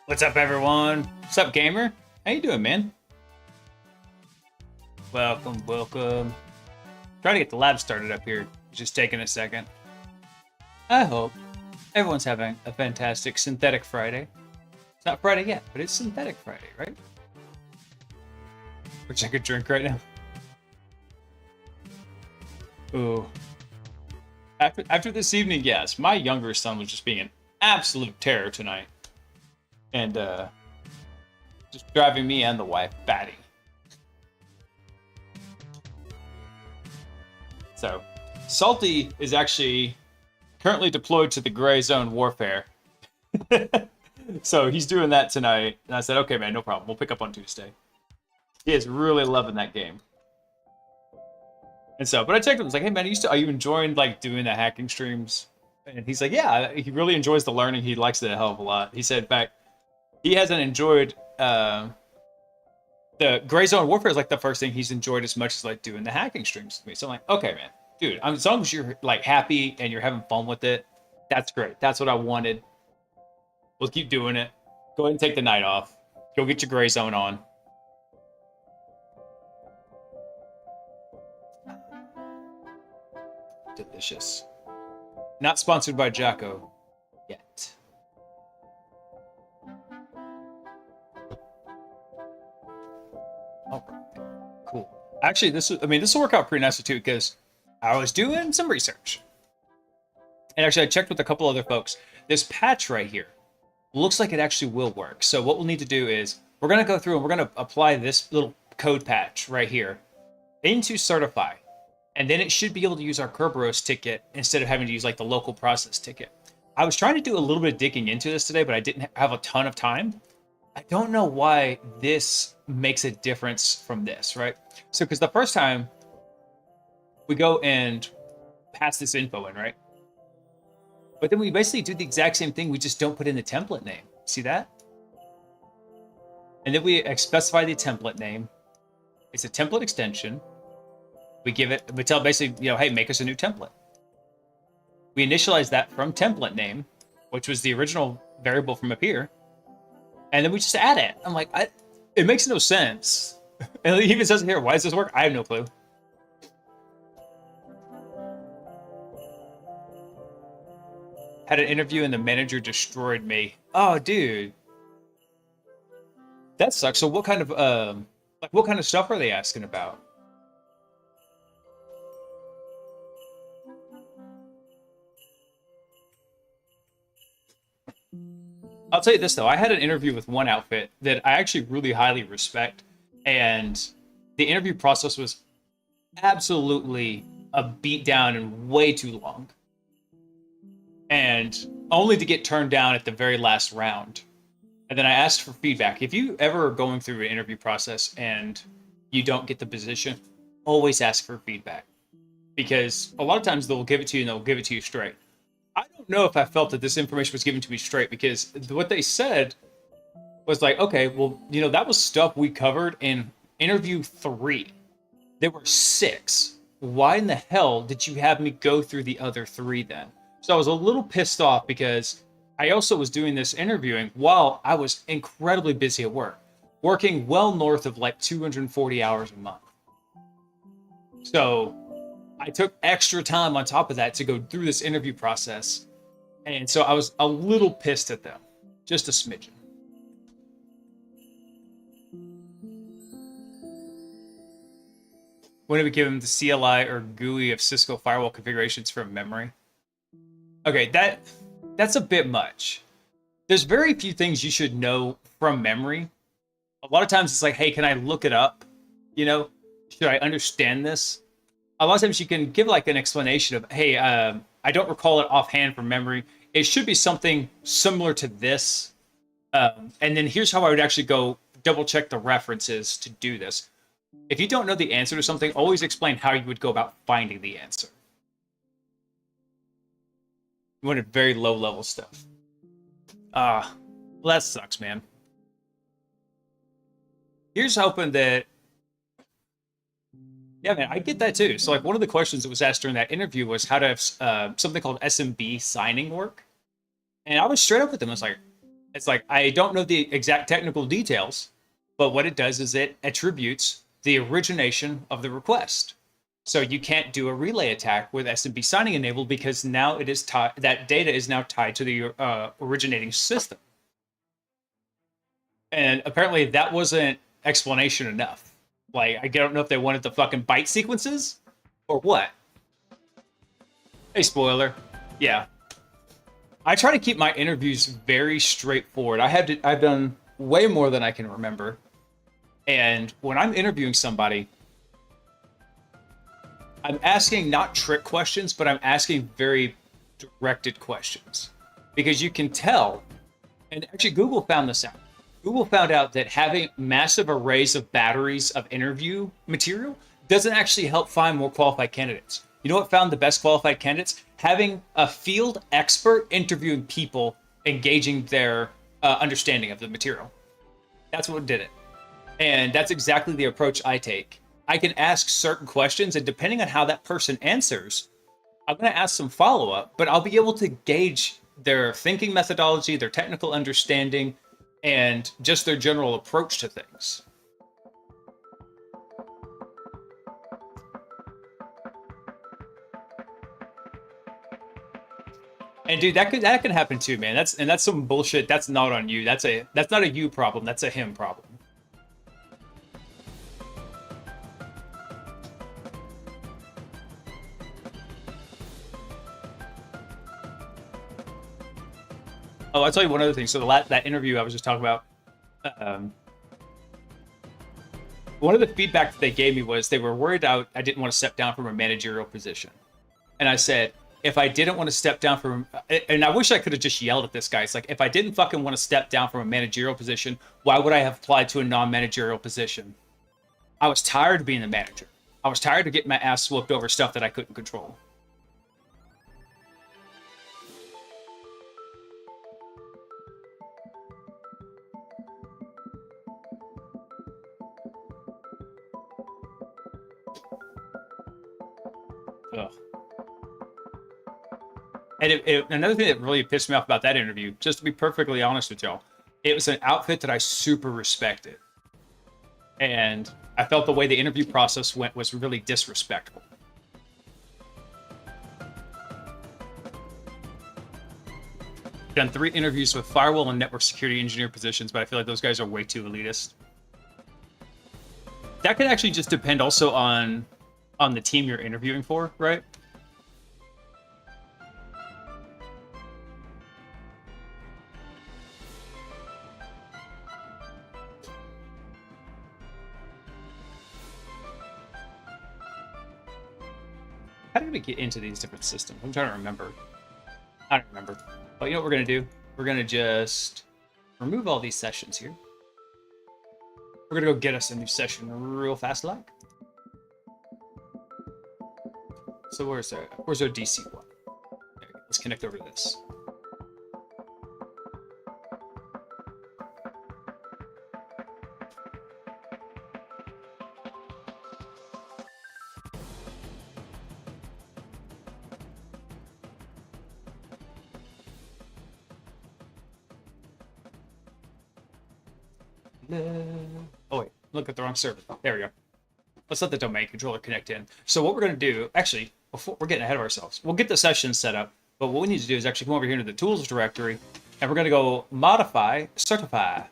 What's up, everyone? What's up, gamer? How you doing, man? Welcome. Trying to get the lab started up here. Just taking a second. I hope everyone's having a fantastic Synthetic Friday. It's not Friday yet, but it's Synthetic Friday, right? Which I could drink right now. Ooh. After this evening, yes, my younger son was just being an absolute terror tonight. And just driving me and the wife batty. So, Salty is actually currently deployed to the gray zone warfare. So he's doing that tonight. And I said, okay, man, no problem. We'll pick up on Tuesday. He is really loving that game. And so, but I checked him. I was like, hey, man, are you enjoying like doing the hacking streams? And he's like, yeah, he really enjoys the learning. He likes it a hell of a lot. He said, in fact, he hasn't enjoyed the gray zone warfare is like the first thing he's enjoyed as much as like doing the hacking streams with me. So I'm like, okay, man, dude, as long as you're like happy and you're having fun with it, that's great. That's what I wanted. We'll keep doing it. Go ahead and take the night off. Go get your gray zone on. Delicious. Not sponsored by Jocko yet. All right. Cool. Actually, this will work out pretty nicely too, because I was doing some research. And actually, I checked with a couple other folks. This patch right here looks like it actually will work. So what we'll need to do is we're going to go through and we're going to apply this little code patch right here into Certify. And then it should be able to use our Kerberos ticket instead of having to use like the local process ticket. I was trying to do a little bit of digging into this today, but I didn't have a ton of time. I don't know why this makes a difference from this, right? So, because the first time we go and pass this info in, right? But then we basically do the exact same thing. We just don't put in the template name. See that? And then we specify the template name. It's a template extension. We tell basically, hey, make us a new template. We initialize that from template name, which was the original variable from up here. And then we just add it. I'm like, it makes no sense. And it even says here, why does this work? I have no clue. Had an interview and the manager destroyed me. Oh, dude. That sucks. So what kind of stuff are they asking about? I'll tell you this, though. I had an interview with one outfit that I actually really highly respect. And the interview process was absolutely a beatdown and way too long. And only to get turned down at the very last round. And then I asked for feedback. If you ever are going through an interview process and you don't get the position, always ask for feedback. Because a lot of times they'll give it to you and they'll give it to you straight. I don't know if I felt that this information was given to me straight, because what they said was like, okay, well, that was stuff we covered in interview 3. There were 6. Why in the hell did you have me go through the other 3 then? So I was a little pissed off because I also was doing this interviewing while I was incredibly busy at work, working well north of like 240 hours a month. So I took extra time on top of that to go through this interview process. And so I was a little pissed at them. Just a smidgen. When do we give them the CLI or GUI of Cisco firewall configurations from memory? Okay, that's a bit much. There's very few things you should know from memory. A lot of times it's like, hey, can I look it up? Should I understand this? A lot of times you can give like an explanation of, hey, I don't recall it offhand from memory. It should be something similar to this. And then here's how I would actually go double check the references to do this. If you don't know the answer to something, always explain how you would go about finding the answer. You wanted very low level stuff. Well, that sucks, man. Here's hoping that Yeah, man, I get that too. So, like, one of the questions that was asked during that interview was how to have something called SMB signing work. And I was straight up with them. I was like, It's like, I don't know the exact technical details, but what it does is it attributes the origination of the request. So you can't do a relay attack with SMB signing enabled because now it is tied, that data is now tied to the originating system. And apparently that wasn't explanation enough. Like, I don't know if they wanted the fucking byte sequences or what. Hey, spoiler. Yeah. I try to keep my interviews very straightforward. I've done way more than I can remember. And when I'm interviewing somebody, I'm asking not trick questions, but I'm asking very directed questions. Because you can tell, and actually Google found this out. Google found out that having massive arrays of batteries of interview material doesn't actually help find more qualified candidates. You know what found the best qualified candidates? Having a field expert interviewing people, engaging their understanding of the material. That's what did it. And that's exactly the approach I take. I can ask certain questions, and depending on how that person answers, I'm going to ask some follow-up, but I'll be able to gauge their thinking methodology, their technical understanding, and just their general approach to things. And dude, that can happen too, man. That's some bullshit. That's not on you. That's not a you problem. That's a him problem. Oh, I'll tell you one other thing. So that interview I was just talking about, one of the feedback that they gave me was they were worried I didn't want to step down from a managerial position. And I said, if I didn't want to step down from, and I wish I could have just yelled at this guy. It's like, if I didn't fucking want to step down from a managerial position, why would I have applied to a non-managerial position? I was tired of being the manager. I was tired of getting my ass whooped over stuff that I couldn't control. Ugh. And another thing that really pissed me off about that interview, just to be perfectly honest with y'all, it was an outfit that I super respected. And I felt the way the interview process went was really disrespectful. Done 3 interviews with firewall and network security engineer positions, but I feel like those guys are way too elitist. That could actually just depend also on the team you're interviewing for, right? How did we get into these different systems? I'm trying to remember. I don't remember. But you know what we're going to do? We're going to just remove all these sessions here. We're going to go get us a new session real fast like. So where's our DC one? There we go. Let's connect over to this. Oh wait, look at the wrong server. There we go. Let's let the domain controller connect in. So what we're going to do, actually, before we're getting ahead of ourselves, we'll get the session set up. But what we need to do is actually come over here into the tools directory, and we're going to go modify, certify.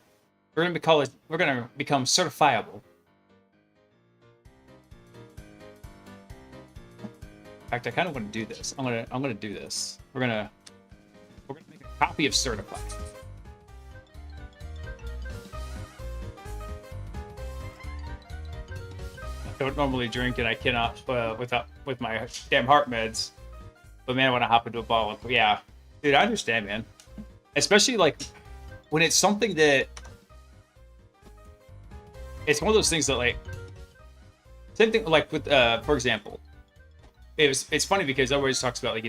We're going to become certifiable. In fact, I kind of want to do this. I'm gonna do this. We're gonna make a copy of certify. I don't normally drink, and I cannot with my damn heart meds. But man, I want to hop into a bottle. Yeah, dude, I understand, man. Especially like when it's something that it's one of those things that like same thing like with for example, it's funny because everybody talks about like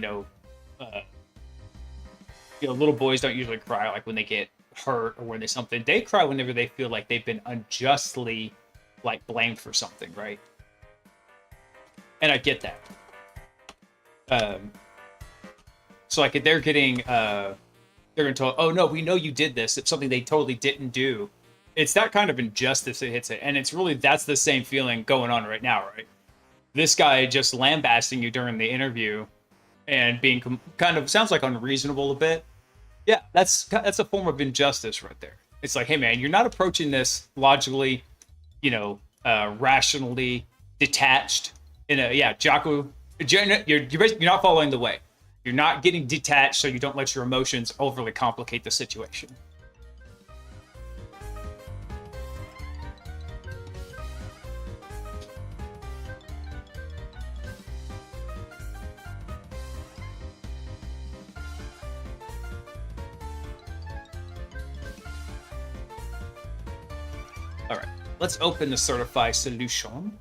little boys don't usually cry like when they get hurt or when they something. They cry whenever they feel like they've been unjustly like blamed for something, right? And I get that. So like they're getting they're going to tell, oh no, we know you did this. It's something they totally didn't do. It's that kind of injustice that hits it. And it's really, that's the same feeling going on right now, right? This guy just lambasting you during the interview and being kind of, sounds like unreasonable a bit. Yeah, that's a form of injustice right there. It's like, hey man, you're not approaching this logically, rationally, detached. Jocko, you're not following the way. You're not getting detached, so you don't let your emotions overly complicate the situation. All right, let's open the certify solution.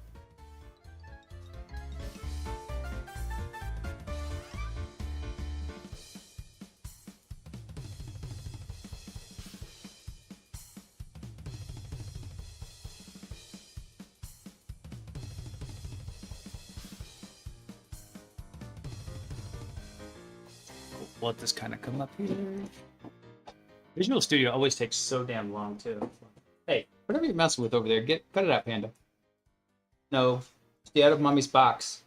We'll let this kind of come up here. Visual Studio always takes so damn long too. Hey, whatever you're messing with over there, cut it out, Panda. No, stay out of mommy's box.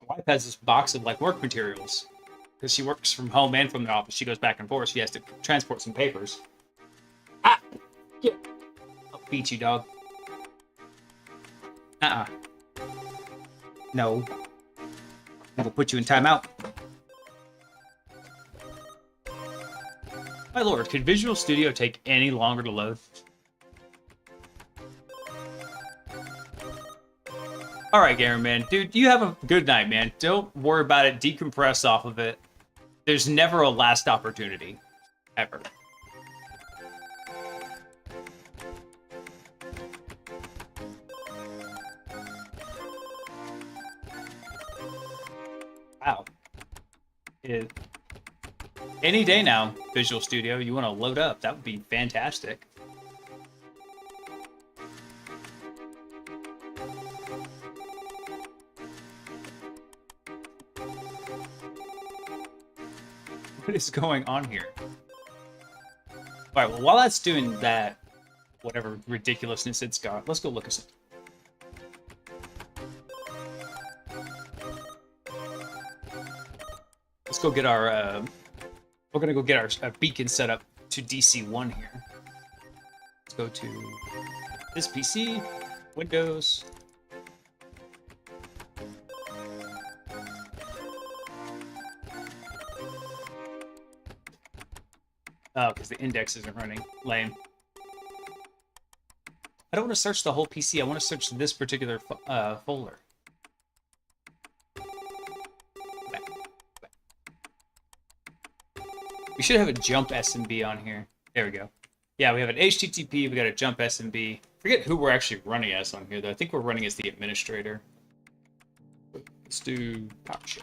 My wife has this box of like work materials because she works from home and from the office. She goes back and forth. She has to transport some papers. Ah, yeah. I'll beat you, dog. No. I'm gonna put you in timeout. My lord, could Visual Studio take any longer to load? Alright, Gamer Man. Dude, you have a good night, man. Don't worry about it. Decompress off of it. There's never a last opportunity. Ever. Wow. Any day now, Visual Studio, you want to load up. That would be fantastic. What is going on here? Alright, well, while that's doing that, whatever ridiculousness it's got, let's go look at something. Let's go get our, we're gonna go get our beacon set up to DC1 here. Let's go to this PC, Windows. Oh, because the index isn't running. Lame. I don't want to search the whole PC. I want to search this particular folder. We should have a jump SMB on here. There we go. Yeah, we have an HTTP. We got a jump SMB. Forget who we're actually running as on here, though. I think we're running as the administrator. Let's do PowerShell.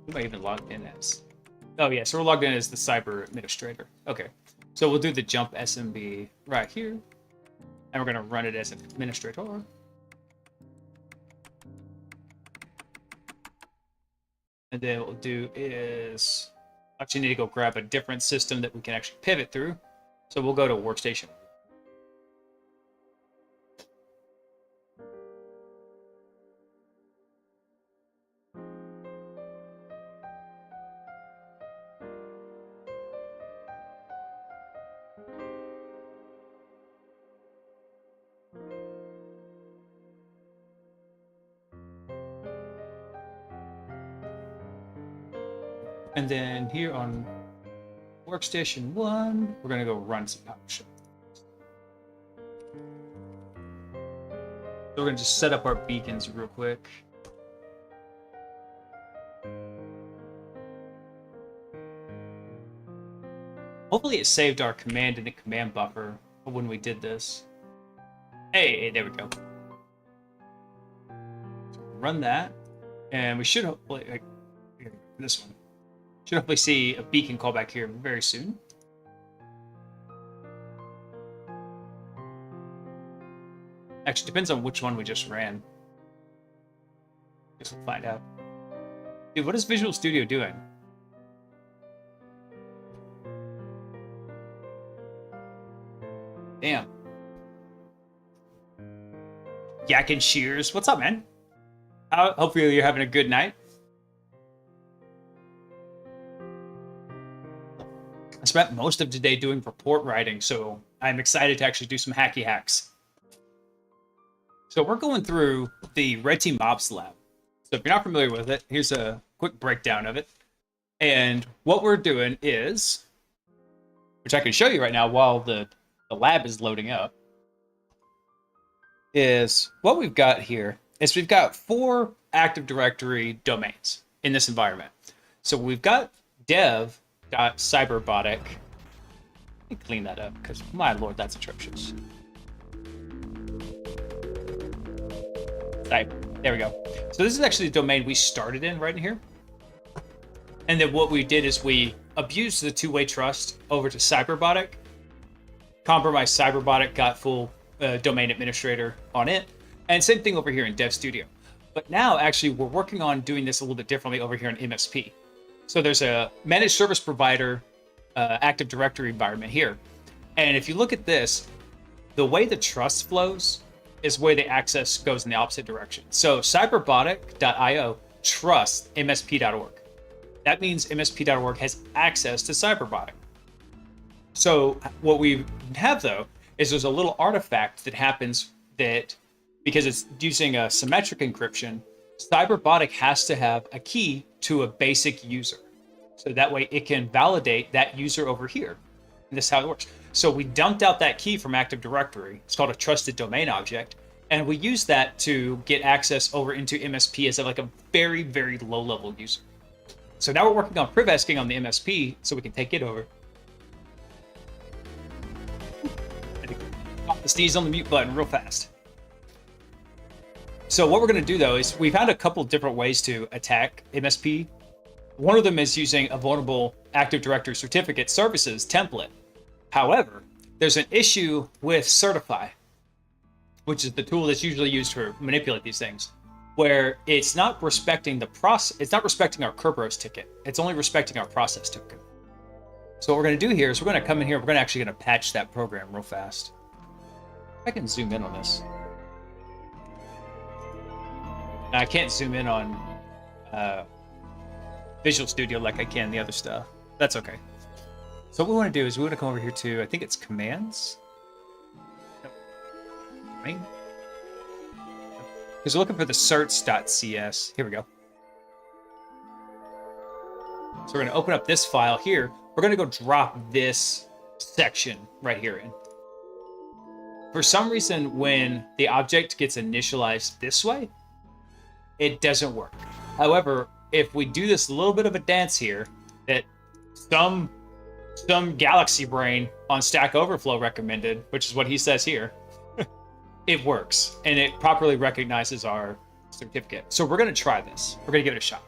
Who am I even logged in as? Oh, yeah, so we're logged in as the cyber administrator. Okay, so we'll do the jump SMB right here. And we're going to run it as an administrator. And then what we'll do is actually need to go grab a different system that we can actually pivot through. So we'll go to workstation. And then here on workstation 1, we're going to go run some PowerShell. So we're going to just set up our beacons real quick. Hopefully it saved our command in the command buffer when we did this. Hey, there we go. So run that, and we should hopefully, like, this one. Should hopefully see a beacon callback here very soon. Actually, depends on which one we just ran. Guess we'll find out. Dude, what is Visual Studio doing? Damn. Yak and Shears, what's up, man? Hopefully you're having a good night. I spent most of today doing report writing, so I'm excited to actually do some hacky hacks. So we're going through the Red Team Ops Lab. So if you're not familiar with it, here's a quick breakdown of it. And what we're doing is, which I can show you right now while the lab is loading up, is what we've got here is we've got 4 Active Directory domains in this environment. So we've got dev.cyberbotic. Let me clean that up because, my lord, that's atrocious. There we go. So this is actually the domain we started in right in here. And then what we did is we abused the two-way trust over to Cyberbotic. Compromised Cyberbotic, got full domain administrator on it. And same thing over here in Dev Studio. But now, actually, we're working on doing this a little bit differently over here in MSP. So there's a managed service provider Active Directory environment here. And if you look at this, the way the trust flows is the way the access goes in the opposite direction. So cyberbotic.io trusts MSP.org. That means MSP.org has access to Cyberbotic. So what we have, though, is there's a little artifact that happens that, because it's using a symmetric encryption, Cyberbotic has to have a key to a basic user. So that way it can validate that user over here. And this is how it works. So we dumped out that key from Active Directory. It's called a trusted domain object. And we use that to get access over into MSP as like a very, very low level user. So now we're working on privesking on the MSP so we can take it over. Pop the sneeze on the mute button real fast. So what we're going to do, though, is we've had a couple different ways to attack MSP. One of them is using a vulnerable Active Directory certificate services template. However, there's an issue with Certify, which is the tool that's usually used to manipulate these things, where it's not respecting the process. It's not respecting our Kerberos ticket. It's only respecting our process token. So what we're going to do here is we're going to come in here. We're actually going to patch that program real fast. I can zoom in on this. Now, I can't zoom in on Visual Studio like I can the other stuff. That's okay. So what we want to do is we want to come over here to, I think it's commands. Because we're looking for the certs.cs. Here we go. So we're going to open up this file here. We're going to go drop this section right here in. For some reason, when the object gets initialized this way, it doesn't work. However, if we do this little bit of a dance here that some galaxy brain on Stack Overflow recommended, which is what he says here, it works, and it properly recognizes our certificate. So we're going to try this. We're going to give it a shot.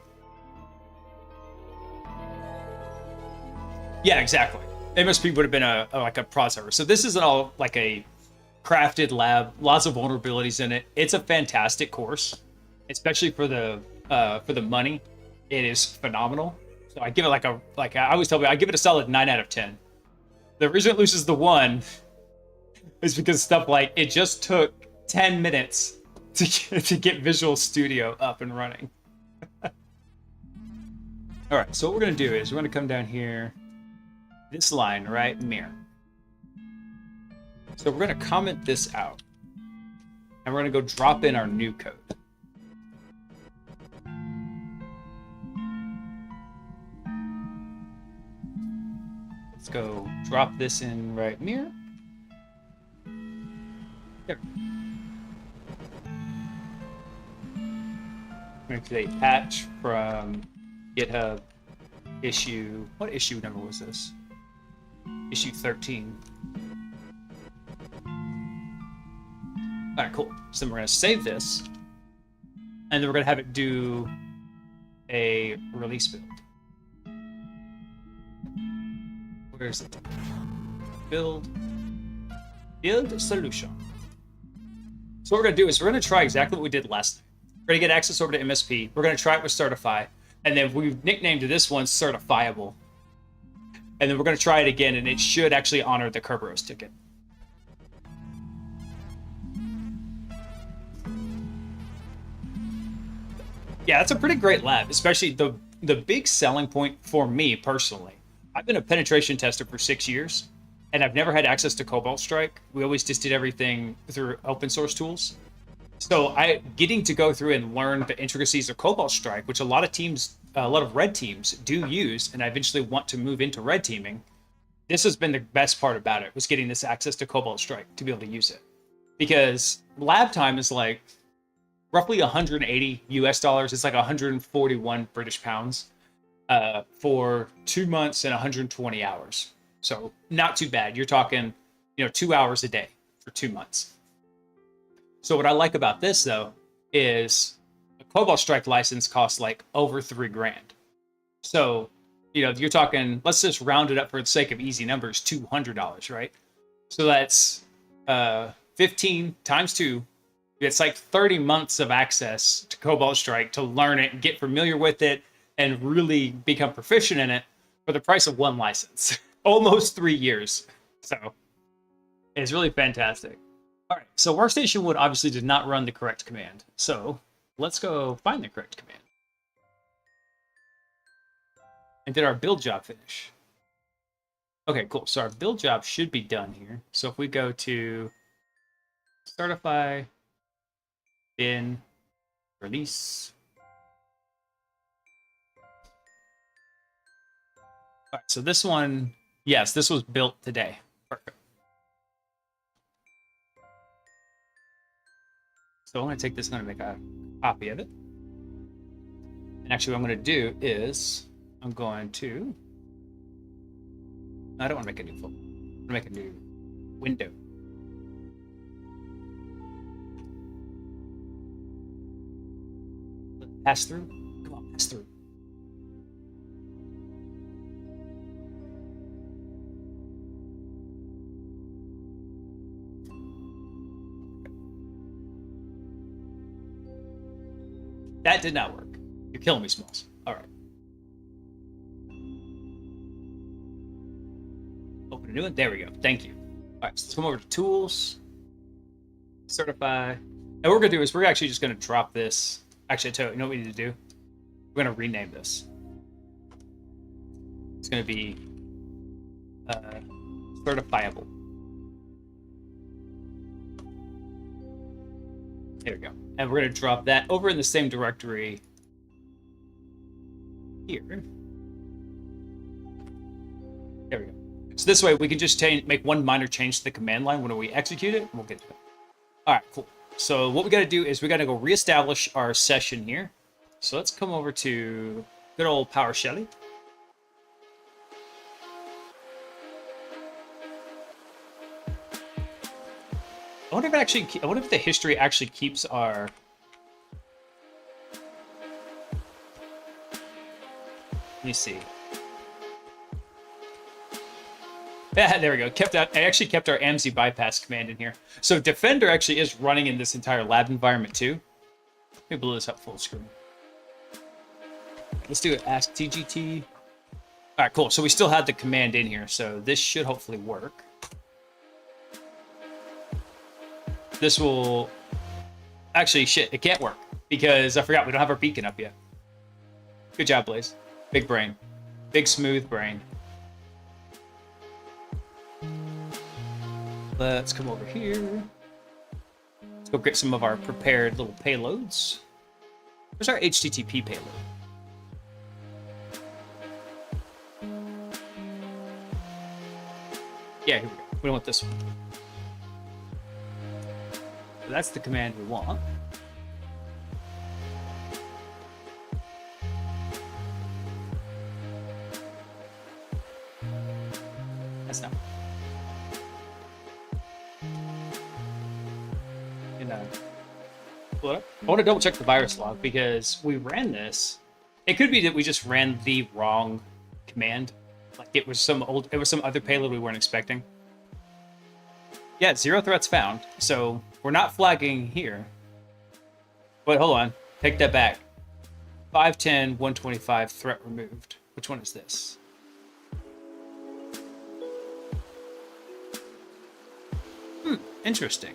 Yeah, exactly. MSP would have been like a prod server. So this isn't all like a crafted lab, lots of vulnerabilities in it. It's a fantastic course, especially for the money. It is phenomenal. So I give it I always tell people, I give it a solid 9 out of 10. The reason it loses the 1 is because stuff like it just took 10 minutes to get Visual Studio up and running. All right, so what we're going to do is we're going to come down here, this line, right, mirror. So we're going to comment this out, and we're going to go drop in our new code. Let's go drop this in right mirror. There. I'm going to create a patch from GitHub issue. What issue number was this? Issue 13. All right, cool. So then we're going to save this, and then we're going to have it do a release build. Where is it? Build solution. So what we're going to do is we're going to try exactly what we did last time. We're going to get access over to MSP. We're going to try it with Certify. And then we've nicknamed this one Certifiable. And then we're going to try it again, and it should actually honor the Kerberos ticket. Yeah, that's a pretty great lab, especially the big selling point for me personally. I've been a penetration tester for 6 years, and I've never had access to Cobalt Strike. We always just did everything through open source tools. So getting to go through and learn the intricacies of Cobalt Strike, which a lot of red teams do use, and I eventually want to move into red teaming. This has been the best part about it, was getting this access to Cobalt Strike to be able to use it. Because lab time is like roughly 180 US dollars. It's like 141 British pounds for 2 months and 120 hours. So not too bad. You're talking, 2 hours a day for 2 months. So what I like about this though is a Cobalt Strike license costs like over $3,000. So, you're talking, let's just round it up for the sake of easy numbers, $200, right? So that's 15 times 2. It's like 30 months of access to Cobalt Strike to learn it and get familiar with it and really become proficient in it for the price of one license. Almost 3 years. So it's really fantastic. All right, so Workstation 1 obviously did not run the correct command. So let's go find the correct command. And did our build job finish? Okay, cool. So our build job should be done here. So if we go to Certify, bin, release. All right, so this one, yes, this was built today. Perfect. So I'm going to take this and I'm going to make a copy of it. And actually what I'm going to do is I don't want to make a new folder. I'm going to make a new window. Pass through. Come on, pass through. That did not work. You're killing me, Smalls. All right. Open a new one. There we go. Thank you. All right, so let's come over to Tools, Certify. And what we're going to do is we're actually just going to drop this. Actually, I tell you, what we need to do? We're going to rename this. It's going to be Certifiable. There we go. And we're going to drop that over in the same directory here. There we go. So this way we can just make one minor change to the command line when we execute it, and we'll get to it. All right, cool. So what we got to do is we got to go reestablish our session here. So let's come over to good old PowerShell. I wonder if the history actually keeps our. Let me see. Yeah, there we go. I actually kept our AMSI bypass command in here. So Defender actually is running in this entire lab environment too. Let me blow this up full screen. Let's do it. Ask TGT. All right, cool. So we still had the command in here, so this should hopefully work. This will actually shit. It can't work because I forgot we don't have our beacon up yet. Good job, Blaze. Big brain, big smooth brain. Let's come over here. Let's go get some of our prepared little payloads. Where's our HTTP payload? Yeah, here we go. We want this one. So that's the command we want. That's not. I want to double check the virus log because we ran this. It could be that we just ran the wrong command. Like it was some other payload we weren't expecting. Yeah, 0 threats found. So we're not flagging here. Wait, hold on. Take that back. 510, 125, threat removed. Which one is this? Interesting.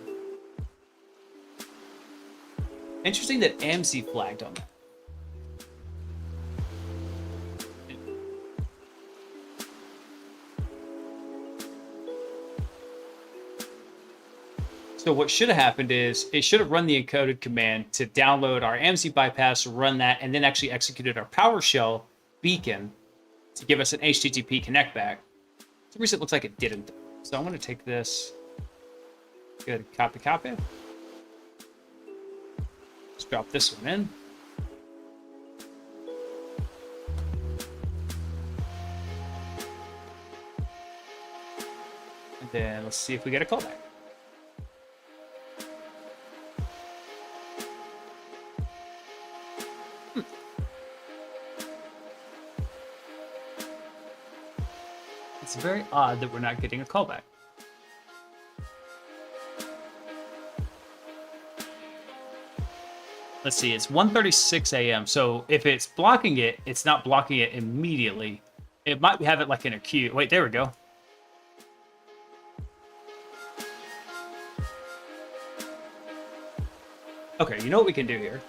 Interesting that AMC flagged on that. So what should have happened is it should have run the encoded command to download our AMC bypass, run that, and then actually executed our PowerShell beacon to give us an HTTP connect back. For some reason it looks like it didn't. So I'm going to take this. Good, copy. Let's drop this one in. And then let's see if we get a callback. It's very odd that we're not getting a callback. Let's see, it's 1:36 a.m. So if it's blocking it, it's not blocking it immediately. It might have it like in a queue. Wait, there we go. Okay, you know what we can do here?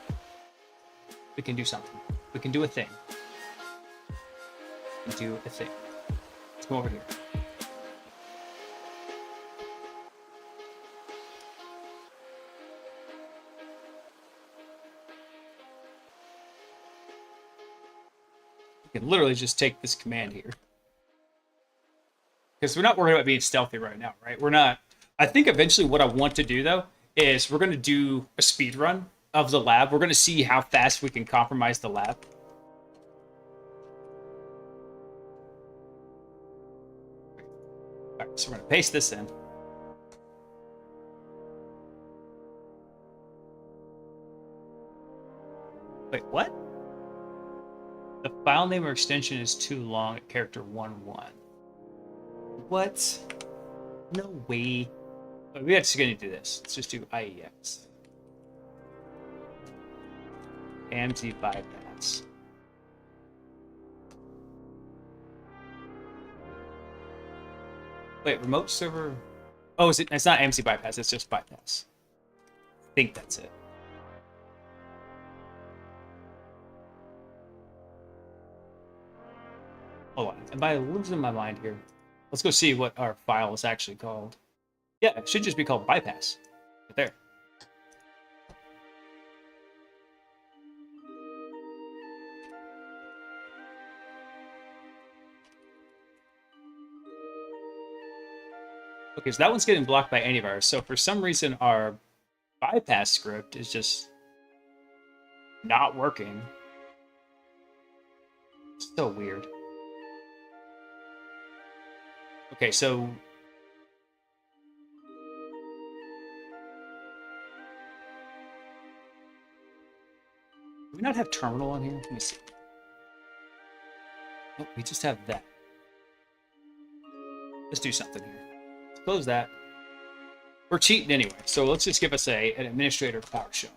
We can do something. We can do a thing. Let's go over here. We can literally just take this command here. Because we're not worried about being stealthy right now, right? We're not. I think eventually what I want to do, though, is we're going to do a speed run of the lab. We're going to see how fast we can compromise the lab. All right, so we're going to paste this in. Wait, what? The file name or extension is too long at character 11. What? No way. We're actually going to do this. Let's just do IEX. AMC bypass. Wait, remote server. Oh, is it? It's not AMC bypass. It's just bypass. I think that's it. Hold on. Am I losing my mind here? Let's go see what our file is actually called. Yeah, it should just be called bypass. Right there. Okay, so that one's getting blocked by antivirus. So for some reason, our bypass script is just not working. So weird. Okay, so do we not have terminal on here? Let me see. Oh, we just have that. Let's do something here. Let's close that. We're cheating anyway, so let's just give us an administrator PowerShell.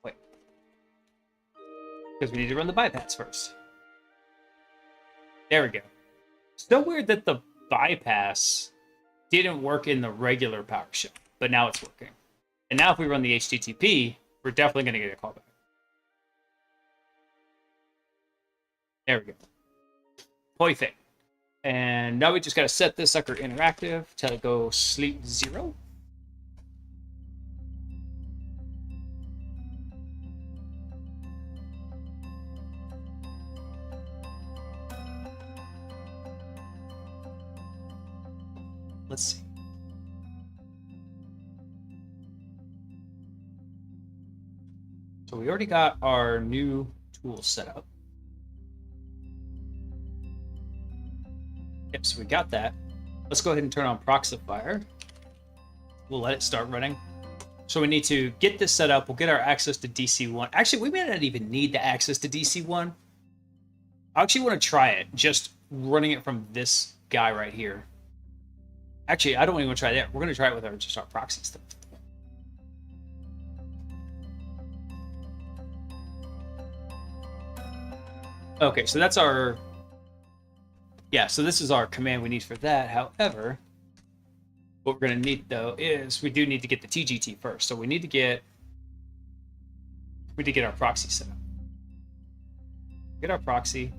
Wait. Because we need to run the bypass first. There we go. Still weird that the bypass didn't work in the regular PowerShell, but now it's working. And now if we run the HTTP, we're definitely going to get a callback. There we go. Perfect. And now we just got to set this sucker interactive to go sleep 0. Let's see. So we already got our new tool set up. Yep, so we got that. Let's go ahead and turn on Proxifier. We'll let it start running. So we need to get this set up. We'll get our access to DC1. Actually, we may not even need the access to DC1. I actually want to try it, just running it from this guy right here. Actually, I don't even want to try that. We're going to try it with our proxy stuff. Okay, so that's our... Yeah, so this is our command we need for that. However, what we're going to need, though, is we do need to get the TGT first. So we need to get our proxy set up. Get our proxy.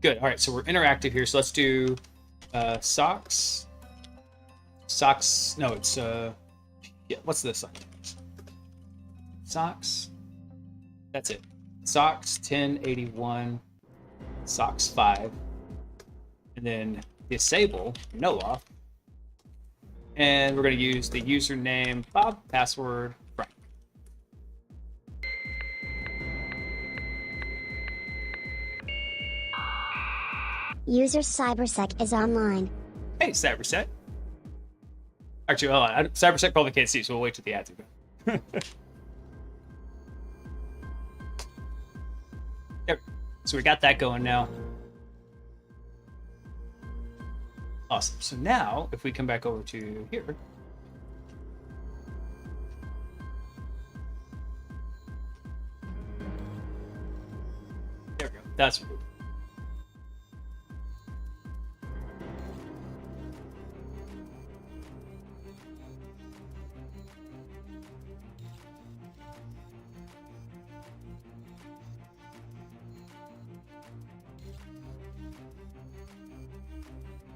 Good. All right, so we're interactive here. So let's do socks. Socks. No, it's yeah. What's this? Socks. That's it. Socks 1081. Socks 5. And then disable no off. And we're going to use the username Bob, password Frank. User Cybersec is online. Hey, Cybersec. Actually, hold on. Cybersec probably can't see, so we'll wait till the ads are done. There. So we got that going now. Awesome. So now, if we come back over to here. There we go. That's what.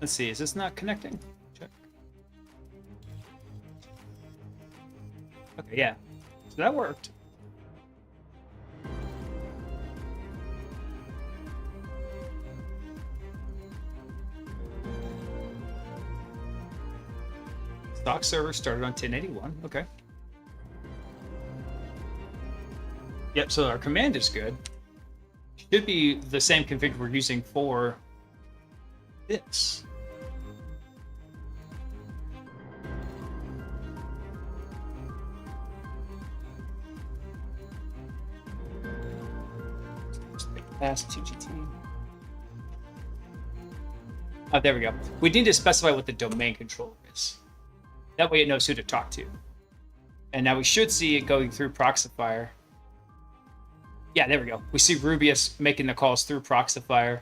Let's see, is this not connecting? Check. Okay, yeah. So that worked. Stock server started on 1081. Okay. Yep, so our command is good. Should be the same config we're using for this. Past TGT. Oh, there we go. We need to specify what the domain controller is. That way it knows who to talk to. And now we should see it going through Proxifier. Yeah, there we go. We see Rubius making the calls through Proxifier.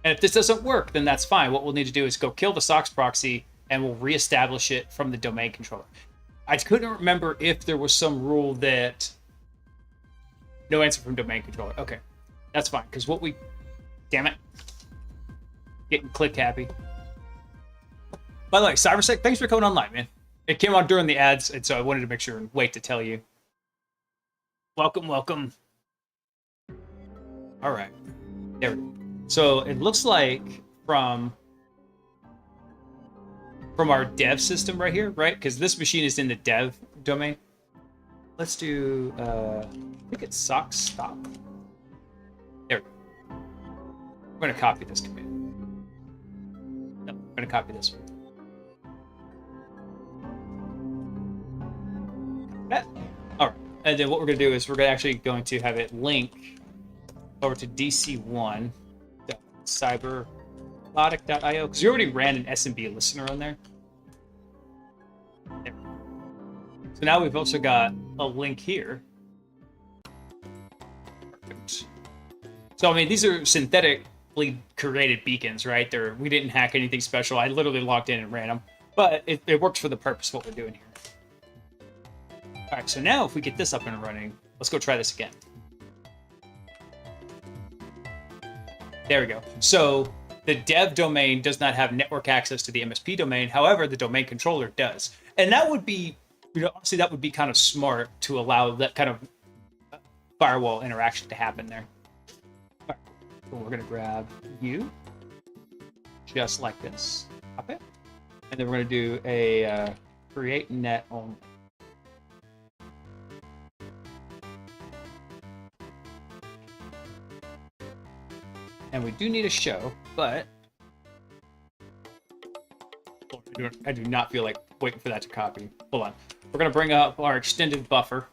And if this doesn't work, then that's fine. What we'll need to do is go kill the SOCKS proxy, and we'll reestablish it from the domain controller. I couldn't remember if there was some rule that... No answer from domain controller. Okay, that's fine, because what we... Damn it. Getting click happy. By the way, Cybersec, thanks for coming online, man. It came on during the ads, and so I wanted to make sure and wait to tell you. Welcome, welcome. All right. There we go. So it looks like from our dev system right here, right? Because this machine is in the dev domain. Let's do, I think it's SOCKS stop. There we go. We're going to copy this command. No, we're going to copy this one. That. All right. And then what we're going to do is we're actually going to have it link over to DC1. cyberrobotic.io, because you already ran an SMB listener on there. There. So now we've also got a link here. Perfect. So I mean, these are synthetically created beacons, right? We didn't hack anything special. I literally logged in and ran them, but it works for the purpose of what we're doing here. All right, so now if we get this up and running, let's go try this again. There we go. So the dev domain does not have network access to the MSP domain. However, the domain controller does. And that would be, honestly, that would be kind of smart to allow that kind of firewall interaction to happen there. All right. So we're going to grab you, just like this. Pop it. And then we're going to do a create net only. And we do need a show, but I do not feel like waiting for that to copy. Hold on. We're going to bring up our extended buffer.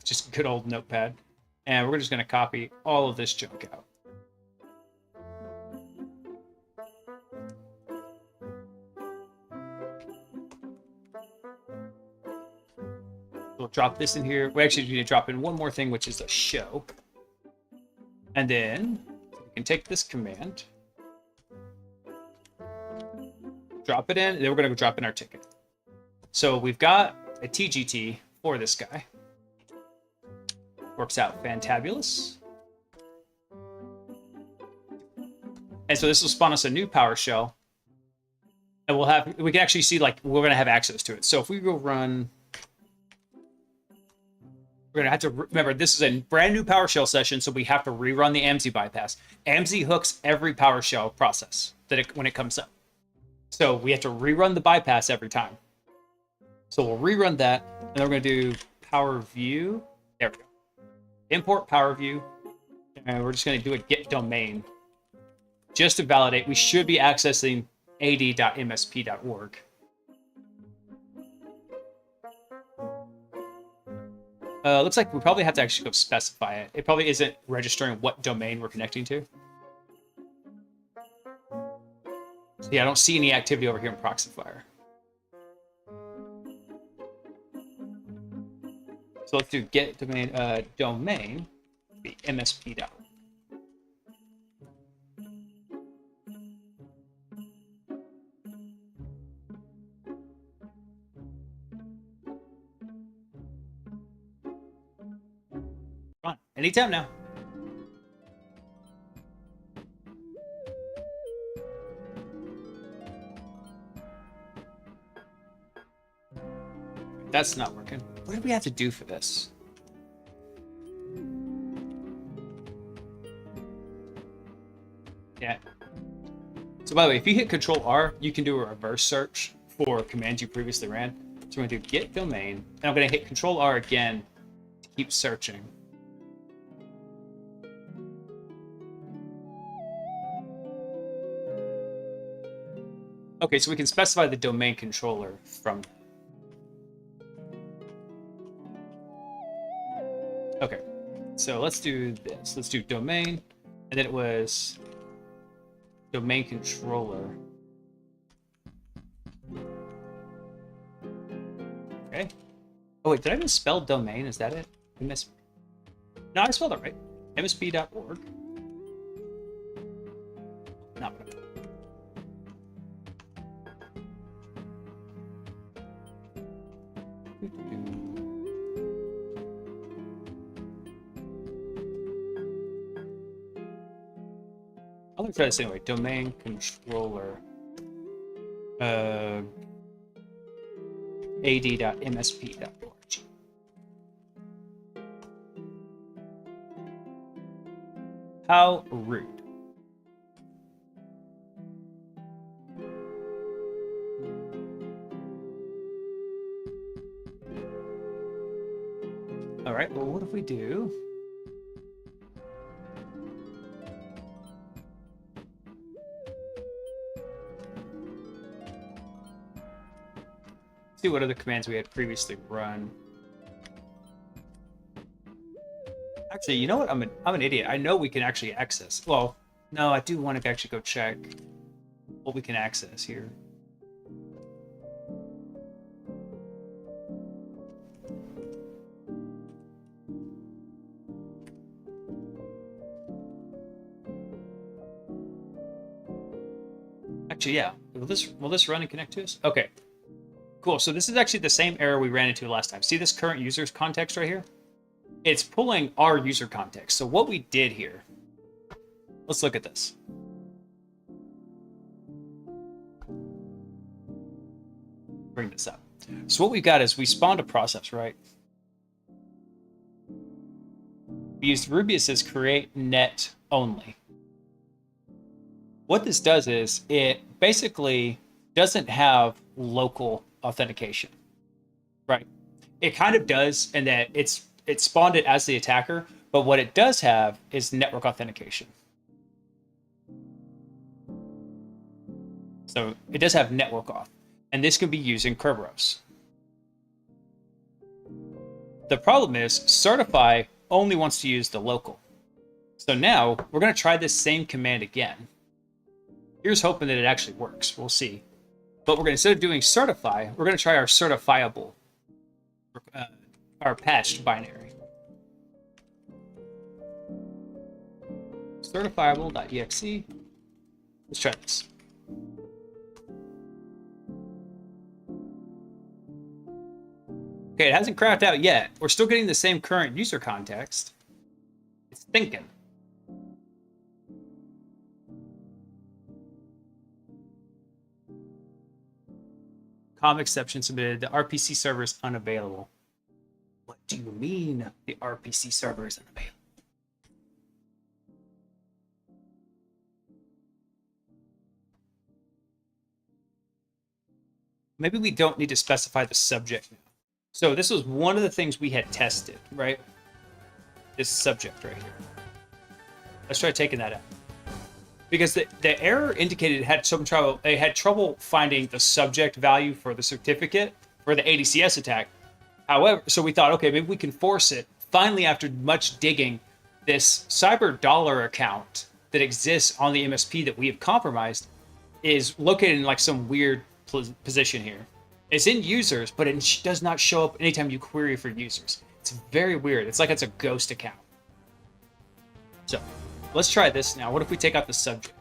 Just good old notepad. And we're just going to copy all of this junk out. We'll drop this in here. We actually need to drop in one more thing, which is a show. And then we can take this command, drop it in, and then we're going to go drop in our ticket. So we've got a TGT for this guy. Works out fantabulous. And so this will spawn us a new PowerShell. And we can actually see, like, we're going to have access to it. So if we go run... We're going to have to remember, this is a brand new PowerShell session, so we have to rerun the AMSI bypass. AMSI hooks every PowerShell process when it comes up. So we have to rerun the bypass every time. So we'll rerun that, and then we're going to do Power View. There we go. Import Power View, and we're just going to do a get domain. Just to validate, we should be accessing ad.msp.org. Looks like we probably have to actually go specify it. It probably isn't registering what domain we're connecting to. So yeah, I don't see any activity over here in Proxifire. So let's do get domain, domain, be MSP.org. Fine, anytime now. That's not working. What did we have to do for this? Yeah. So by the way, if you hit Control R, you can do a reverse search for commands you previously ran. So we're going to do get domain, and I'm going to hit Control R again to keep searching. Okay, so we can specify the domain controller from that. Okay, so let's do this. Let's do domain, and then it was domain controller. Okay. Oh wait, did I misspell domain? Is that it? MS... No, I spelled it right. MSP.org. Not what I thought. I'm gonna try this anyway. Domain controller. ad.msp.org. How rude. All right, well, what if we do? See what other commands we had previously run. Actually, you know what? I'm an idiot. I know we can actually access. Well, no, I do want to actually go check what we can access here. Actually, yeah. Will this run and connect to us? Okay. Cool. So this is actually the same error we ran into last time. See this current user's context right here? It's pulling our user context. So what we did here, let's look at this. Bring this up. So what we got is we spawned a process, right? We used Rubius's create net only. What this does is it basically doesn't have local authentication, right? It kind of does, in that it spawned it as the attacker, but what it does have is network authentication. So it does have network auth, and this can be using Kerberos. The problem is Certify only wants to use the local. So now we're going to try this same command again. Here's hoping that it actually works. We'll see. But we're going to, instead of doing certify, we're going to try our certifiable, our patched binary. Certifiable.exe. Let's try this. Okay, it hasn't cracked out yet. We're still getting the same current user context. It's thinking. COM exception submitted. The RPC server is unavailable. What do you mean the RPC server is unavailable? Maybe we don't need to specify the subject now. So this was one of the things we had tested, right? This subject right here. Let's try taking that out. Because the error indicated it had some trouble. They had trouble finding the subject value for the certificate for the ADCS attack. However, so we thought, okay, maybe we can force it. Finally, after much digging, this cyber dollar account that exists on the MSP that we have compromised is located in like some weird position here. It's in users, but it does not show up anytime you query for users. It's very weird. It's like it's a ghost account. So let's try this now. What if we take out the subject?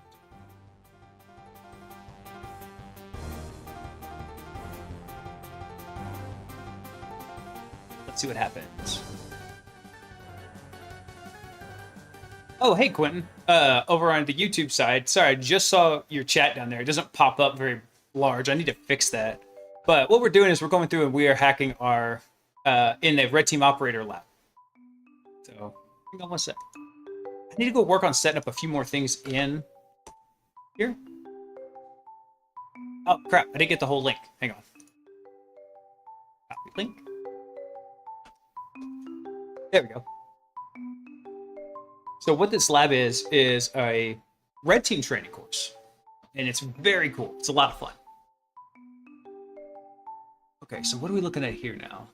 Let's see what happens. Oh, hey, Quentin. Over on the YouTube side. Sorry, I just saw your chat down there. It doesn't pop up very large. I need to fix that. But what we're doing is we're going through and we are hacking our in the Red Team Operator lab. So hang on one sec. I need to go work on setting up a few more things in here. Oh crap! I didn't get the whole link. Hang on. Copy link. There we go. So what this lab is a Red Team training course, and it's very cool. It's a lot of fun. Okay, so what are we looking at here now?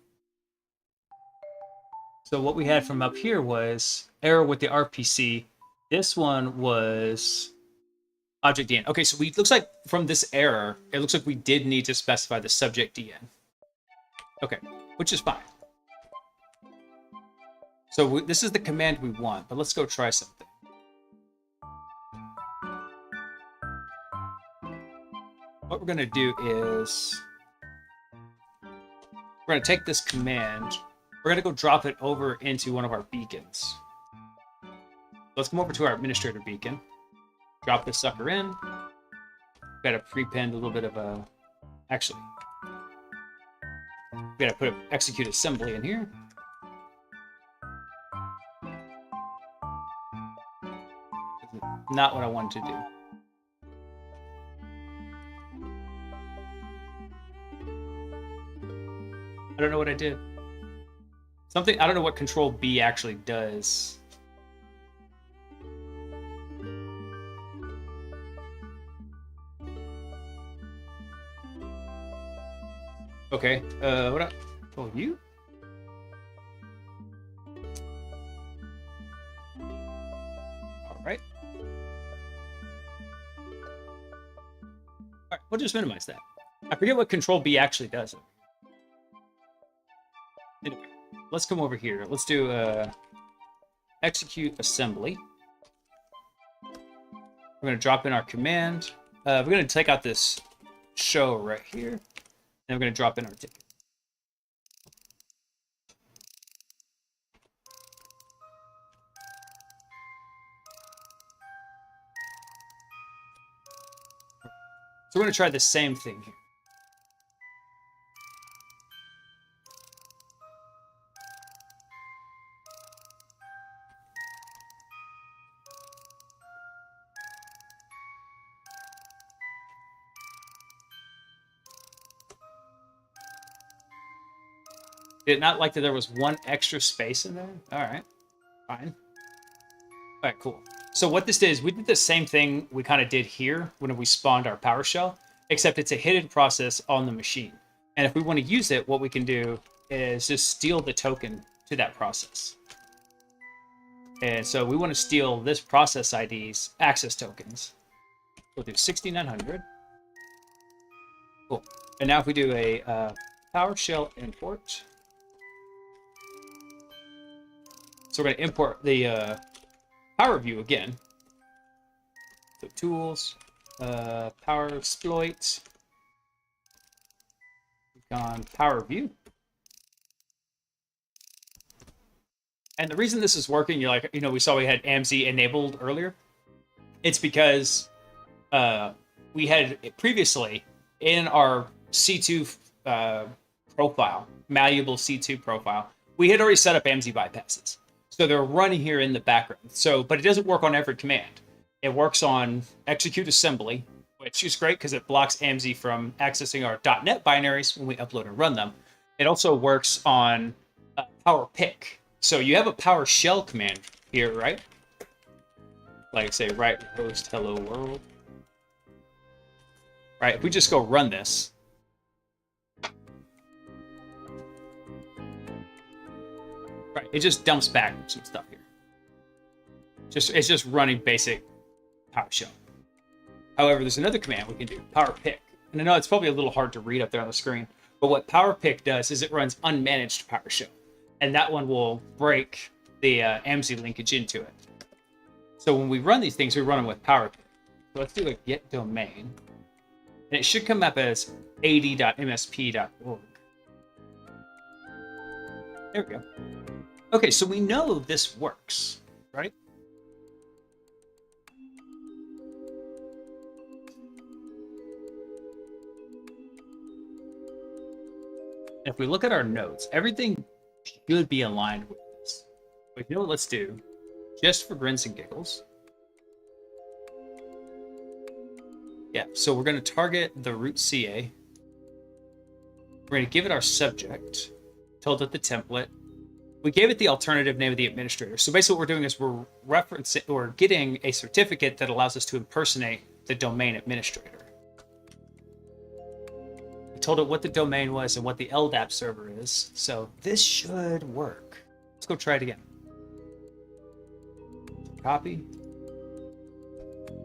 So what we had from up here was error with the RPC. This one was object DN. Okay, so it looks like from this error, it looks like we did need to specify the subject DN. Okay, which is fine. So this is the command we want, but let's go try something. What we're gonna do is we're going to take this command. We're going to go drop it over into one of our beacons. Let's come over to our administrator beacon. Drop this sucker in. Got to prepend a little bit of a... Actually, we got to put an execute assembly in here. Not what I wanted to do. I don't know what I did. Something, I don't know what Control B actually does. Okay, what up? Oh, you? All right. All right, we'll just minimize that. I forget what Control B actually does. Anyway, let's come over here. Let's do execute assembly. We're going to drop in our command. We're going to take out this show right here. And we're going to drop in our ticket. So we're going to try the same thing here. Did it not like that there was one extra space in there? All right, fine. All right, cool. So what this did is we did the same thing we kind of did here when we spawned our PowerShell. except it's a hidden process on the machine. And if we want to use it, what we can do is just steal the token to that process. And so we want to steal this process ID's access tokens. We'll do 6900. Cool. And now if we do a PowerShell import, so we're going to import the Power View again. So tools, Power Exploit, on Power View. And the reason this is working, you're like, we saw we had AMZ enabled earlier. It's because we had previously in our C2 profile, malleable C2 profile, we had already set up AMZ bypasses. So they're running here in the background. So, but it doesn't work on every command. It works on execute assembly, which is great because it blocks AMZ from accessing our .NET binaries when we upload and run them. It also works on power pick. So you have a PowerShell command here, right? Like say, write host hello world. Right, if we just go run this. Right, it just dumps back some stuff here. It's just running basic PowerShell. However, there's another command we can do, power pick. And I know it's probably a little hard to read up there on the screen, but what power pick does is it runs unmanaged PowerShell. And that one will break the AMZ linkage into it. So when we run these things, we run them with power pick. So let's do a get domain. And it should come up as ad.msp.org. There we go. Okay, so we know this works, right? If we look at our notes, everything should be aligned with this. But you know what let's do? Just for grins and giggles. Yeah, so we're going to target the root CA. We're going to give it our subject, told it the template. We gave it the alternative name of the administrator. So basically what we're doing is we're referencing or getting a certificate that allows us to impersonate the domain administrator. We told it what the domain was and what the LDAP server is. So this should work. Let's go try it again. Copy.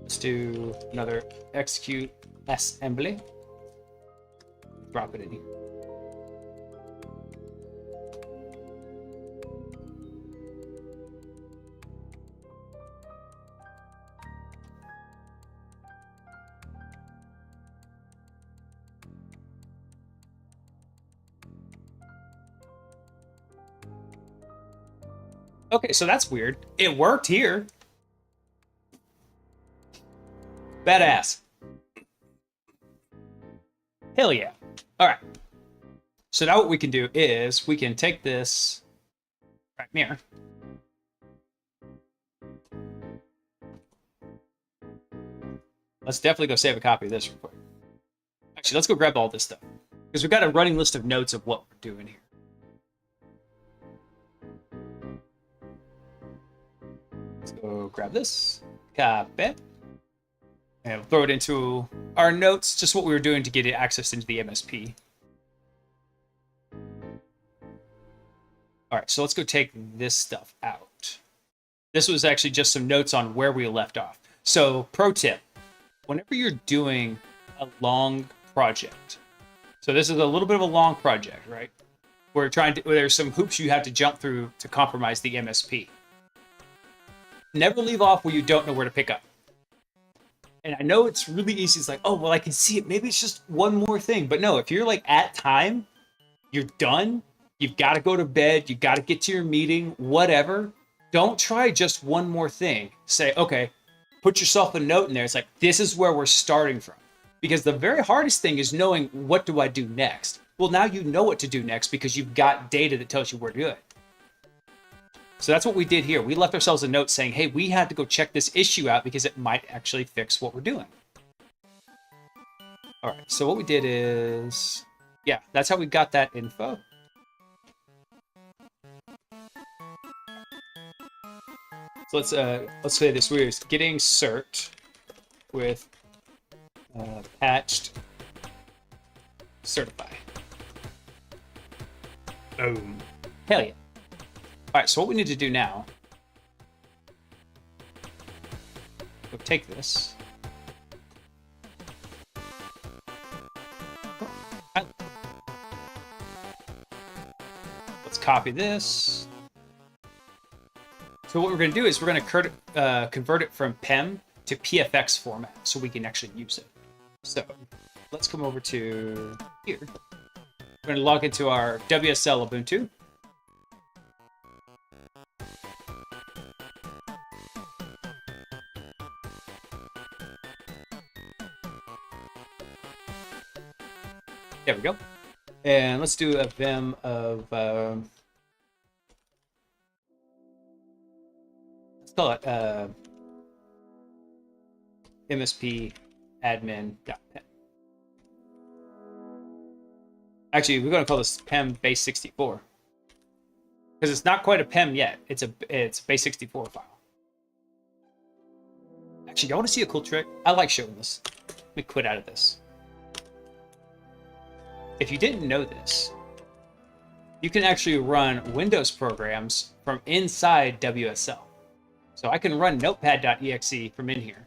Let's do another execute assembly. Drop it in here. Okay, so that's weird. It worked here. Badass. Hell yeah. All right. So now what we can do is we can take this right here. Let's definitely go save a copy of this real quick. Actually, let's go grab all this stuff because we've got a running list of notes of what we're doing here. Let's go grab this. Copy. And we'll throw it into our notes, just what we were doing to get it access into the MSP. All right, so let's go take this stuff out. This was actually just some notes on where we left off. So, pro tip, whenever you're doing a long project, so this is a little bit of a long project, right? Where there's some hoops you have to jump through to compromise the MSP. Never leave off where you don't know where to pick up. And I know it's really easy. It's like, oh, well, I can see it. Maybe it's just one more thing. But no, if you're like at time, you're done. You've got to go to bed. You got to get to your meeting, whatever. Don't try just one more thing. Say, okay, put yourself a note in there. It's like, this is where we're starting from. Because the very hardest thing is knowing what do I do next? Well, now you know what to do next because you've got data that tells you where to do it. So that's what we did here. We left ourselves a note saying, hey, we had to go check this issue out because it might actually fix what we're doing. All right, so what we did is, yeah, that's how we got that info. So let's say this. We're getting cert with patched certify. Boom. Hell yeah. All right, so what we need to do now, we'll take this. Let's copy this. So what we're going to do is we're going to convert it from PEM to PFX format so we can actually use it. So let's come over to here. We're going to log into our WSL Ubuntu. There we go. And let's do a vim of, let's call it MSP admin.pem. Actually, we're going to call this PEM base 64 because it's not quite a PEM yet. It's base 64 file. Actually, y'all want to see a cool trick? I like showing this. Let me quit out of this. If you didn't know this, you can actually run Windows programs from inside WSL. So I can run notepad.exe from in here.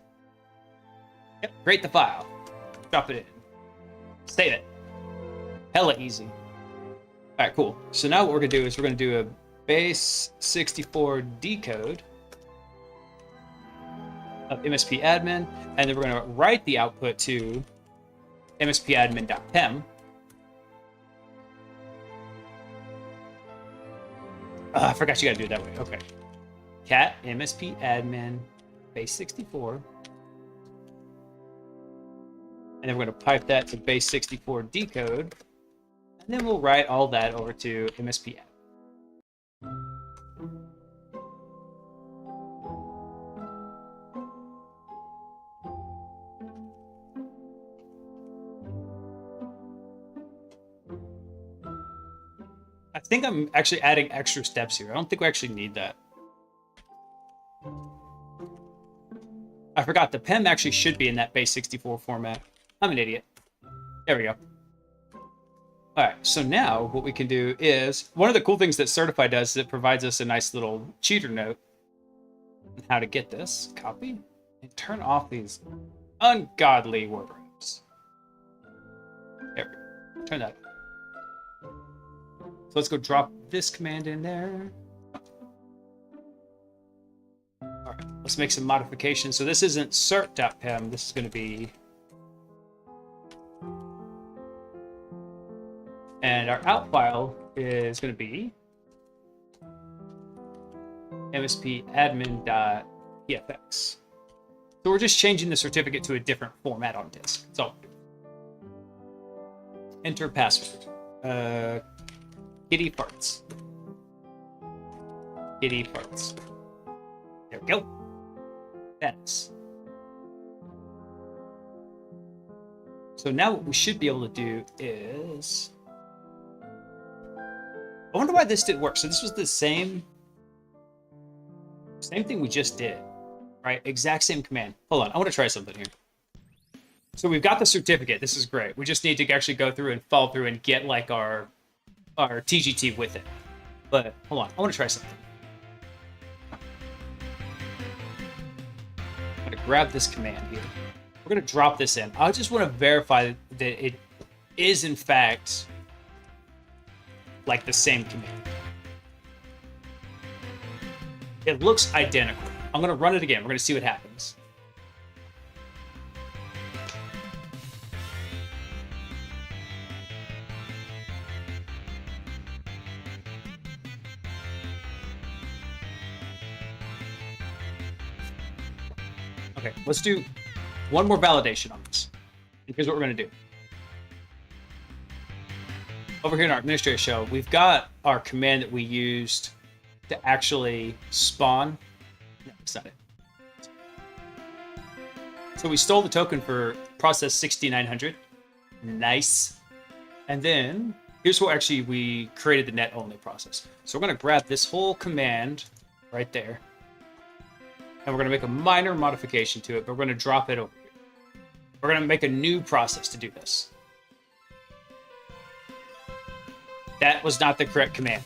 Yep, create the file. Drop it in. Save it. Hella easy. All right, cool. So now what we're going to do is we're going to do a base 64 decode of MSP admin, and then we're going to write the output to MSP admin.pem. I forgot you got to do it that way. Okay. Cat MSP admin base 64. And then we're going to pipe that to base 64 decode. And then we'll write all that over to MSP admin. I think I'm actually adding extra steps here. I don't think we actually need that. I forgot the PEM actually should be in that base 64 format. I'm an idiot. There we go. All right, so now what we can do is, one of the cool things that Certify does is it provides us a nice little cheater note on how to get this. Copy and turn off these ungodly workarounds. There we go. Turn that on. So let's go drop this command in there. All right, let's make some modifications. So this isn't cert.pem. This is going to be... And our out file is going to be MSP admin.pfx. So we're just changing the certificate to a different format on disk. That's all. Enter password. Kitty farts. Kitty farts. There we go. That's. So now what we should be able to do is... I wonder why this didn't work. So this was the same thing we just did, right? Exact same command. Hold on, I want to try something here. So we've got the certificate. This is great. We just need to actually go through and follow through and get like our TGT with it. But hold on, I want to try something. I'm going to grab this command here. We're going to drop this in. I just want to verify that it is in fact like the same command. It looks identical. I'm going to run it again. We're going to see what happens. Okay, let's do one more validation on this. And here's what we're going to do. Over here in our administrator shell, we've got our command that we used to actually spawn. No, that's not it. So we stole the token for process 6900. Nice. And then here's what actually we created the net only process. So we're going to grab this whole command right there. And we're going to make a minor modification to it, but we're going to drop it over here. We're going to make a new process to do this. That was not the correct command.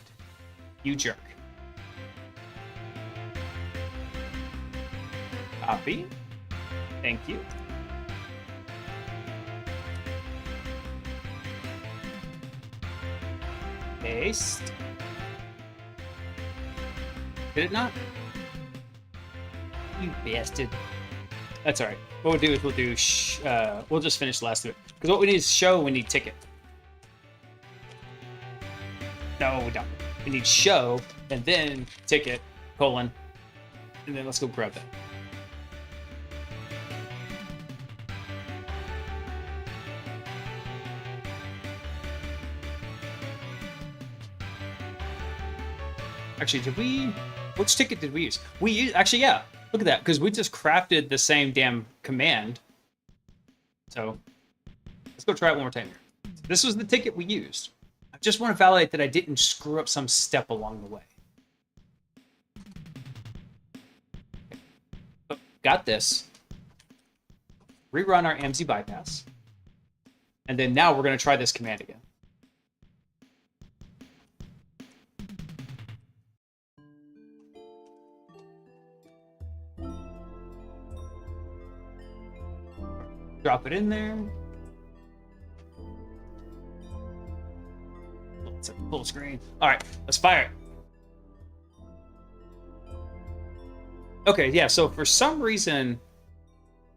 You jerk. Copy. Thank you. Paste. Did it not? You bastard. That's all right. What we'll do is we'll just finish the last of it. Because what we need is show, we need ticket. No, we don't. We need show, and then ticket, colon, and then let's go grab that. Actually, which ticket did we use? Actually, yeah, look at that, because we just crafted the same damn command. So, let's go try it one more time here. So this was the ticket we used. I just want to validate that I didn't screw up some step along the way. Oh, got this. Rerun our MZ bypass. And then now we're going to try this command again. Drop it in there. Let's have full screen. All right, let's fire it. Okay, yeah, so for some reason,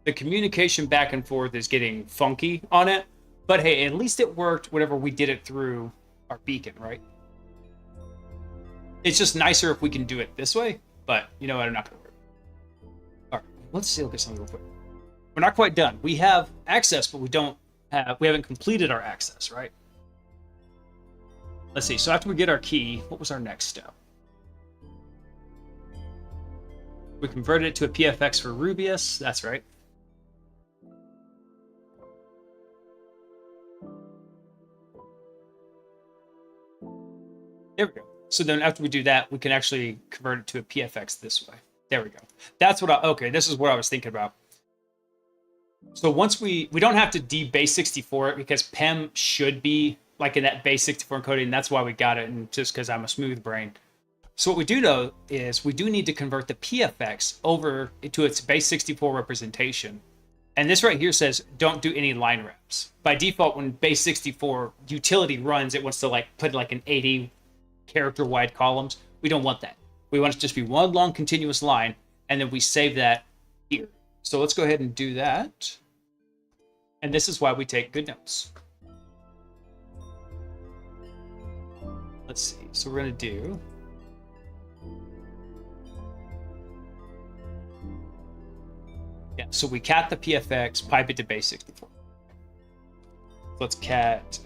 the communication back and forth is getting funky on it. But hey, at least it worked whenever we did it through our beacon, right? It's just nicer if we can do it this way, but you know what, I'm not gonna worry. All right, let's see, look at something real quick. We're not quite done. We have access, but we haven't completed our access, right? Let's see. So after we get our key, what was our next step? We converted it to a PFX for Rubius. That's right. There we go. So then after we do that, we can actually convert it to a PFX this way. There we go. That's what okay, this is what I was thinking about. So once we don't have to base 64 it because PEM should be like in that base 64 encoding, and that's why we got it, and just because I'm a smooth brain. So what we do know is we do need to convert the PFX over to its base 64 representation. And this right here says don't do any line wraps. By default, when base 64 utility runs, it wants to like put like an 80 character wide columns. We don't want that. We want it to just be one long continuous line, and then we save that here. So let's go ahead and do that. And this is why we take good notes. Let's see. So we're going to do... Yeah, so we cat the PFX, pipe it to base 64. Let's cat...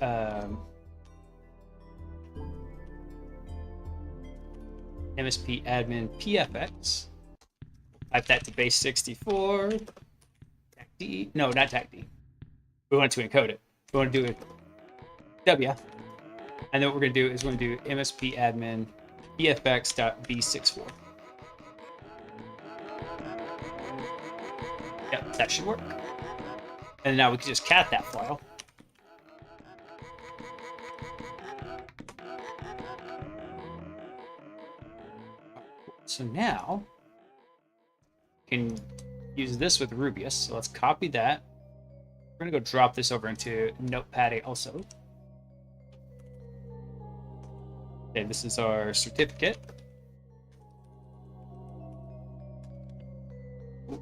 MSP admin PFX. Pipe that to base 64. TAC D. No, not TAC D. We want to encode it. We want to do it W. And then what we're going to do is we're going to do MSP admin PFX.B64. Yep, that should work. And now we can just cat that file. So now can use this with Rubius. So let's copy that. We're gonna go drop this over into Notepad also. Okay, this is our certificate. All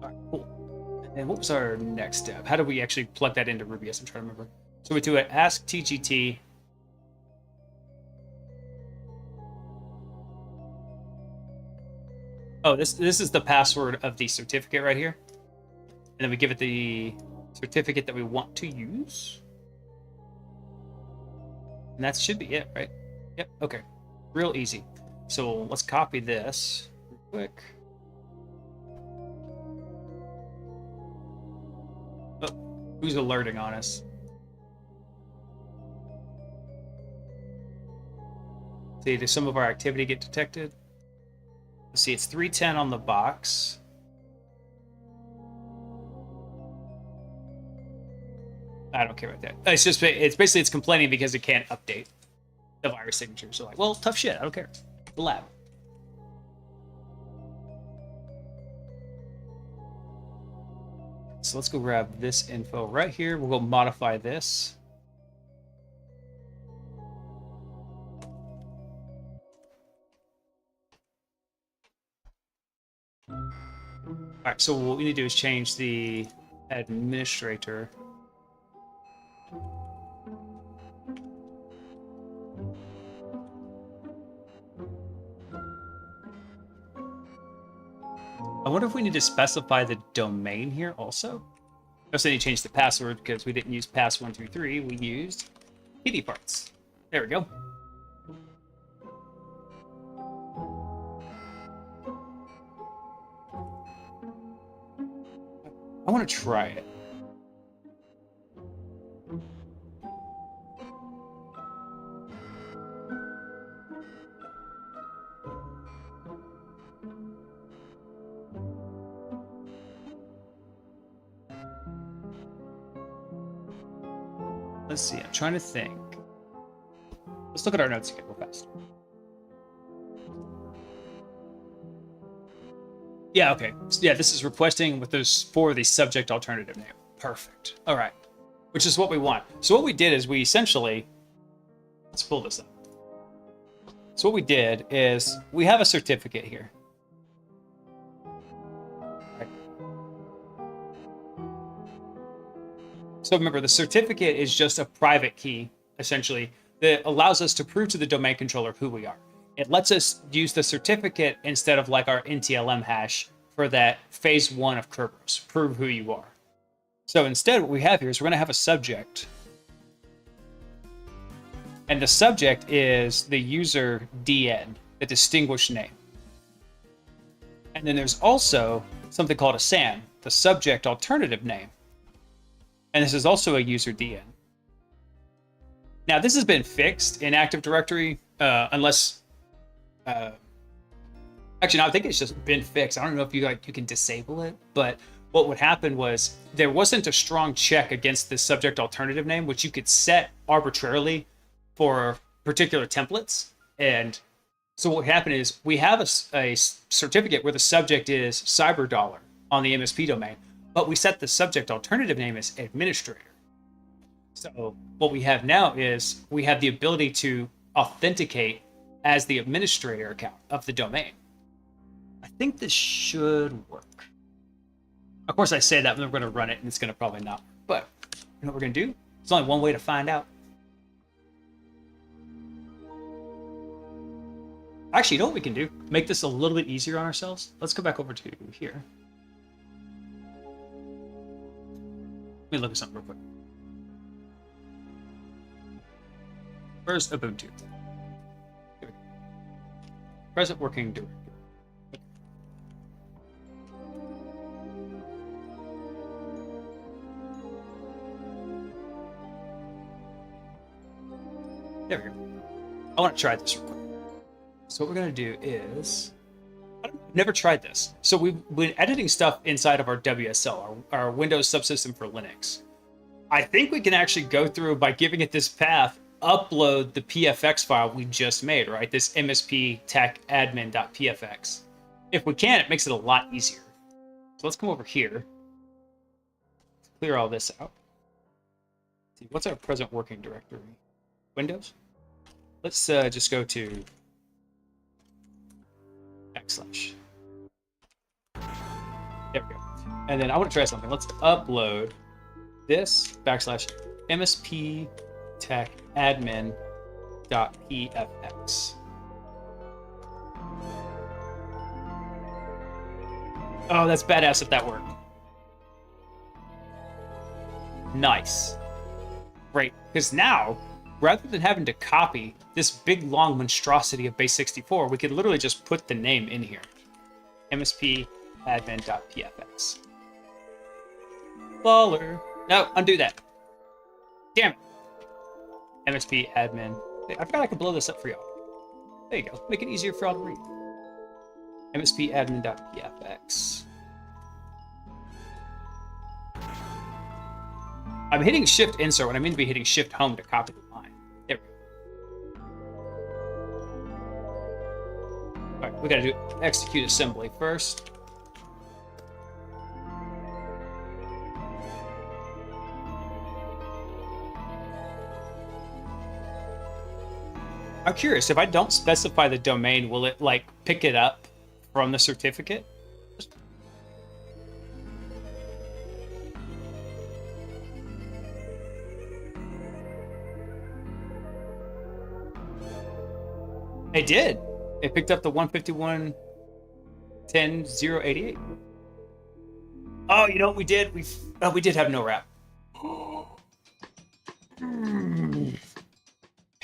right, cool. And then what was our next step? How do we actually plug that into Rubius? I'm trying to remember. So we do it ask TGT. Oh, this is the password of the certificate right here. And then we give it the certificate that we want to use. And that should be it, right? Yep, okay. Real easy. So let's copy this real quick. Oh, who's alerting on us? See, does some of our activity get detected? Let's see, it's 310 on the box. I don't care about that. It's just, it's basically, it's complaining because it can't update the virus signature. So like, well, tough shit. I don't care. The lab. So let's go grab this info right here. We'll go modify this. All right, so what we need to do is change the administrator. I wonder if we need to specify the domain here also. I also need to change the password because we didn't use pass123. We used PD parts. There we go. I want to try it. Let's see, I'm trying to think. Let's look at our notes again real fast. Yeah, okay. So yeah, this is requesting with those for the subject alternative name. Perfect. All right. Which is what we want. So what we did is we essentially, let's pull this up. So what we did is we have a certificate here. Right. So remember, the certificate is just a private key, essentially, that allows us to prove to the domain controller who we are. It lets us use the certificate instead of like our NTLM hash for that phase 1 of Kerberos, prove who you are. So instead, what we have here is we're going to have a subject. And the subject is the user DN, the distinguished name. And then there's also something called a SAN, the subject alternative name. And this is also a user DN. Now, this has been fixed in Active Directory, unless... actually, no, I think it's just been fixed. I don't know if you can disable it, but what would happen was there wasn't a strong check against the subject alternative name, which you could set arbitrarily for particular templates. And so what happened is we have a certificate where the subject is $cyber on the MSP domain, but we set the subject alternative name as administrator. So what we have now is we have the ability to authenticate as the administrator account of the domain. I think this should work. Of course, I say that, and we're going to run it, and it's going to probably not work. But you know what we're going to do? There's only one way to find out. Actually, you know what we can do? Make this a little bit easier on ourselves. Let's go back over to here. Let me look at something real quick. Where's Ubuntu? Present working directory. There we go. I want to try this real quick. So what we're going to do is... I've never tried this. So we've been editing stuff inside of our WSL, our Windows subsystem for Linux. I think we can actually go through, by giving it this path, upload the PFX file we just made, right? This MSP tech admin.pfx. If we can, it makes it a lot easier. So let's come over here. Let's clear all this out. Let's see, what's our present working directory? Windows? Let's just go to /. There we go. And then I want to try something. Let's upload this /MSP tech admin.pfx. Oh, that's badass if that worked. Nice. Great. Because now, rather than having to copy this big long monstrosity of base 64, we could literally just put the name in here. MSP admin.pfx. Baller. No, undo that. Damn it. MSP admin. I forgot I could blow this up for y'all. There you go. Make it easier for y'all to read. MSP admin.pfx. I'm hitting Shift Insert when I mean to be hitting Shift Home to copy the line. There we go. All right, we gotta do execute assembly first. I'm curious, if I don't specify the domain, will it like pick it up from the certificate? It did. It picked up the 151.10.088. Oh, you know what we did? We did have no wrap. Hell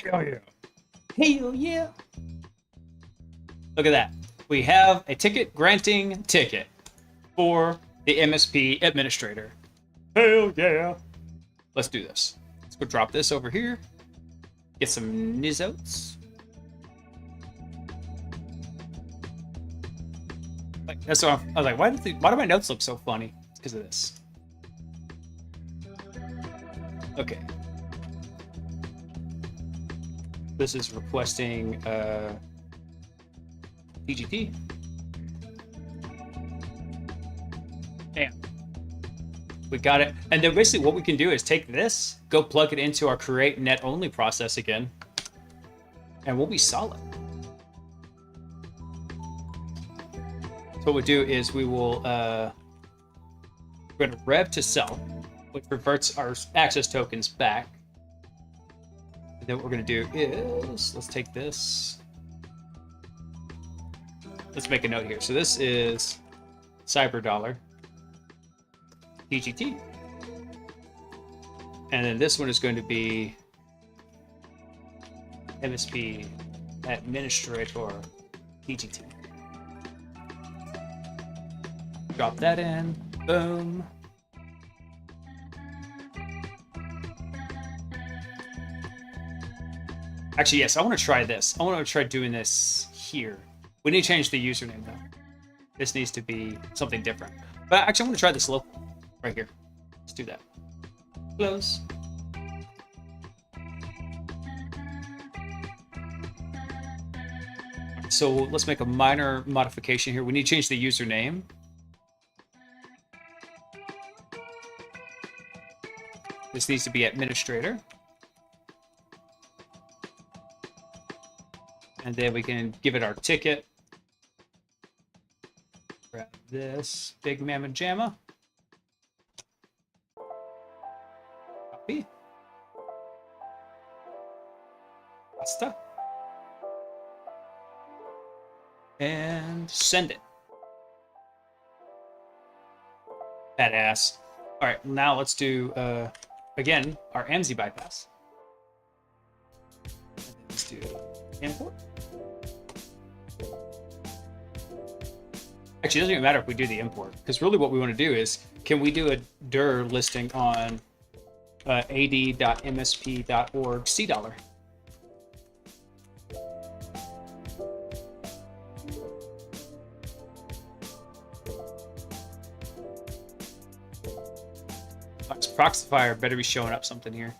yeah. Hell yeah. Look at that. We have a ticket granting ticket for the MSP administrator. Hell yeah. Let's do this. Let's go drop this over here. Get some nizotes. Like, that's what I was like, why do my notes look so funny? It's because of this. Okay. This is requesting PGT. Bam. We got it. And then basically what we can do is take this, go plug it into our create net only process again, and we'll be solid. So what we'll do is we will we're going to rev to self, which reverts our access tokens back. And then what we're going to do is let's take this. Let's make a note here. So this is Cyber Dollar PGT. And then this one is going to be MSP Administrator PGT. Drop that in. Boom. Actually, yes, I want to try this. I want to try doing this here. We need to change the username, though. This needs to be something different. But actually, I want to try this local right here. Let's do that. Close. So let's make a minor modification here. We need to change the username. This needs to be administrator. And then we can give it our ticket. Grab this big mamma jamma. Copy. Pasta. And send it. Badass. All right, now let's do, again, our AMSI bypass. Let's do import. Actually, it doesn't even matter if we do the import, because really what we want to do is, can we do a dir listing on ad.msp.org $? Proxifier better be showing up something here.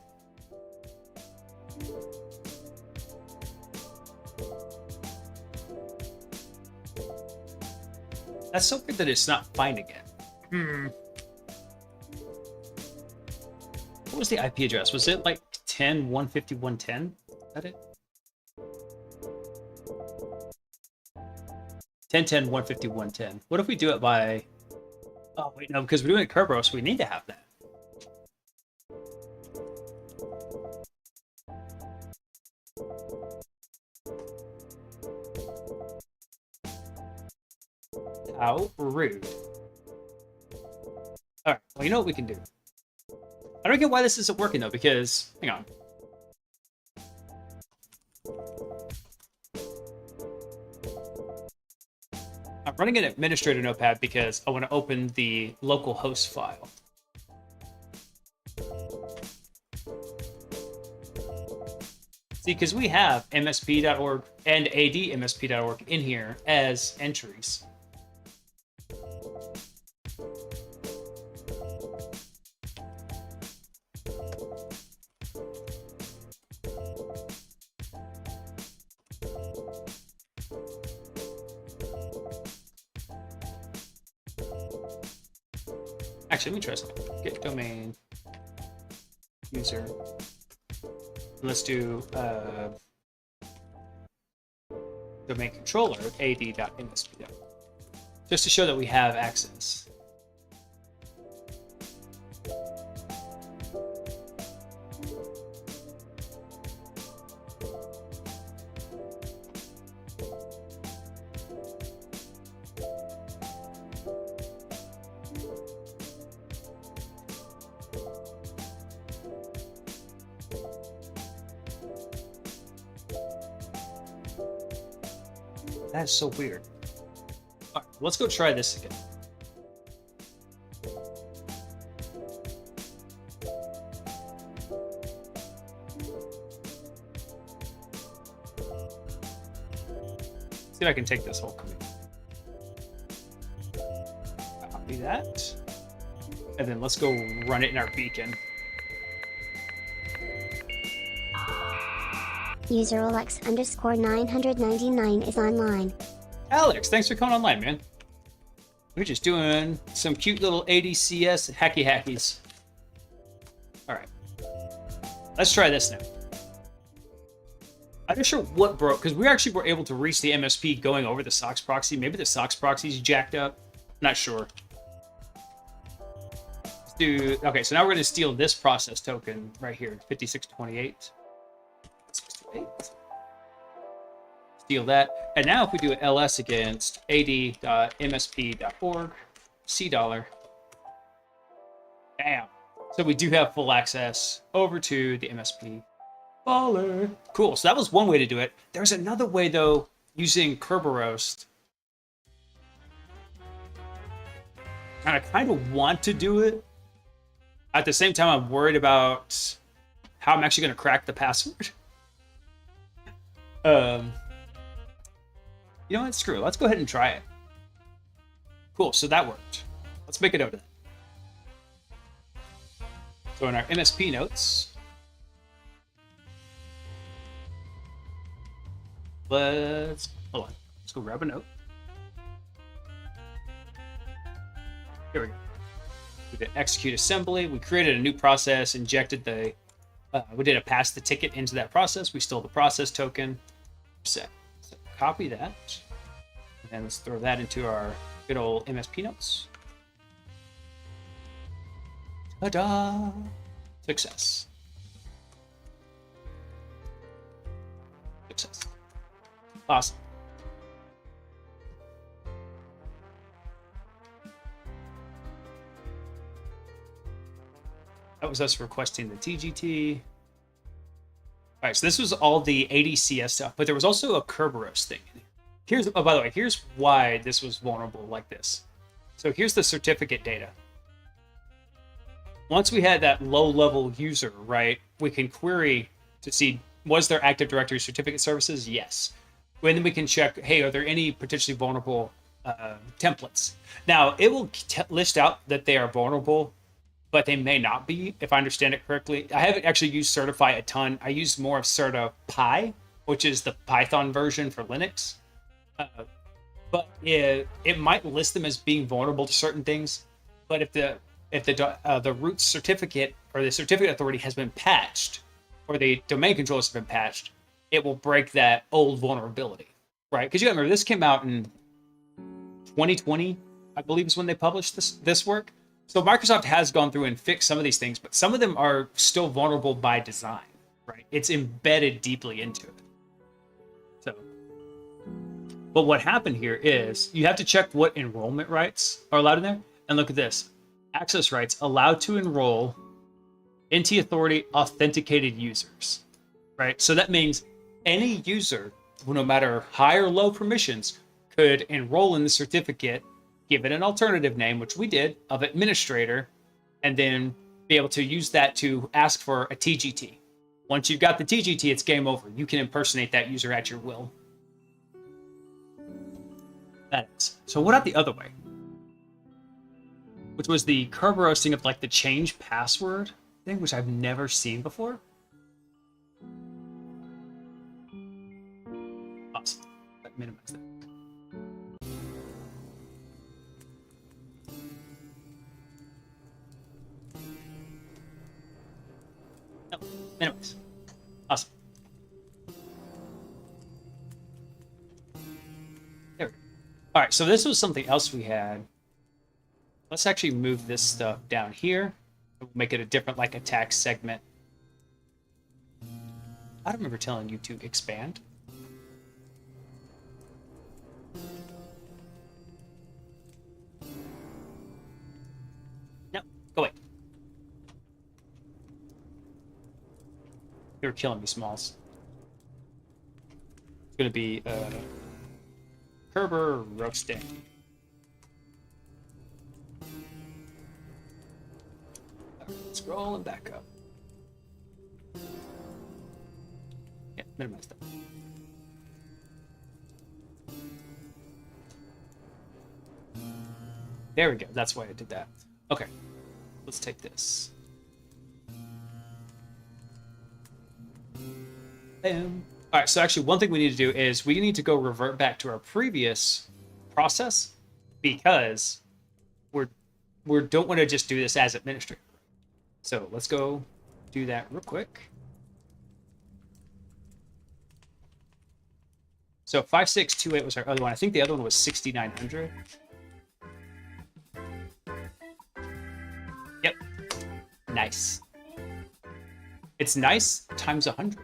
That's so weird that it's not finding it. What was the IP address? Was it like 10.151.10? Is that it? 10.10.151.10. What if we do it by... Oh, wait, no, because we're doing it Kerberos, we need to have that. How rude. Alright, well, you know what we can do. I don't get why this isn't working, though, because... Hang on. I'm running an administrator notepad because I want to open the local host file. See, because we have msp.org and admsp.org in here as entries. Actually, let me try something. Get domain user. Let's do domain controller ad.msp, just to show that we have access. That is so weird. All right, let's go try this again. See if I can take this whole command. Copy that. And then let's go run it in our beacon. User Alex_999 is online. Alex, thanks for coming online, man. We're just doing some cute little ADCS hacky hackies. All right. Let's try this now. I'm not sure what broke, because we actually were able to reach the MSP going over the SOX proxy. Maybe the SOX proxy's jacked up. Not sure. Let's do... Okay, so now we're going to steal this process token right here, 5628. 628. Steal that. And now if we do an ls against ad.msp.org, $, bam. So we do have full access over to the MSP. Baller. Cool. So that was one way to do it. There's another way, though, using Kerberos. And I kind of want to do it. At the same time, I'm worried about how I'm actually going to crack the password. You know what? Screw it. Let's go ahead and try it. Cool. So that worked. Let's make a note of that. So in our MSP notes, let's hold on. Let's go grab a note. Here we go. We did execute assembly. We created a new process, injected the. We did a pass the ticket into that process. We stole the process token. Set. So copy that, and let's throw that into our good old MSP notes. Ta-da! Success. Success. Awesome. That was us requesting the TGT. All right, so this was all the ADCS stuff, but there was also a Kerberos thing. Here's, oh, by the way, here's why this was vulnerable like this. So here's the certificate data. Once we had that low-level user, right, we can query to see, was there Active Directory certificate services? Yes. And then we can check, hey, are there any potentially vulnerable templates? Now, it will list out that they are vulnerable, but they may not be, if I understand it correctly. I haven't actually used Certify a ton. I use more of CertiPy, which is the Python version for Linux. But it might list them as being vulnerable to certain things. But if the root certificate or the certificate authority has been patched, or the domain controllers have been patched, it will break that old vulnerability, right? Because you gotta remember, this came out in 2020, I believe is when they published this work. So Microsoft has gone through and fixed some of these things, but some of them are still vulnerable by design, right? It's embedded deeply into it. So, but what happened here is you have to check what enrollment rights are allowed in there. And look at this. Access rights allowed to enroll NT Authority authenticated users, right? So that means any user, no matter high or low permissions, could enroll in the certificate, give it an alternative name, which we did, of administrator, and then be able to use that to ask for a TGT. Once you've got the TGT, it's game over. You can impersonate that user at your will. That is. So what about the other way? Which was the Kerberos thing of like the change password thing, which I've never seen before. Awesome. Let's minimize that. Anyways, awesome. There we go. All right, so this was something else we had. Let's actually move this stuff down here. We'll make it a different, like, attack segment. I don't remember telling you to expand. No, go away. You're killing me, Smalls. It's gonna be Kerber roasting. Scrolling back up. Yeah, minimize that. There we go. That's why I did that. Okay. Let's take this. Boom. All right, so actually one thing we need to do is we need to go revert back to our previous process because we don't want to just do this as administrator. So let's go do that real quick. So 5628 was our other one. I think the other one was 6900. Yep. Nice. It's nice times 100.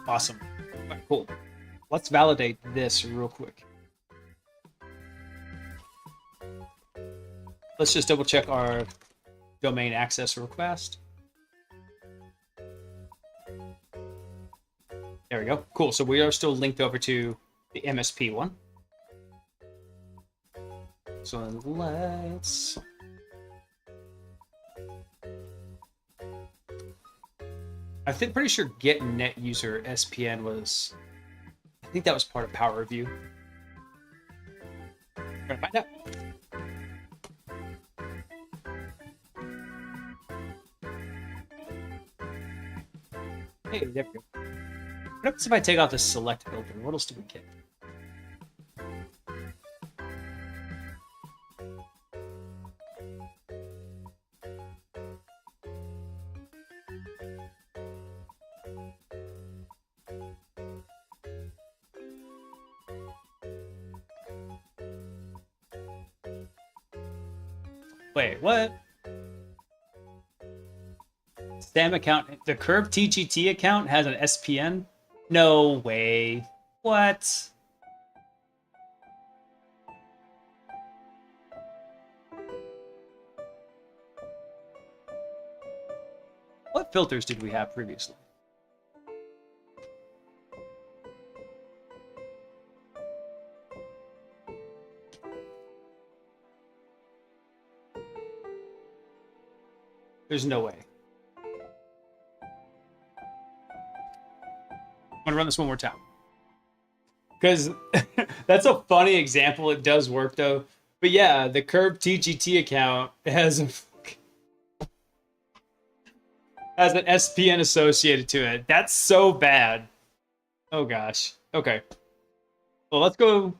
Awesome. All right, cool. Let's validate this real quick. Let's just double check our domain access request. There we go. Cool. So we are still linked over to the MSP one. So let's... I think pretty sure get net user SPN was... I think that was part of Power Review. We're gonna find out. Hey, there we go. What happens if I take off this select filter? What else do we get? Wait, what? Sam account, the Curve TGT account has an SPN? No way. What? What filters did we have previously? There's no way. I'm gonna run this one more time. Because that's a funny example. It does work though. But yeah, the Curve TGT account has an SPN associated to it. That's so bad. Oh gosh. Okay. Well, let's go.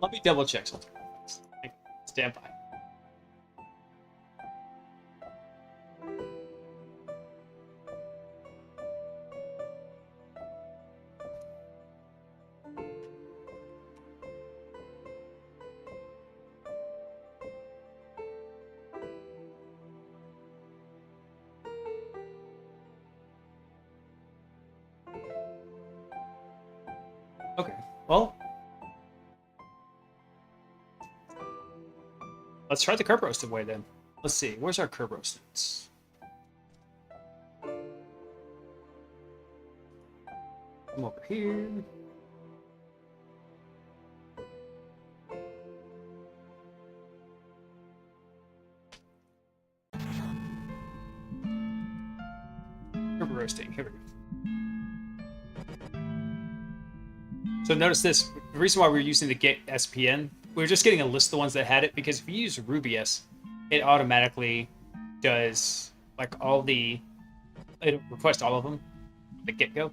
Let me double check something. Stand by. Okay. Well, let's try the curb roasted way then. Let's see. Where's our curb roasted? Come over here. Curb roasting. Here we go. So notice this. The reason why we're using the get SPN, we're just getting a list of the ones that had it, because if you use RubyS, it automatically does like all the, it requests all of them, the get-go.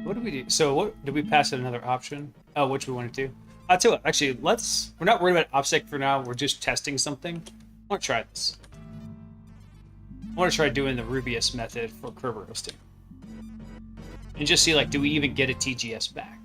What did we do? So what did we pass it another option? Oh, which we wanted to? I'll tell you what, actually, we're not worried about OPSEC for now. We're just testing something. I want to try this. I want to try doing the Rubius method for curve roasting. And just see, like, do we even get a TGS back?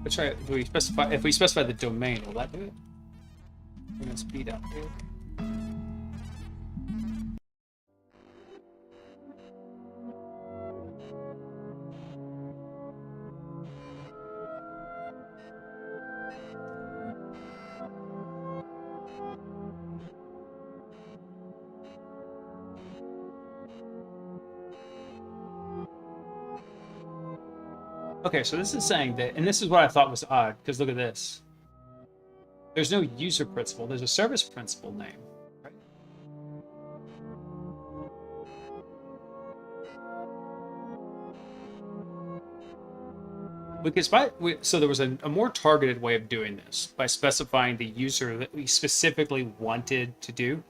Let's try. Do we specify? If we specify the domain, will that do it? We're gonna speed up here. Okay, so this is saying that, and this is what I thought was odd, because look at this. There's no user principal, there's a service principal name, right? So there was a more targeted way of doing this by specifying the user that we specifically wanted to do,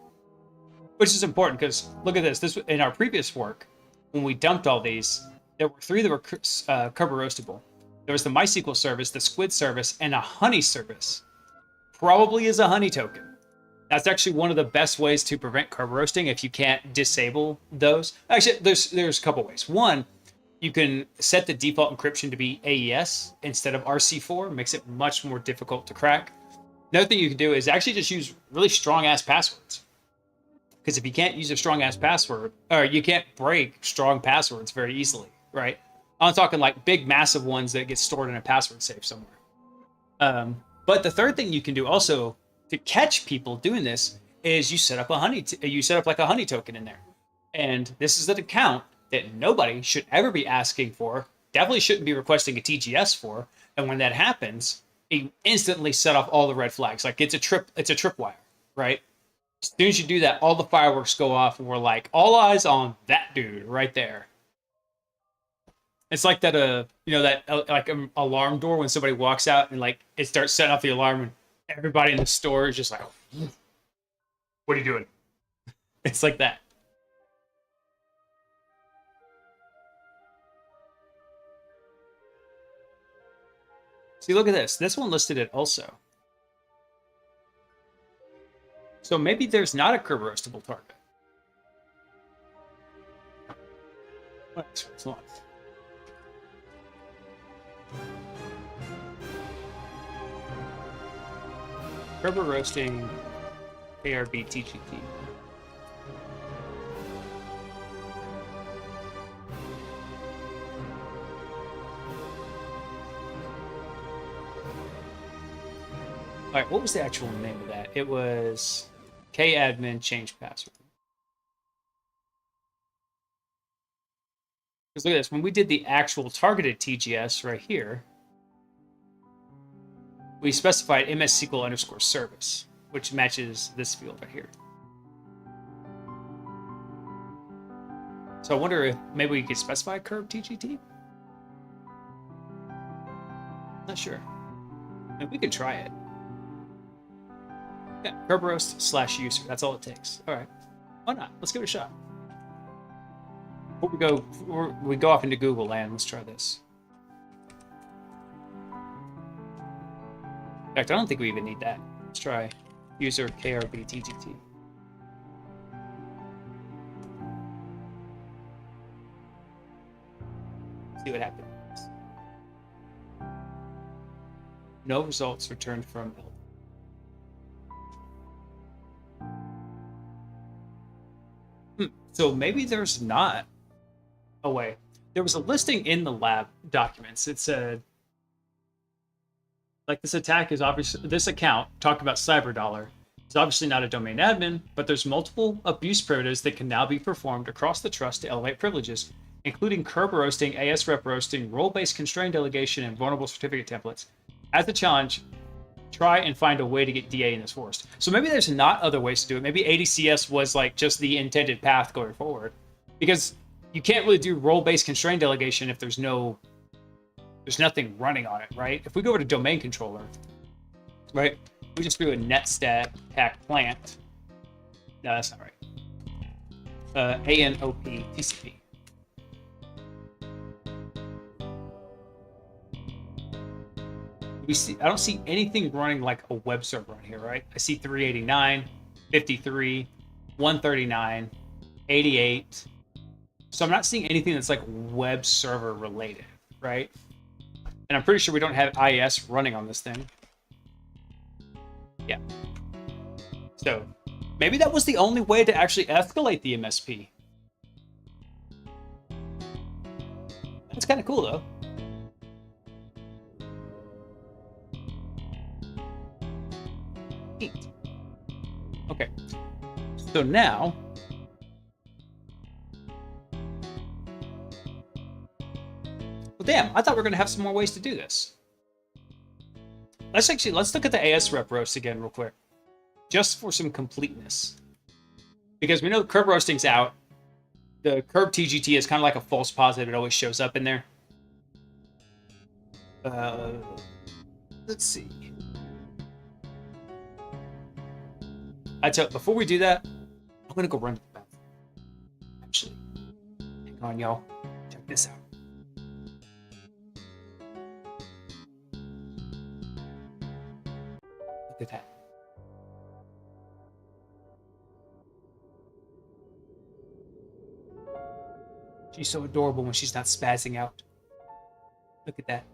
which is important because look at this. This in our previous work, when we dumped all these, there were 3 that were Kerber roastable. There was the MySQL service, the Squid service, and a Honey service. Probably is a Honey token. That's actually one of the best ways to prevent Kerber roasting if you can't disable those. Actually, there's a couple ways. One, you can set the default encryption to be AES instead of RC4. Makes it much more difficult to crack. Another thing you can do is actually just use really strong-ass passwords. Because if you can't use a strong-ass password, or you can't break strong passwords very easily, right? I'm talking like big, massive ones that get stored in a password safe somewhere. But the third thing you can do also to catch people doing this is you set up like a Honey token in there. And this is an account that nobody should ever be asking for, definitely shouldn't be requesting a TGS for. And when that happens, it instantly set off all the red flags. Like it's a tripwire, right? As soon as you do that, all the fireworks go off and we're like, all eyes on that dude right there. It's like that, alarm door when somebody walks out and like it starts setting off the alarm and everybody in the store is just like, what are you doing? It's like that. See, look at this. This one listed it also. So maybe there's not a curve roastable target. It's not. Kerber roasting ARB TGT. Alright, what was the actual name of that? It was kadmin change password. Because look at this, when we did the actual targeted TGS right here, we specified MSSQL_service, which matches this field right here. So I wonder if maybe we could specify curve TGT? Not sure. And we could try it. Yeah, curve roast /user. That's all it takes. All right. Why not? Let's give it a shot. Before we go off into Google land, let's try this. In fact, I don't think we even need that. Let's try user KRB TGT. See what happens. No results returned from L. So maybe there's not a way. There was a listing in the lab documents. It said, like, this attack is obviously, this account, talking about CyberDollar, is obviously not a domain admin, but there's multiple abuse primitives that can now be performed across the trust to elevate privileges, including curb roasting, AS rep roasting, role-based constraint delegation, and vulnerable certificate templates. As a challenge, try and find a way to get DA in this forest. So maybe there's not other ways to do it. Maybe ADCS was like just the intended path going forward, because you can't really do role-based constraint delegation if there's nothing running on it, right? If we go over to domain controller, right, we just do a netstat pack plant. No, that's not right. ANOP TCP. I don't see anything running like a web server on here, right? I see 389, 53, 139, 88. So I'm not seeing anything that's like web server related, right? And I'm pretty sure we don't have IIS running on this thing. Yeah. So maybe that was the only way to actually escalate the MSP. That's kind of cool, though. Neat. Okay. So now... Well, damn, I thought we were going to have some more ways to do this. Let's look at the AS rep roast again real quick. Just for some completeness. Because we know curb roasting's out. The curb TGT is kind of like a false positive. It always shows up in there. Let's see. Before we do that, I'm going to go run to the bathroom. Actually, hang on, y'all. Check this out. Look at that. She's so adorable when she's not spazzing out. Look at that.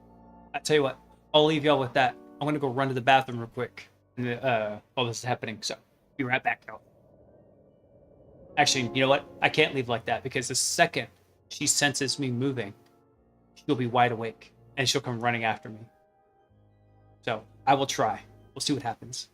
I tell you what, I'll leave y'all with that. I'm gonna go run to the bathroom real quick while this is happening. So, be right back, y'all. Actually, you know what? I can't leave like that, because the second she senses me moving, she'll be wide awake and she'll come running after me. So, I will try. We'll see what happens.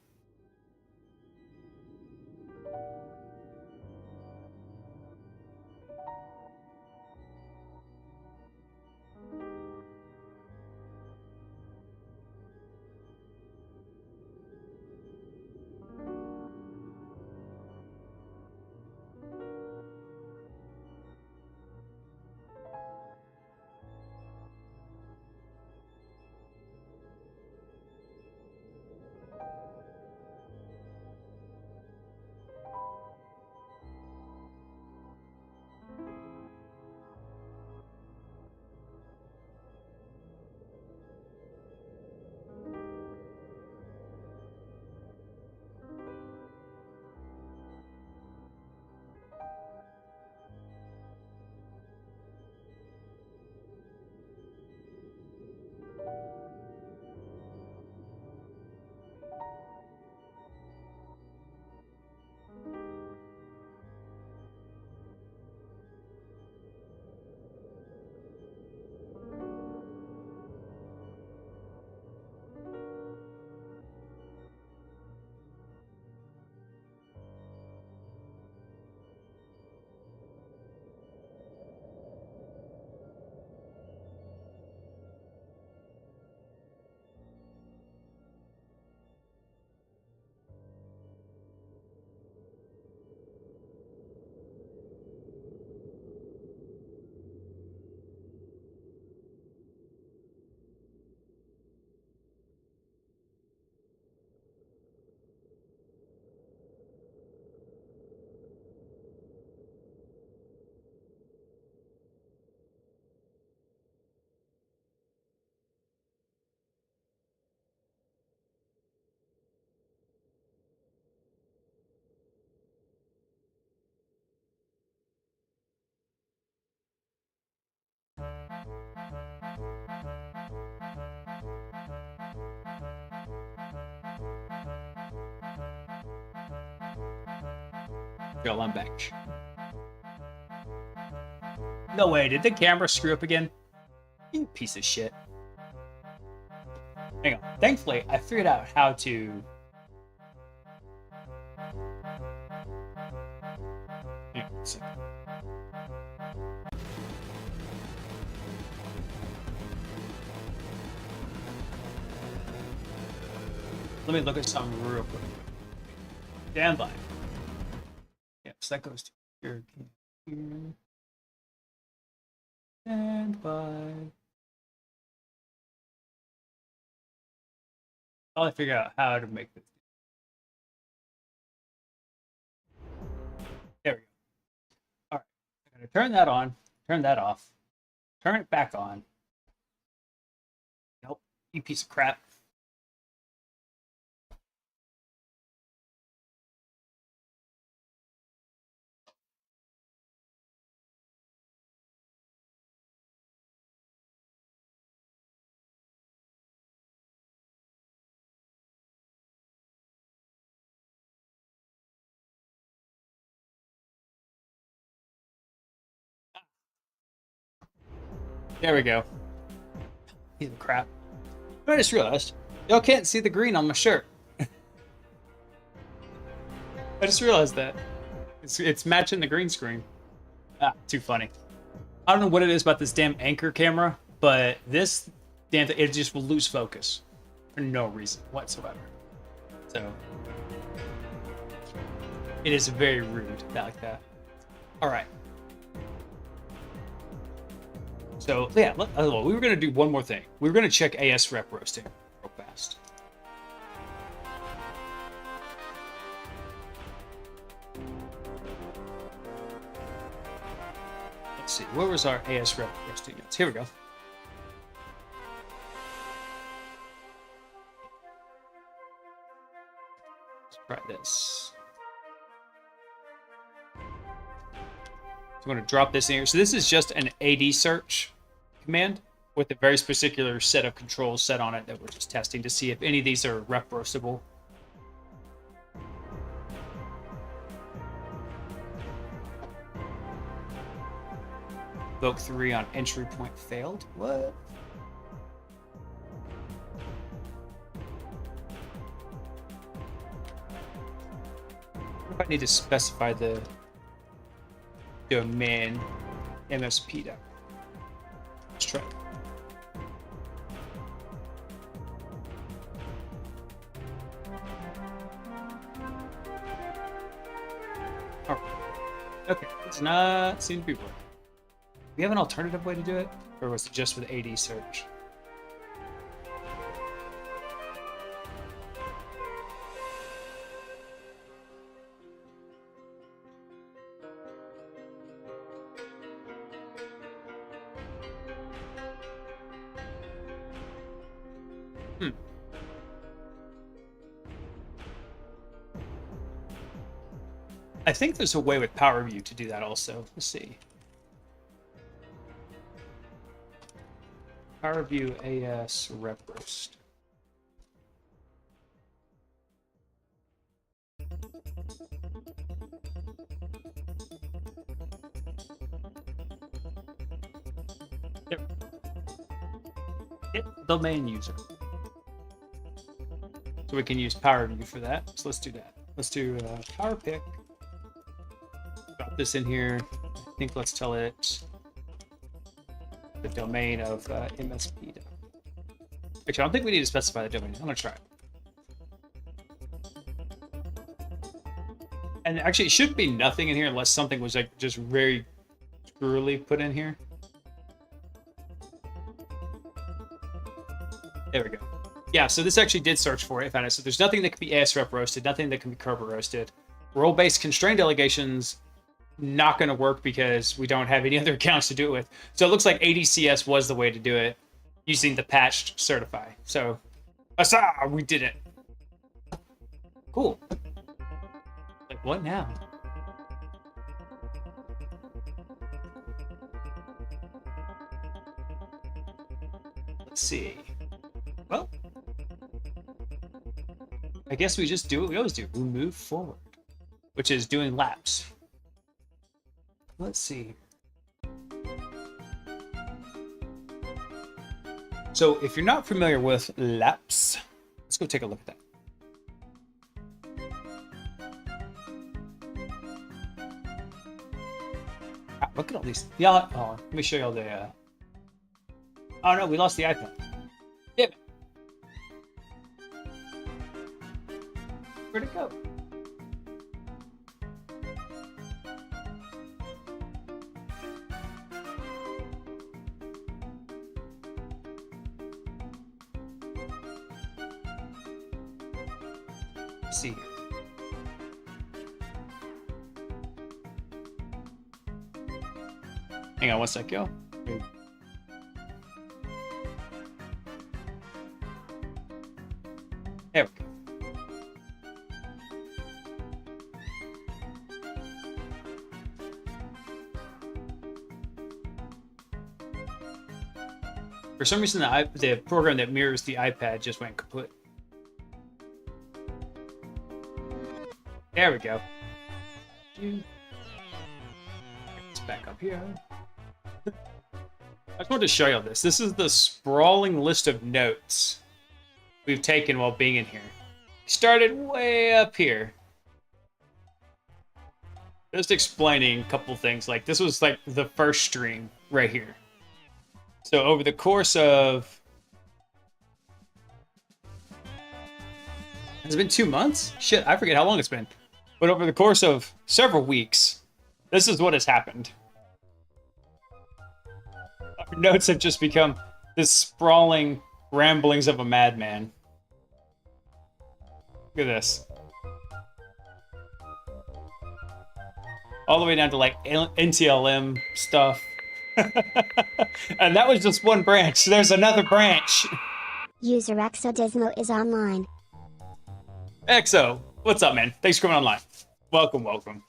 Yo, I'm back. No way, did the camera screw up again? You piece of shit. Hang on. Thankfully, I figured out how to... Hang on a second. Let me look at something real quick. Stand by. Yep, so that goes to here. Stand by. I'll figure out how to make this. There we go. All right. I'm going to turn that on, turn that off, turn it back on. Nope. You piece of crap. There we go. Piece of crap. I just realized y'all can't see the green on my shirt. I just realized that it's matching the green screen. Ah, too funny. I don't know what it is about this damn anchor camera, but this damn thing, it just will lose focus for no reason whatsoever. So it is very rude like that. All right. So yeah, we were gonna do one more thing. We were gonna check AS rep roasting real fast. Let's see, where was our AS rep roasting notes? Here we go. Let's try this. So I'm going to drop this in here. So this is just an AD search command with a very particular set of controls set on it that we're just testing to see if any of these are rep roastable. Evoke 3 on entry point failed. What? What if I need to specify the domain MSP down? Let's try it. All right. Okay, it's not seem to be working. Do we have an alternative way to do it, or was it just with AD search? I think there's a way with Power View to do that also. Let's see. Power View AS rep roast. Yep. Hit domain user. So we can use Power View for that. So let's do that. Let's do Power Pick. Drop this in here. I think let's tell it the domain of MSP. Actually, I don't think we need to specify the domain. I'm gonna try it. And actually, it should be nothing in here unless something was like just very screwily put in here. There we go. Yeah, so this actually did search for it. I found it. So there's nothing that can be AS rep roasted, nothing that can be Kerber roasted. Role-based constraint delegations not going to work because we don't have any other accounts to do it with. So it looks like ADCS was the way to do it using the patched certify. So, we did it. Cool. Like, what now? Let's see. Well, I guess we just do what we always do. We move forward, which is doing laps. Let's see. So if you're not familiar with laps, let's go take a look at that. Ah, look at all these. Yeah. Oh, let me show you all the. Oh no, we lost the iPad. Damn it. Where'd it go? Let's see here. Hang on one sec, yo. There we go. For some reason, the program that mirrors the iPad just went kaput. There we go. It's back up here. I just wanted to show you all this. This is the sprawling list of notes we've taken while being in here. Started way up here. Just explaining a couple things. Like, this was like the first stream right here. So over the course of... Has it been 2 months? Shit, I forget how long it's been. But over the course of several weeks, this is what has happened. Our notes have just become this sprawling ramblings of a madman. Look at this. All the way down to like NTLM stuff. And that was just one branch. There's another branch. User Exodismo is online. Exo, what's up, man? Thanks for coming online. Welcome, welcome.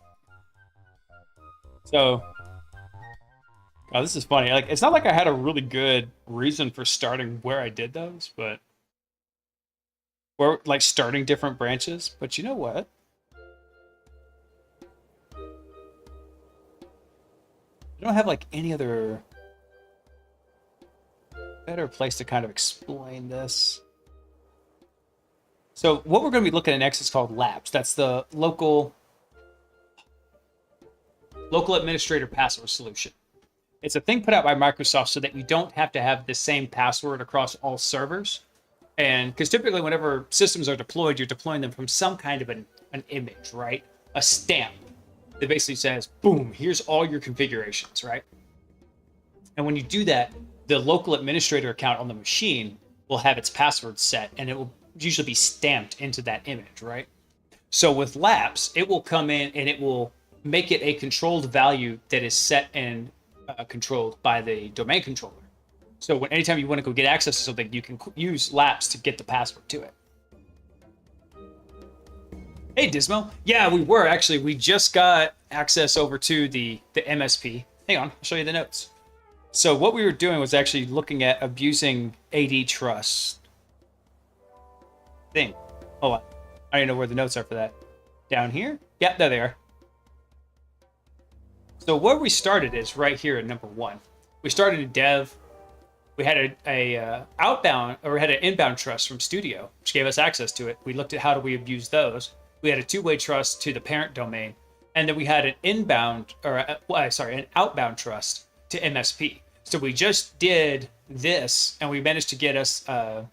So, oh, this is funny. Like, it's not like I had a really good reason for starting where I did those, but or like starting different branches. But you know what? I don't have like any other better place to kind of explain this. So what we're going to be looking at next is called labs. That's the local administrator password solution. It's a thing put out by Microsoft so that you don't have to have the same password across all servers. And because typically whenever systems are deployed, you're deploying them from some kind of an image, right? A stamp that basically says, boom, here's all your configurations, right? And when you do that, the local administrator account on the machine will have its password set, and it will usually be stamped into that image, right? So with labs, it will come in and it will make it a controlled value that is set and controlled by the domain controller. So anytime you want to go get access to something, you can use labs to get the password to it. Hey, Dismo. Yeah, we were actually. We just got access over to the MSP. Hang on, I'll show you the notes. So what we were doing was actually looking at abusing AD trust thing. Hold on. I don't even know where the notes are for that. Down here? Yeah, there they are. So where we started is right here at number 1. We started in dev. We had an inbound trust from Studio, which gave us access to it. We looked at how do we abuse those. We had a two-way trust to the parent domain, and then we had an an outbound trust to MSP. So we just did this, and we managed to get us an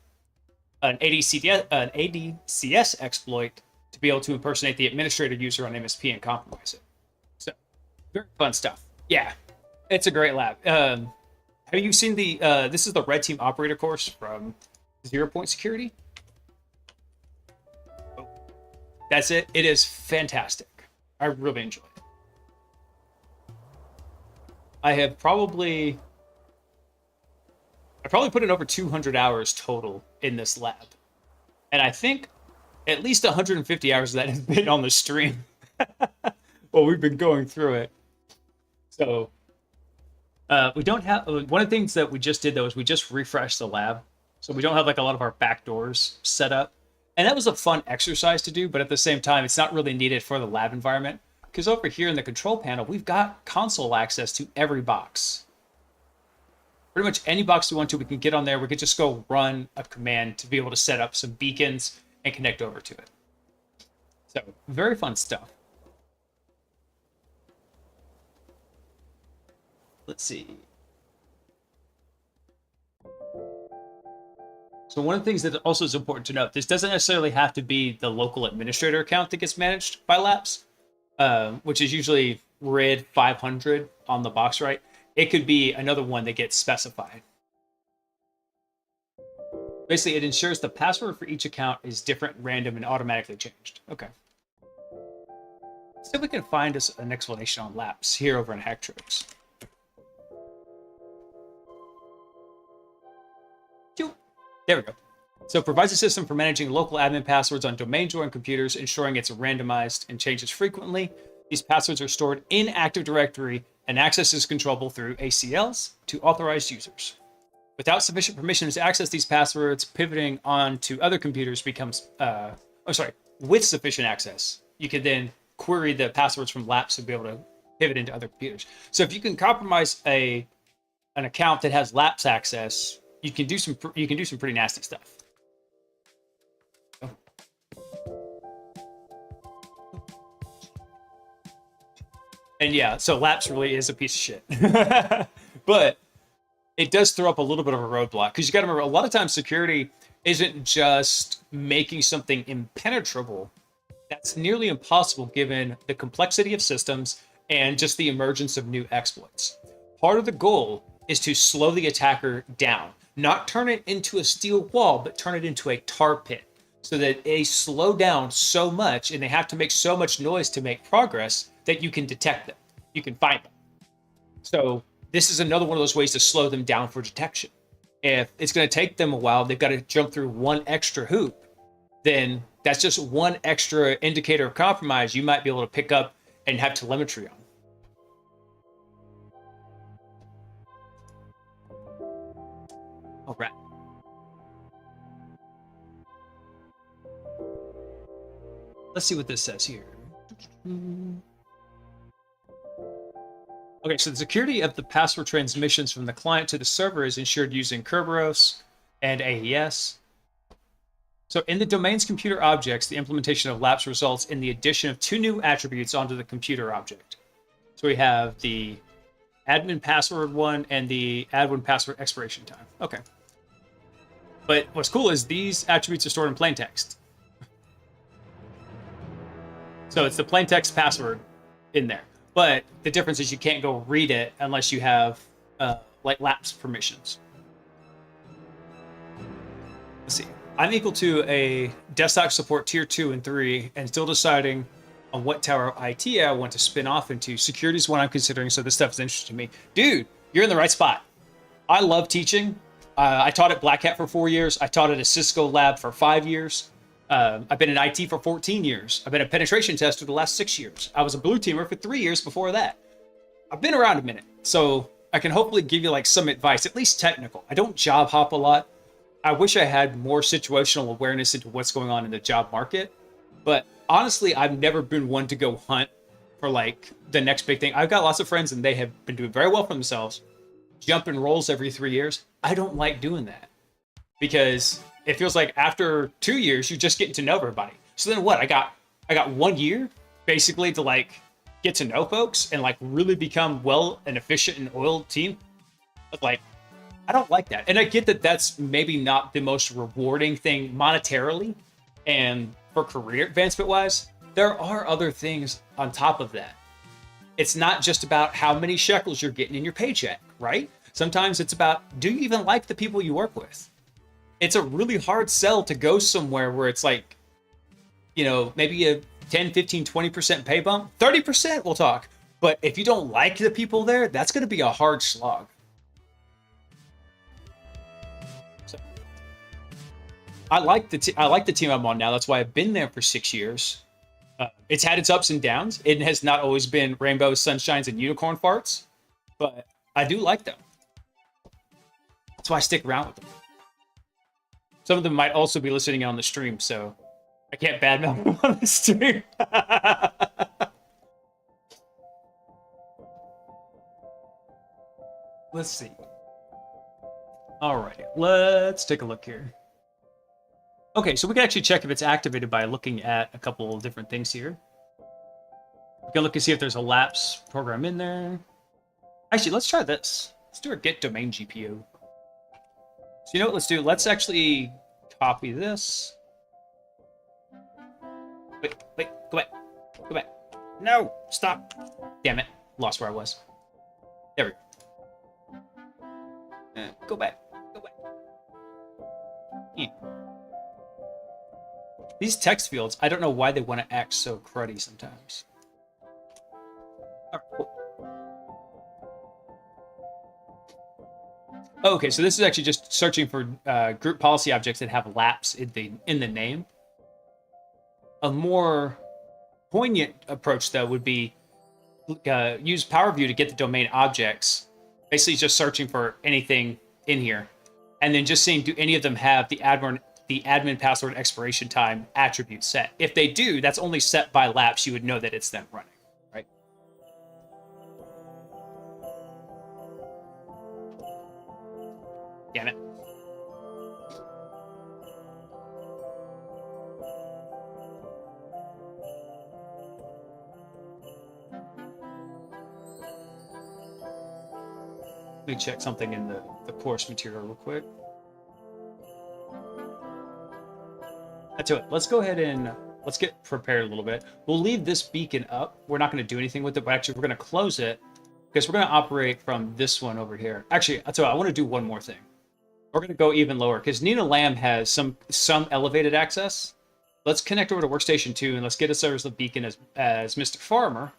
ADCS exploit to be able to impersonate the administrator user on MSP and compromise it. So very fun stuff. Yeah, it's a great lab. Have you seen the? This is the Red Team Operator course from 0 Point Security. That's it. It is fantastic. I really enjoy it. I probably put in over 200 hours total in this lab. And I think at least 150 hours of that has been on the stream. Well, we've been going through it. So we don't have... One of the things that we just did, though, is we just refreshed the lab. So we don't have like a lot of our backdoors set up. And that was a fun exercise to do, but at the same time, it's not really needed for the lab environment. Because over here in the control panel, we've got console access to every box. Pretty much any box we want to, we can get on there. We could just go run a command to be able to set up some beacons and connect over to it. So, very fun stuff. Let's see. So one of the things that also is important to note, this doesn't necessarily have to be the local administrator account that gets managed by Laps, which is usually RID 500 on the box, right? It could be another one that gets specified. Basically, it ensures the password for each account is different, random, and automatically changed. Okay. Let's see if we can find us an explanation on Laps here over in Hacktricks. There we go. So it provides a system for managing local admin passwords on domain-joined computers, ensuring it's randomized and changes frequently. These passwords are stored in Active Directory, and access is controllable through ACLs to authorized users. Without sufficient permissions to access these passwords, pivoting on to other computers becomes, with sufficient access, you can then query the passwords from Laps to be able to pivot into other computers. So if you can compromise an account that has Laps access, you can do some pretty nasty stuff. And yeah, so Laps really is a piece of shit. But it does throw up a little bit of a roadblock, because you got to remember, a lot of times security isn't just making something impenetrable. That's nearly impossible given the complexity of systems and just the emergence of new exploits. Part of the goal is to slow the attacker down, not turn it into a steel wall, but turn it into a tar pit, so that they slow down so much and they have to make so much noise to make progress that you can detect them, you can find them. So this is another one of those ways to slow them down for detection. If it's going to take them a while, they've got to jump through one extra hoop, then that's just one extra indicator of compromise you might be able to pick up and have telemetry on. All right. Let's see what this says here. Okay, so the security of the password transmissions from the client to the server is ensured using Kerberos and AES. So in the domain's computer objects, the implementation of Laps results in the addition of two new attributes onto the computer object. So we have the admin password one and the admin password expiration time. Okay. But what's cool is these attributes are stored in plain text. So it's the plain text password in there. But the difference is you can't go read it unless you have like Laps permissions. Let's see. I'm equal to a desktop support tier 2 and 3 and still deciding on what tower of IT I want to spin off into. Security is what I'm considering, so this stuff is interesting to me. Dude, you're in the right spot. I love teaching. I taught at Black Hat for 4 years. I taught at a Cisco lab for 5 years. I've been in IT for 14 years. I've been a penetration tester the last 6 years. I was a blue teamer for 3 years before that. I've been around a minute, so I can hopefully give you like some advice, at least technical. I don't job hop a lot. I wish I had more situational awareness into what's going on in the job market. But honestly, I've never been one to go hunt for like the next big thing. I've got lots of friends and they have been doing very well for themselves, jumping roles every 3 years. I don't like doing that because it feels like after 2 years, you're just getting to know everybody. So then what? I got 1 year basically to like get to know folks and like really become well and efficient and oiled team. But like, I don't like that. And I get that that's maybe not the most rewarding thing monetarily and for career advancement wise. There are other things on top of that. It's not just about how many shekels you're getting in your paycheck, right? Sometimes it's about, do you even like the people you work with? It's a really hard sell to go somewhere where it's like, you know, maybe a 10, 15, 20% pay bump, 30% we'll talk. But if you don't like the people there, that's going to be a hard slog. So, I like the team I'm on now. That's why I've been there for 6 years. It's had its ups and downs. It has not always been rainbows, sunshines, and unicorn farts, but I do like them. That's why I stick around with them. Some of them might also be listening on the stream, so I can't badmouth them on the stream. Let's see. All right, let's take a look here. Okay, so we can actually check if it's activated by looking at a couple of different things here. We can look and see if there's a Laps program in there. Actually, let's try this. Let's do a get domain GPU. So you know what? Let's do. Let's actually copy this. Wait, go back. Go back. No, stop. Damn it. Lost where I was. There we go. Go back. Go back. Yeah. These text fields, I don't know why they want to act so cruddy sometimes. All right, cool. Okay, so this is actually just searching for group policy objects that have laps in the name. A more poignant approach, though, would be use PowerView to get the domain objects. Basically, just searching for anything in here, and then just seeing do any of them have the admin password expiration time attribute set. If they do, that's only set by laps. You would know that it's them running, right? Damn it. Let me check something in the course material real quick. That's it. Let's go ahead and let's get prepared a little bit. We'll leave this beacon up. We're not going to do anything with it, but actually we're going to close it because we're going to operate from this one over here. Actually, I'll tell you, I want to do one more thing. We're going to go even lower because Nina Lamb has some elevated access. Let's connect over to Workstation 2 and let's get us over as the beacon as Mr. Farmer.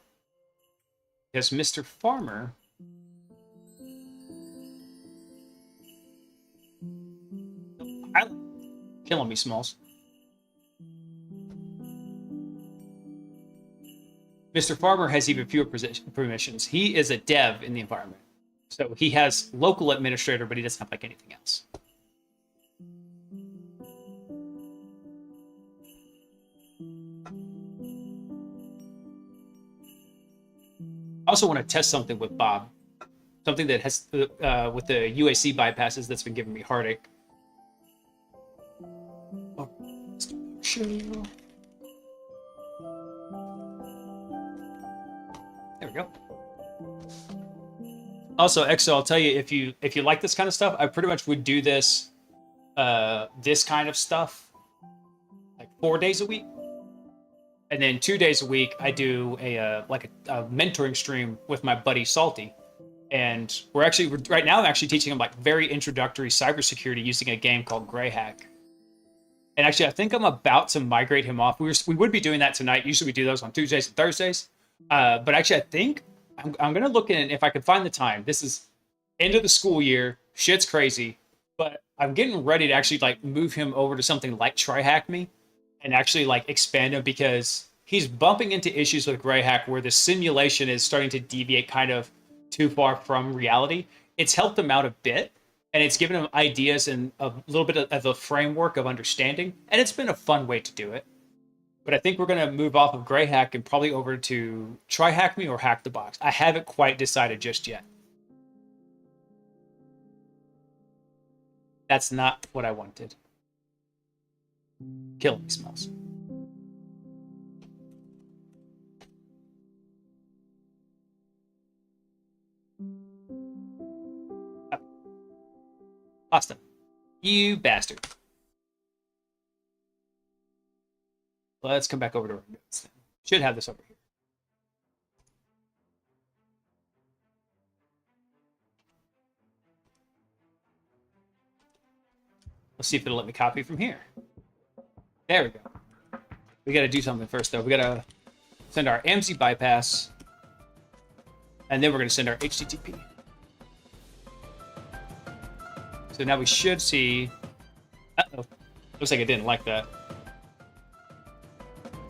Because Mr. Farmer... Killing me, Smalls. Mr. Farmer has even fewer permissions. He is a dev in the environment. So he has local administrator, but he doesn't have like anything else. I also want to test something with Bob. Something that has, with the UAC bypasses that's been giving me heartache. Oh, show. There we go. Also, Exo, I'll tell you, if you like this kind of stuff, I pretty much would do this this kind of stuff like 4 days a week. And then 2 days a week, I do a mentoring stream with my buddy Salty. And right now I'm actually teaching him like very introductory cybersecurity using a game called Greyhack. And actually, I think I'm about to migrate him off. We would be doing that tonight. Usually we do those on Tuesdays and Thursdays. But actually, I think I'm going to look in if I can find the time. This is end of the school year. Shit's crazy. But I'm getting ready to actually like move him over to something like TryHack Me and actually like expand him because he's bumping into issues with Greyhack where the simulation is starting to deviate kind of too far from reality. It's helped him out a bit, and it's given him ideas and a little bit of a framework of understanding, and it's been a fun way to do it. But I think we're going to move off of Greyhack and probably over to TryHack Me or Hack the Box. I haven't quite decided just yet. That's not what I wanted. Kill me, Smalls. Austin, you bastard. Let's come back over to our notes then. Should have this over here. Let's see if it'll let me copy from here. There we go. We got to do something first, though. We got to send our AMSI bypass, and then we're going to send our HTTP. So now we should see... Uh-oh. Looks like it didn't like that.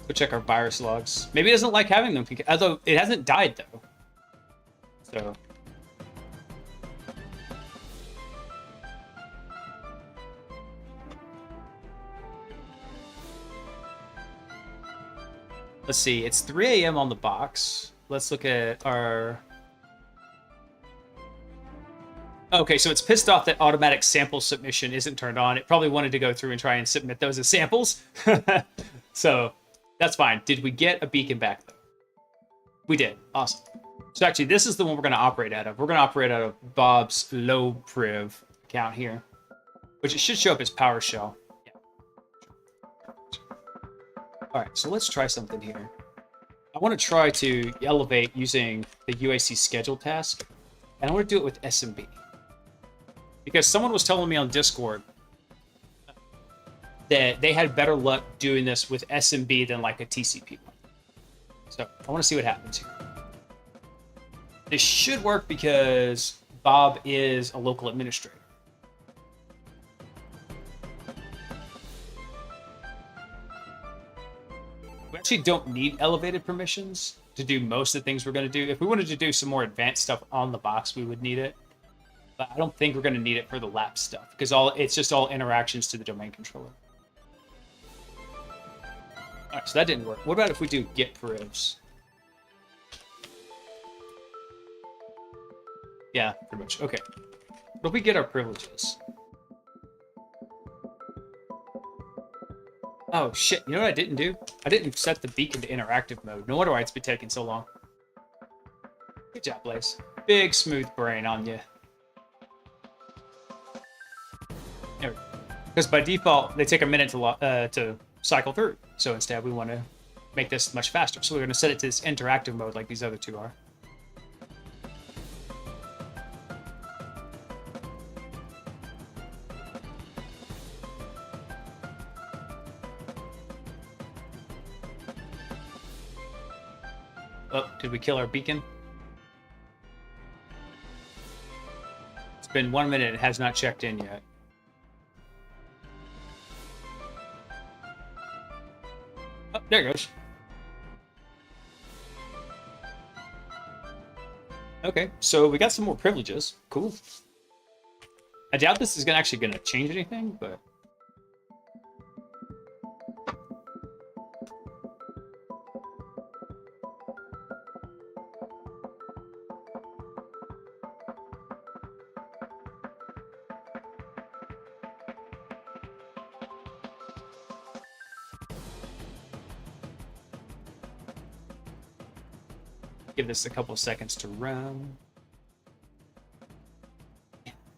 Go check our virus logs. Maybe it doesn't like having them, although it hasn't died, though. So... let's see. It's 3 a.m. on the box. Let's look at our... okay, so it's pissed off that automatic sample submission isn't turned on. It probably wanted to go through and try and submit those as samples. So that's fine. Did we get a beacon back, though? We did. Awesome. So actually, this is the one we're going to operate out of. We're going to operate out of Bob's low priv account here. which it should show up as PowerShell. Yeah. All right, so let's try something here. I want to try to elevate using the UAC schedule task, and I want to do it with SMB. Because someone was telling me on Discord that they had better luck doing this with SMB than like a TCP one. So I want to see what happens here. This should work because Bob is a local administrator. We actually don't need elevated permissions to do most of the things we're going to do. If we wanted to do some more advanced stuff on the box, we would need it. But I don't think we're going to need it for the lab stuff because it's just all interactions to the domain controller. All right, so that didn't work. What about if we do get privs? Yeah, pretty much. Okay. But if we get our privileges. Oh, shit. You know what I didn't do? I didn't set the beacon to interactive mode. No wonder why it's been taking so long. Good job, Blaze. Big smooth brain on you. There we go. Because by default, they take a minute to cycle through. So instead, we want to make this much faster. So we're going to set it to this interactive mode like these other two are. Oh, did we kill our beacon? It's been 1 minute. It has not checked in yet. Oh, there it goes. Okay, so we got some more privileges. Cool. I doubt this is actually going to change anything, but... Give this a couple seconds to run.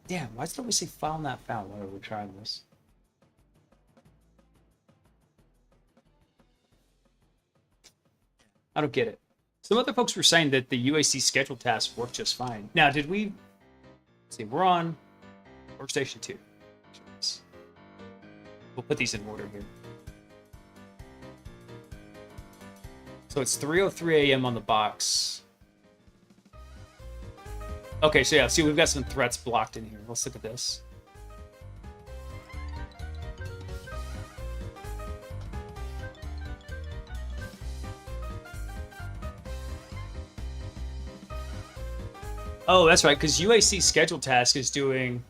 Damn, why don't we say file not found whenever we're trying this? I don't get it. Some other folks were saying that the UAC schedule tasks work just fine. Now, did we... Let's see, we're on workstation 2. We'll put these in order here. So it's 3:03 a.m. on the box. Okay, so yeah, see, we've got some threats blocked in here. Let's look at this. Oh, that's right, because UAC schedule task is doing...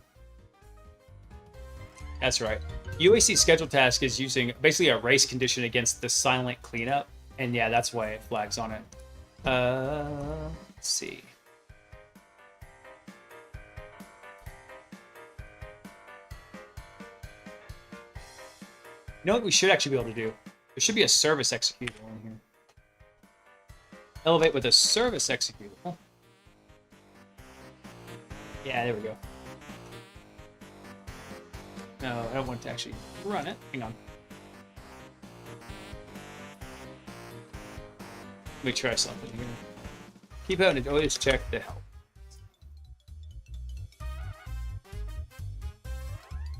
That's right. UAC schedule task is using basically a race condition against the silent cleanup. And yeah, that's why it flags on it. Let's see. You know what we should actually be able to do? There should be a service executable in here. Elevate with a service executable. Yeah, there we go. No, I don't want to actually run it. Hang on. Let me try something here. Keep out and always check the help.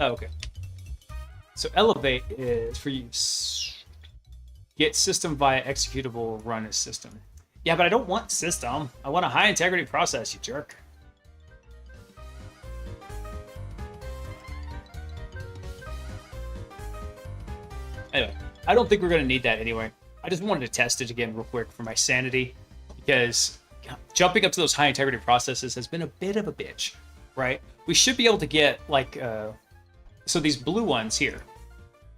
Oh, okay. So elevate is for use. Get system via executable run as system. Yeah, but I don't want system. I want a high integrity process, you jerk. Anyway, I don't think we're going to need that anyway. I just wanted to test it again real quick for my sanity, because jumping up to those high integrity processes has been a bit of a bitch, right? We should be able to get like, so these blue ones here,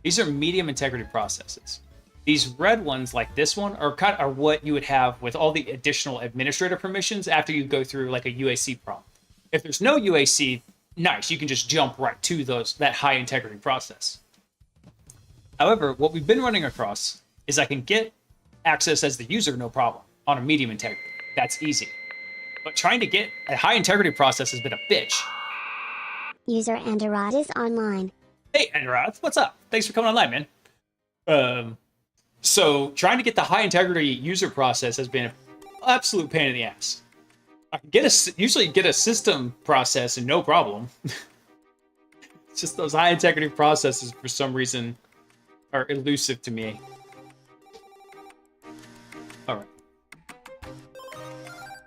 these are medium integrity processes. These red ones like this one are what you would have with all the additional administrator permissions after you go through like a UAC prompt. If there's no UAC, nice, you can just jump right to that high integrity process. However, what we've been running across is I can get access as the user, no problem, on a medium integrity. That's easy. But trying to get a high integrity process has been a bitch. User Andarat is online. Hey, Anurad, what's up? Thanks for coming online, man. So trying to get the high integrity user process has been an absolute pain in the ass. I can usually get a system process and no problem. It's just those high integrity processes for some reason are elusive to me. All right.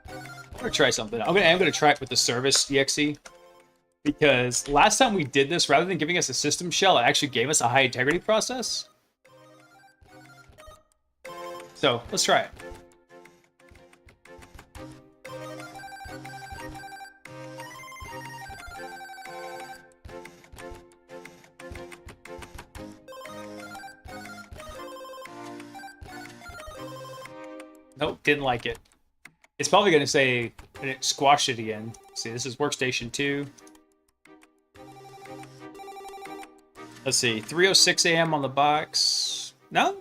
I'm gonna try something. I'm gonna try it with the service exe, because last time we did this, rather than giving us a system shell, it actually gave us a high integrity process. So let's try it. Nope, didn't like it. It's probably going to say, and it squashed it again. See, this is workstation 2. Let's see, 3:06 a.m. on the box. No?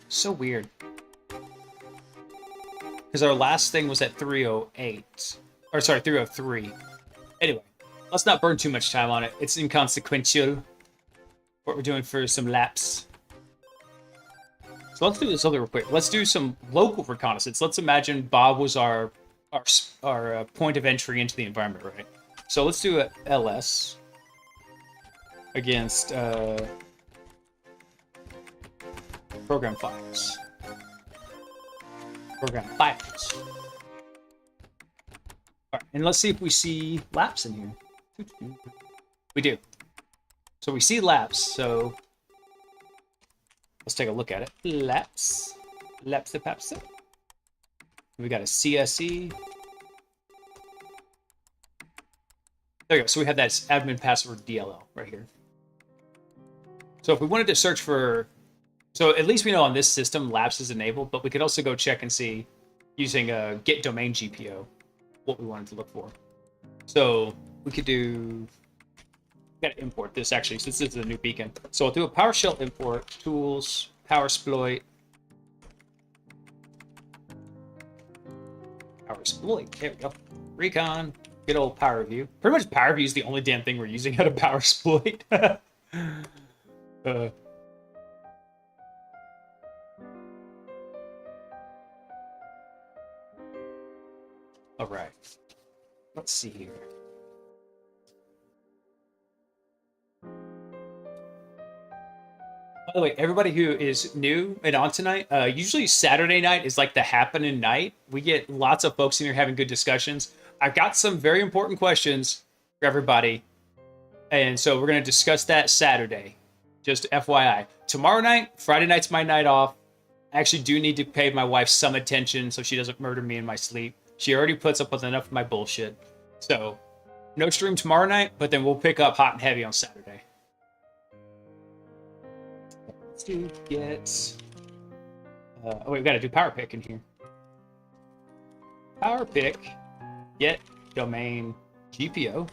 So weird. Because our last thing was at 3:08. Or sorry, 3:03. Anyway, let's not burn too much time on it. It's inconsequential what we're doing for some laps. So let's do this other real quick. Let's do some local reconnaissance. Let's imagine Bob was our point of entry into the environment, right? So let's do a LS against program files. Program files. All right, and let's see if we see laps in here. We do. So we see laps. So let's take a look at it. Laps. Lapsa papsa. We got a CSE. There you go. So we have that admin password DLL right here. So if we wanted to search for... So at least we know on this system Laps is enabled, but we could also go check and see using a get domain GPO what we wanted to look for. So we could do... Got to import this actually, since this is a new beacon. So I'll do a PowerShell import, tools, PowerSploit. PowerSploit, there we go. Recon, good old PowerView. Pretty much PowerView is the only damn thing we're using out of PowerSploit. All right, let's see here. By the way, everybody who is new and on tonight, usually Saturday night is like the happening night. We get lots of folks in here having good discussions. I've got some very important questions for everybody. And so we're going to discuss that Saturday. Just FYI. Tomorrow night, Friday night's my night off. I actually do need to pay my wife some attention so she doesn't murder me in my sleep. She already puts up with enough of my bullshit. So, no stream tomorrow night, but then we'll pick up hot and heavy on Saturday. To get oh wait, we gotta do power pick in here. Power pick, get domain GPO,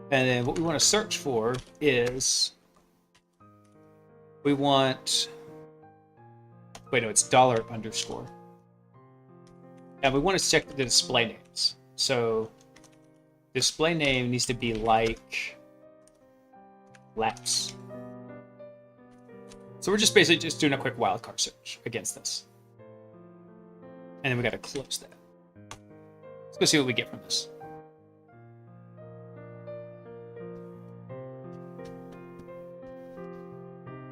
and then what we want to search for is we want it's $_, and we want to check the display names. So display name needs to be like Laps. So we're just basically just doing a quick wildcard search against this. And then we got to close that. Let's go see what we get from this.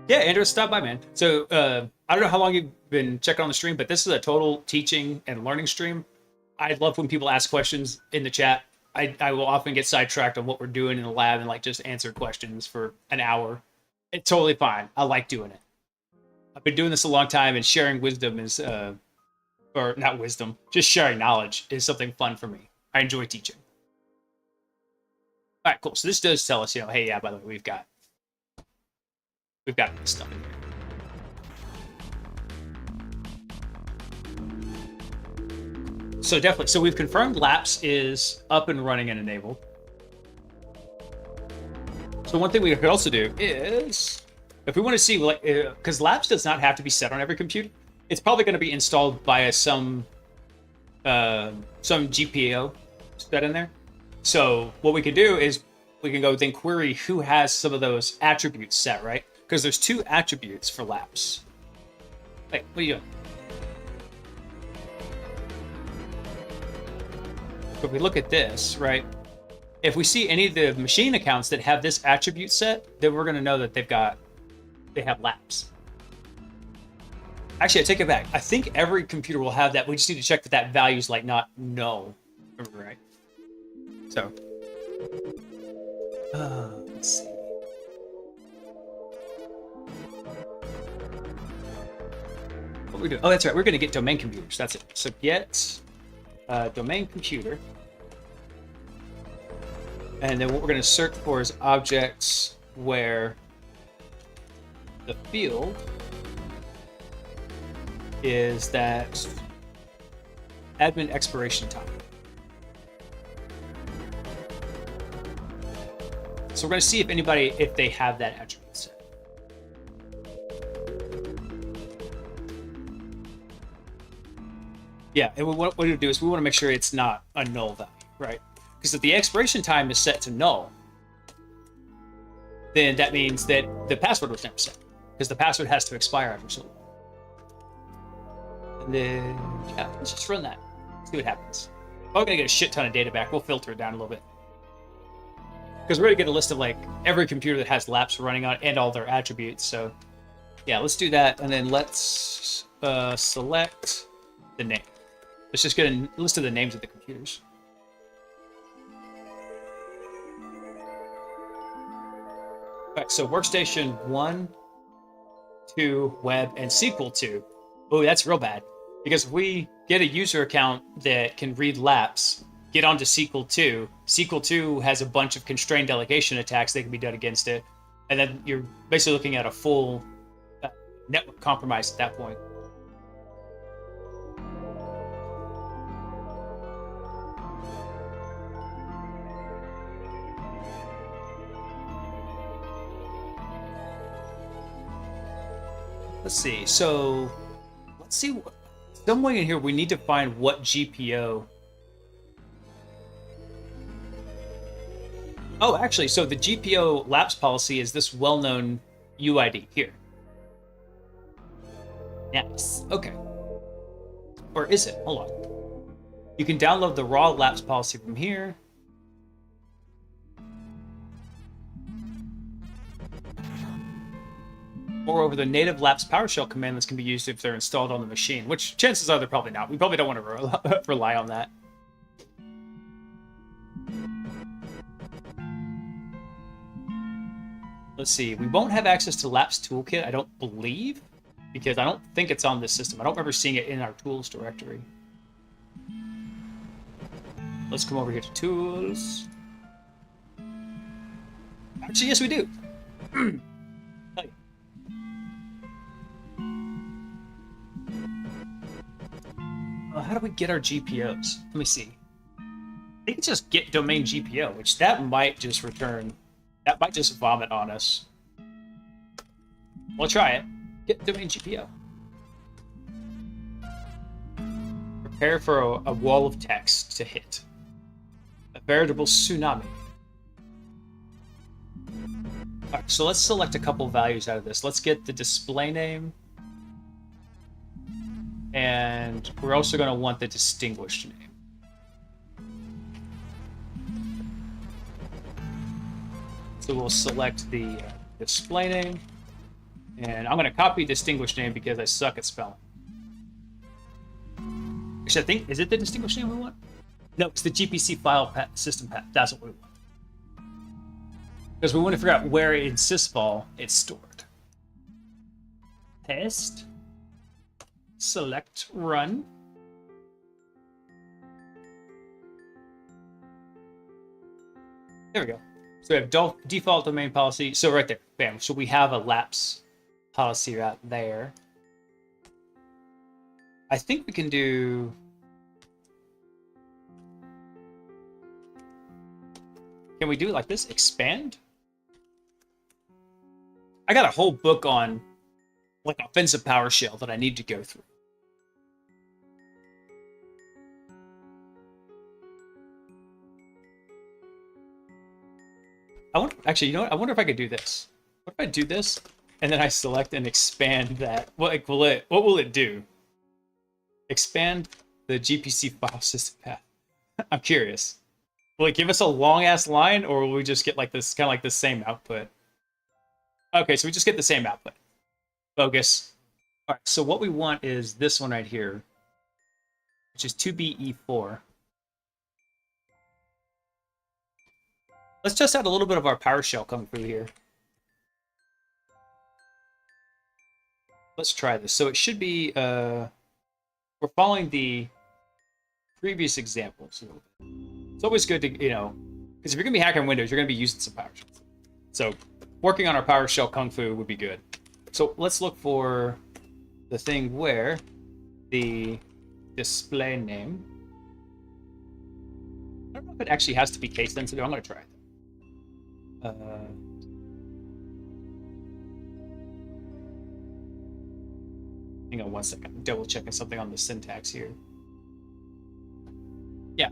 Yeah, Andrew, stop by, man. So I don't know how long you've been checking on the stream, but this is a total teaching and learning stream. I love when people ask questions in the chat. I will often get sidetracked on what we're doing in the lab and like just answer questions for an hour. It's totally fine. I like doing it. I've been doing this a long time, and sharing wisdom is, or not wisdom, just sharing knowledge is something fun for me. I enjoy teaching. All right, cool. So this does tell us, hey, yeah, by the way, we've got this stuff in here. So definitely, so we've confirmed Laps is up and running and enabled. So one thing we could also do is, if we want to see, like, because Laps does not have to be set on every computer, it's probably going to be installed by some GPO set in there. So what we can do is we can go then query who has some of those attributes set, right? Because there's 2 attributes for laps. Hey, what are you doing? So if we look at this, right? If we see any of the machine accounts that have this attribute set, then we're going to know that they have laps. Actually, I take it back. I think every computer will have that. We just need to check that that value is like not null, right? So, let's see. What are we doing? Oh, that's right. We're going to get domain computers. That's it. So get domain computer. And then what we're going to search for is objects where the field is that admin expiration time. So we're going to see if they have that attribute set. Yeah, and what we do is we want to make sure it's not a null value, right? Because if the expiration time is set to null, then that means that the password was never set, because the password has to expire after so long. And then, yeah, let's just run that. See what happens. We're going to get a shit ton of data back. We'll filter it down a little bit. Because we're going to get a list of like every computer that has laps running on it and all their attributes. So, yeah, let's do that. And then let's select the name. Let's just get a list of the names of the computers. All right, so workstation 1, 2, web, and SQL 2. Oh, that's real bad. Because if we get a user account that can read laps, get onto SQL 2, SQL 2 has a bunch of constrained delegation attacks that can be done against it. And then you're basically looking at a full network compromise at that point. Let's see. So let's see. Somewhere in here, we need to find what GPO. Oh, actually, so the GPO lapse policy is this well-known UID here. Yes. Okay. Or is it? Hold on. You can download the raw lapse policy from here. Moreover, the native lapse PowerShell commandlets can be used if they're installed on the machine, which chances are they're probably not. We probably don't want to rely on that. Let's see. We won't have access to Lapse Toolkit, I don't believe, because I don't think it's on this system. I don't remember seeing it in our tools directory. Let's come over here to tools. Actually, yes, we do. How do we get our GPOs? Let me see. I think it's just get domain GPO, which that might just return. That might just vomit on us. We'll try it. Get domain GPO. Prepare for a wall of text to hit. A veritable tsunami. Alright, so let's select a couple values out of this. Let's get the display name. And we're also going to want the distinguished name. So we'll select the display name. And I'm going to copy distinguished name because I suck at spelling. Actually, I think, is it the distinguished name we want? No, it's the GPC file path, system path. That's what we want. Because we want to figure out where in sysvol it's stored. Test. Select run. There we go. So we have default domain policy. So right there, bam. So we have a lapse policy right there. I think we can do. Can we do it like this? Expand? I got a whole book on like offensive PowerShell that I need to go through. I wonder, actually, you know what? I wonder if I could do this. What if I do this and then I select and expand that? What will it do? Expand the GPC file system path. I'm curious. Will it give us a long ass line, or will we just get like this kind of like the same output? Okay, so we just get the same output. Bogus. All right, so what we want is this one right here, which is 2BE4. Let's test out a little bit of our PowerShell kung fu here. Let's try this. So it should be, we're following the previous examples a little bit. It's always good to, because if you're going to be hacking Windows, you're going to be using some PowerShell. So working on our PowerShell kung fu would be good. So let's look for the thing where the display name. I don't know if it actually has to be case sensitive. I'm going to try it. Hang on one second. I'm double checking something on the syntax here. Yeah.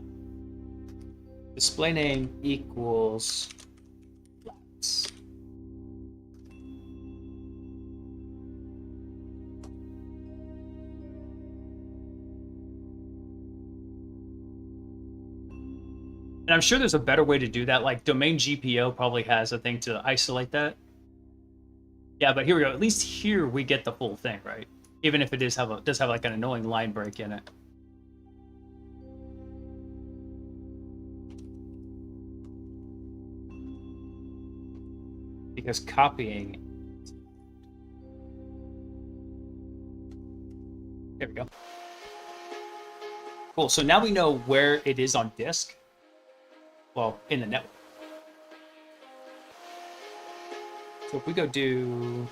Display name equals flats. And I'm sure there's a better way to do that. Like domain GPO probably has a thing to isolate that. Yeah, but here we go. At least here we get the full thing, right? Even if it does have like an annoying line break in it. Because copying. There we go. Cool. So now we know where it is on disk. Well, in the network. So if we go do...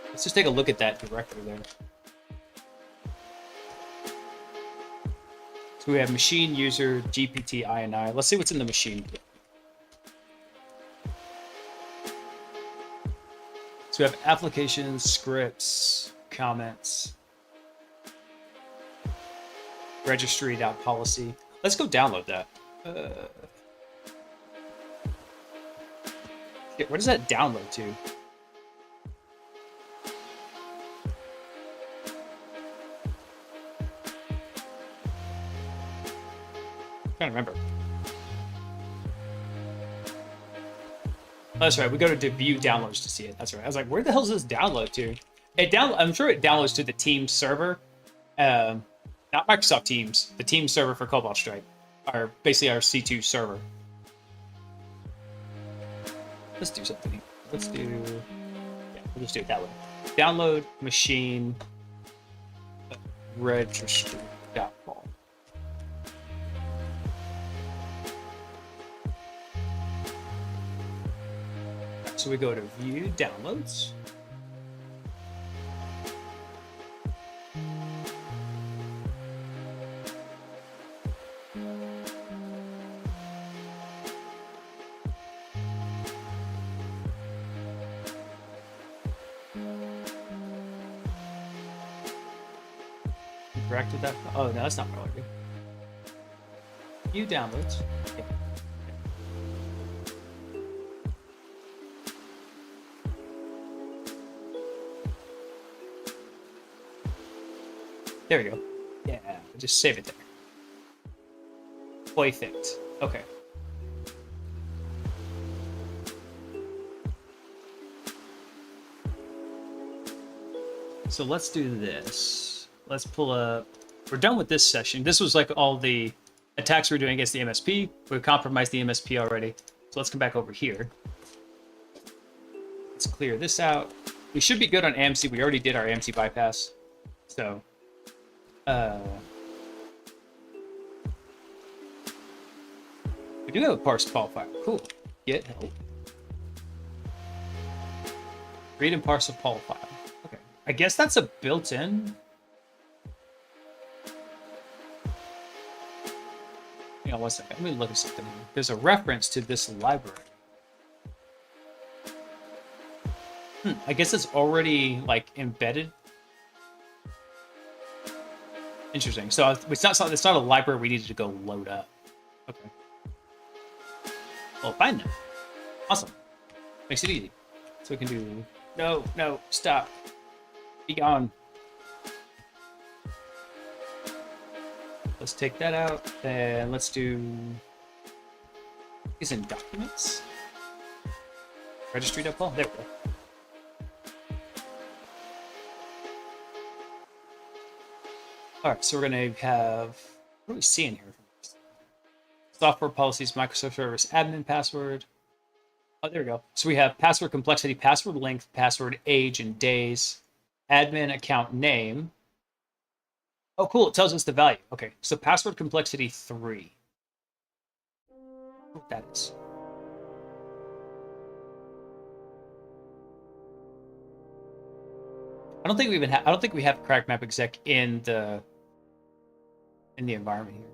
Let's just take a look at that directory there. So we have machine, user, GPT, INI. Let's see what's in the machine. So we have applications, scripts, comments, registry.policy. Let's go download that. Where does that download to? I'm trying to remember. Oh, that's right. We go to view downloads to see it. That's right. I was like, where the hell does this download to? I'm sure it downloads to the Teams server. Not Microsoft Teams, the Teams server for Cobalt Strike, basically our C2 server. Let's do something. We'll just do it that way. Download machine registry.vol. So we go to view downloads. Directed that. Oh no, that's not what I do. View downloads. Okay. There we go. Yeah, just save it there. Perfect. Okay. So let's do this. Let's pull up. We're done with this session. This was like all the attacks we're doing against the MSP. We've compromised the MSP already. So let's come back over here. Let's clear this out. We should be good on AMC. We already did our AMC bypass. So, we do have a parse call file. Cool. Get help. Read and parse a Paul file. Okay. I guess that's a built-in. Hang on one second. Let me look at something here. There's a reference to this library. I guess it's already like embedded. Interesting. So it's not a library we needed to go load up. Okay. We'll find them. Awesome. Makes it easy. So we can do... No, stop. Be gone. Let's take that out, and let's do... Is in documents? Registry.pl? There we go. Alright, so we're going to have... What do we see in here? Software policies, Microsoft Service, admin password. Oh, there we go. So we have password complexity, password length, password age and days, admin account name. Oh, cool. It tells us the value. Okay, so password complexity 3. What that is. I don't think we even have. I don't think we have crack map exec in the environment here.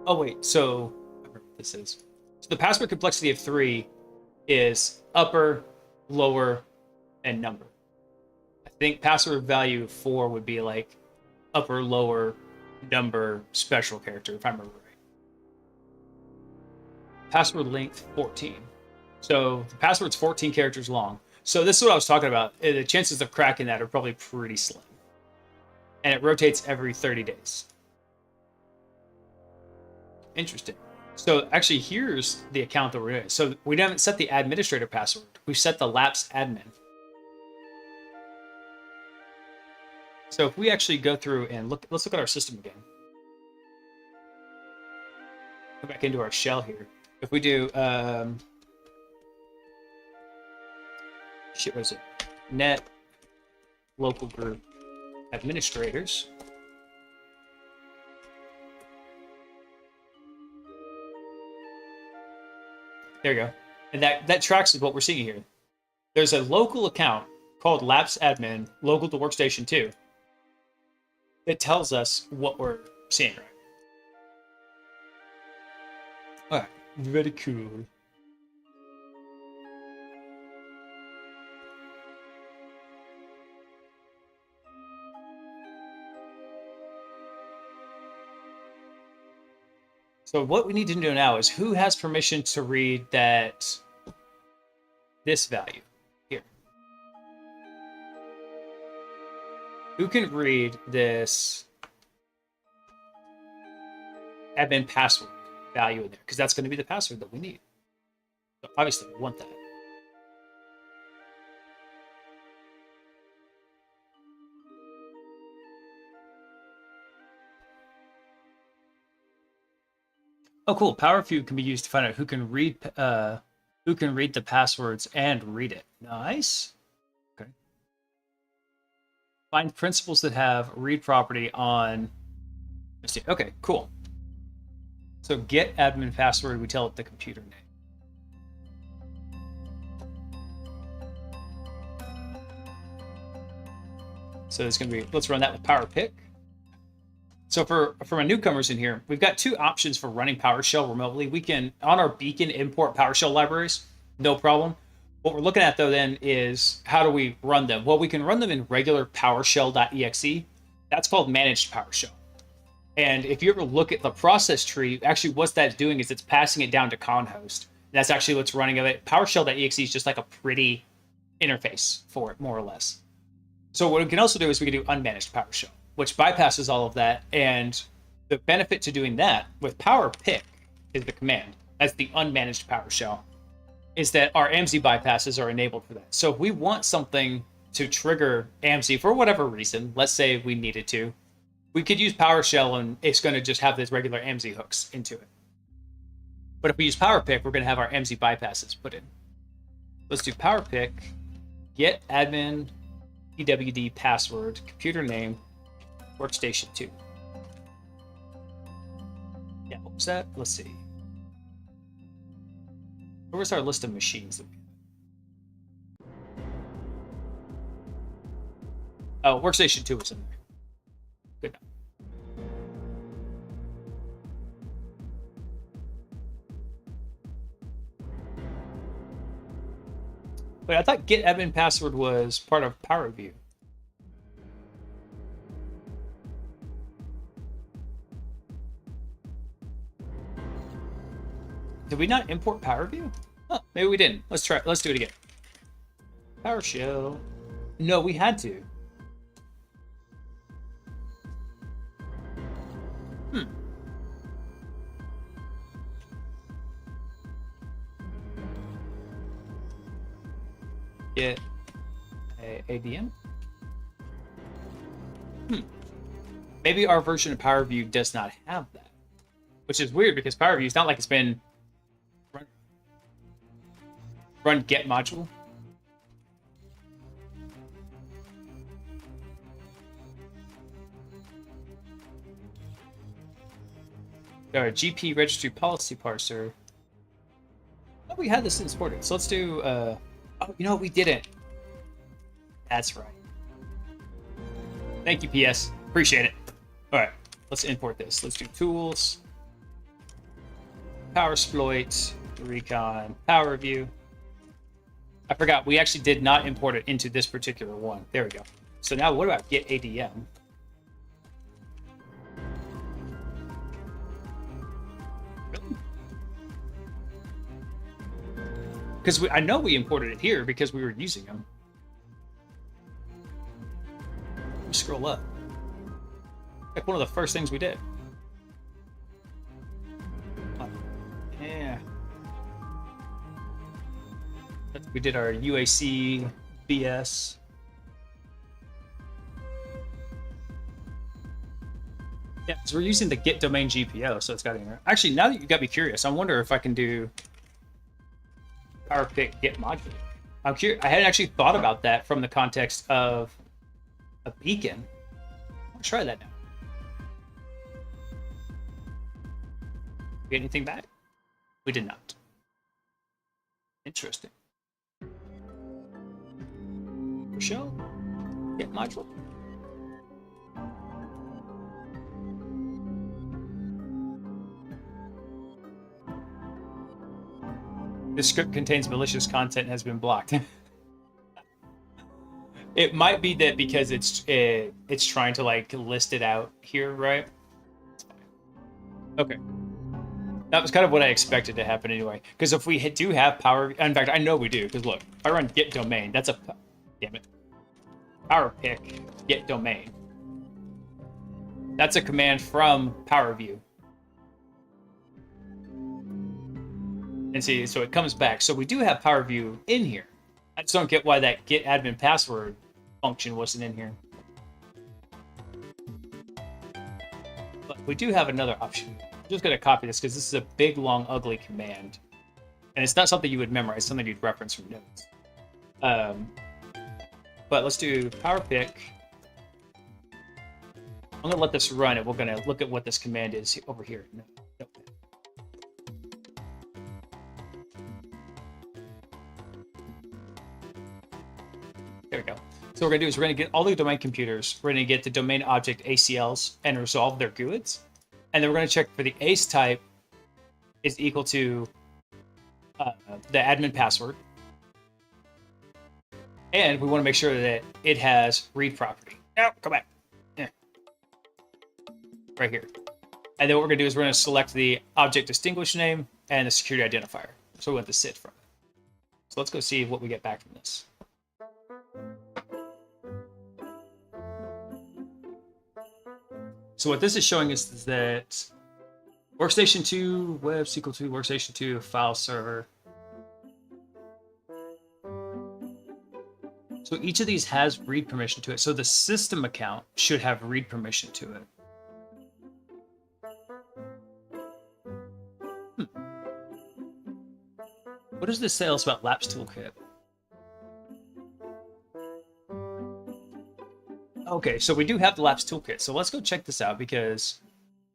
Oh wait, so I remember what this is. So the password complexity of 3 is upper, lower, and number. I think password value 4 would be like upper, lower, number, special character, if I remember right. Password length 14. So the password's 14 characters long. So this is what I was talking about. The chances of cracking that are probably pretty slim. And it rotates every 30 days. Interesting. So actually, here's the account that we're doing. So we haven't set the administrator password. We've set the lapsed admin. So if we actually go through and look, let's look at our system again. Go back into our shell here. If we do, what is it? Net local group administrators. There you go. And that tracks with what we're seeing here. There's a local account called Labs Admin, local to Workstation 2. It tells us what we're seeing, right? Alright, very cool. So what we need to know now is who has permission to read this value here. Who can read this admin password value in there? Because that's going to be the password that we need. So obviously we want that. Oh, cool. Power Feud can be used to find out who can read the passwords and read it. Nice. Okay. Find principals that have read property on. Let's see. Okay, cool. So get admin password. We tell it the computer name. So it's going to be. Let's run that with Power Pick. So for my newcomers in here, we've got two options for running PowerShell remotely. We can, on our beacon, import PowerShell libraries, no problem. What we're looking at, though, then, is how do we run them? Well, we can run them in regular PowerShell.exe. That's called managed PowerShell. And if you ever look at the process tree, actually what that's doing is it's passing it down to conhost. That's actually what's running of it. PowerShell.exe is just like a pretty interface for it, more or less. So what we can also do is we can do unmanaged PowerShell, which bypasses all of that. And the benefit to doing that with Power Pick is the command. That's the unmanaged PowerShell, is that our AMSI bypasses are enabled for that. So if we want something to trigger AMSI for whatever reason, let's say we needed to, we could use PowerShell and it's going to just have these regular AMSI hooks into it. But if we use Power Pick, we're going to have our AMSI bypasses put in. Let's do Power Pick, get admin, PWD password, computer name, Workstation 2. Yeah, what was that? Let's see. Where's our list of machines? Oh, Workstation 2 is in there. Good. Wait, I thought get admin password was part of Power View. Did we not import PowerView? Huh, maybe we didn't. Let's try. Let's do it again. PowerShell. No, we had to. Get a ADM. Maybe our version of PowerView does not have that, which is weird because PowerView is not like it's been run get module. Our GP registry policy parser. Oh, we had this imported. So let's do. Oh, you know what? We didn't. That's right. Thank you, PS. Appreciate it. All right, let's import this. Let's do tools, PowerSploit, Recon, PowerView. I forgot we actually did not import it into this particular one. There we go. So now what about get ADM? Because I know we imported it here because we were using them. Let me scroll up. Like one of the first things we did. Yeah. We did our UAC BS. Yeah, because we're using the get domain GPO, so it's got in there. Actually, now that you got me curious, I wonder if I can do PowerPick get module. I'm curious. I hadn't actually thought about that from the context of a beacon. I'll try that now. Get anything back? We did not. Interesting. Show get module. This script contains malicious content and has been blocked. It might be that because it's trying to like list it out here, right? Okay. That was kind of what I expected to happen anyway. Because if we do have power, in fact, I know we do. Because look, if I run get domain, that's a, damn it, PowerPick get domain. That's a command from PowerView. And see, so it comes back. So we do have PowerView in here. I just don't get why that get admin password function wasn't in here. But we do have another option. I'm just going to copy this because this is a big, long, ugly command. And it's not something you would memorize, it's something you'd reference from notes. But let's do PowerPick. I'm going to let this run and we're going to look at what this command is over here. No. There we go. So what we're going to do is we're going to get all the domain computers. We're going to get the domain object ACLs and resolve their GUIDs. And then we're going to check for the ACE type is equal to the admin password. And we want to make sure that it has read property. No, come back. Yeah. Right here. And then what we're going to do is we're going to select the object distinguish name and the security identifier. So we want the SID from it. So let's go see what we get back from this. So what this is showing us is that workstation 2, web SQL 2, workstation 2, file server. So each of these has read permission to it. So the system account should have read permission to it. What does this say else about Laps Toolkit? Okay, so we do have the Laps Toolkit. So let's go check this out because...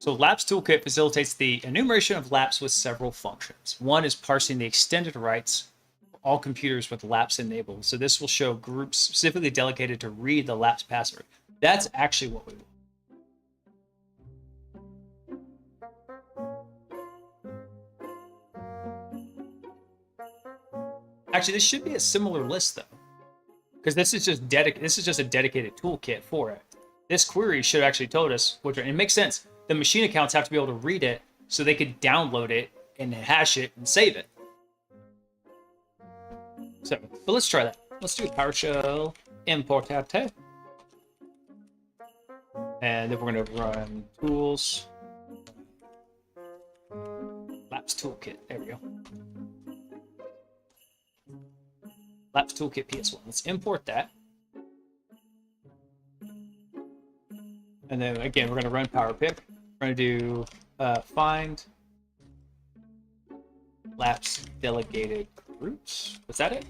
So Laps Toolkit facilitates the enumeration of laps with several functions. One is parsing the extended rights for all computers with laps enabled. So this will show groups specifically delegated to read the laps password. That's actually what we want. Actually, this should be a similar list though. Because this is just a dedicated toolkit for it. This query should have actually told us which one. It makes sense. The machine accounts have to be able to read it so they could download it and hash it and save it. So, but let's try that. Let's do PowerShell importate. And then we're going to run tools. Labs toolkit. There we go. Labs toolkit PS1. Let's import that. And then again, we're going to run PowerPick. We're going to do find Labs delegated groups. Was that it?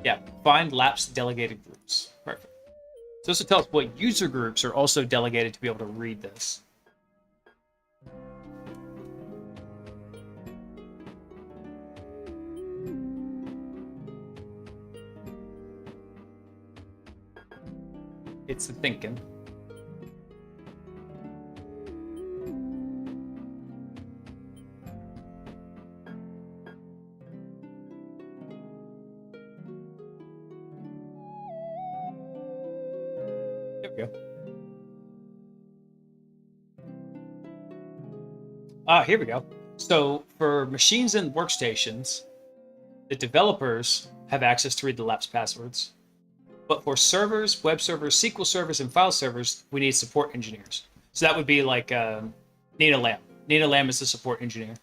Yeah, find Labs delegated groups. Perfect. So this will tell us what user groups are also delegated to be able to read this. It's the thinking. There we go. Here we go. So for machines and workstations, the developers have access to read the Labs passwords. But for servers, web servers, SQL servers, and file servers, we need support engineers. So that would be like Nina Lamb. Nina Lamb is the support engineer.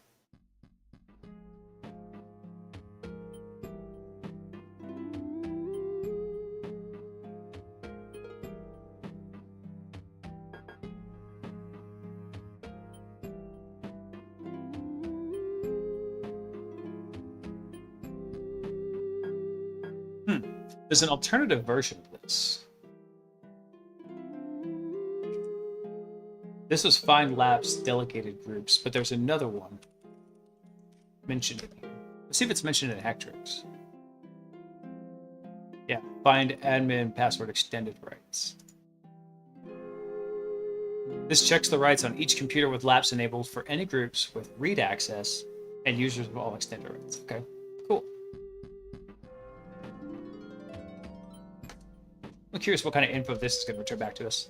There's an alternative version of this. This was Find Labs delegated groups, but there's another one mentioned in here. Let's see if it's mentioned in Hactrix. Yeah, find admin password extended rights. This checks the rights on each computer with Labs enabled for any groups with read access and users of all extended rights. Okay, cool. I'm curious what kind of info this is going to return back to us.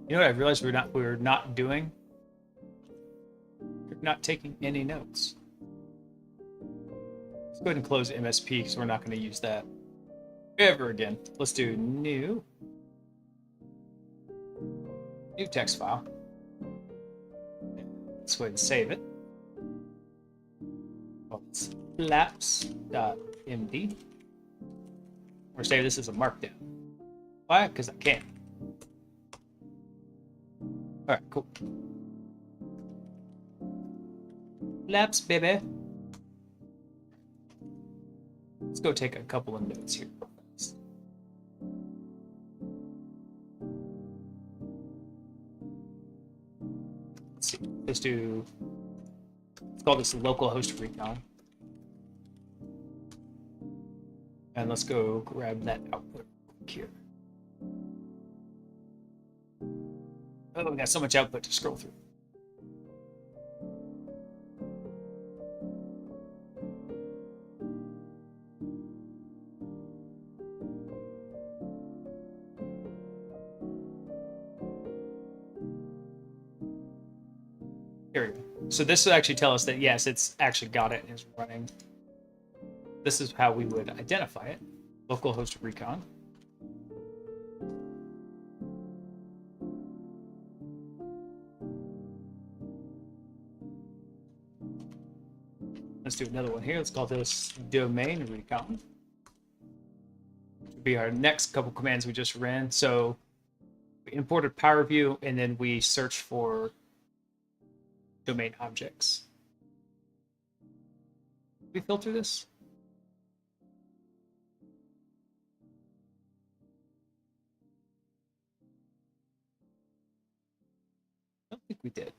You know what I realized we're not doing? We're not taking any notes. Let's go ahead and close MSP because we're not going to use that ever again. Let's do new text file. Let's go ahead and save it. Oh, it's laps.md. Or save this as a markdown. Why? Because I can. Alright, cool. Laps, baby. Let's go take a couple of notes here. Let's see. Let's call this localhost recon. And let's go grab that output here. Oh, we got so much output to scroll through. Here we go. So this will actually tell us that yes, it's actually got it and is running. This is how we would identify it. Localhost recon. Let's do another one here. Let's call this domain recon. Which would be our next couple commands we just ran. So we imported PowerView and then we searched for domain objects. Did we filter this? I don't think we did.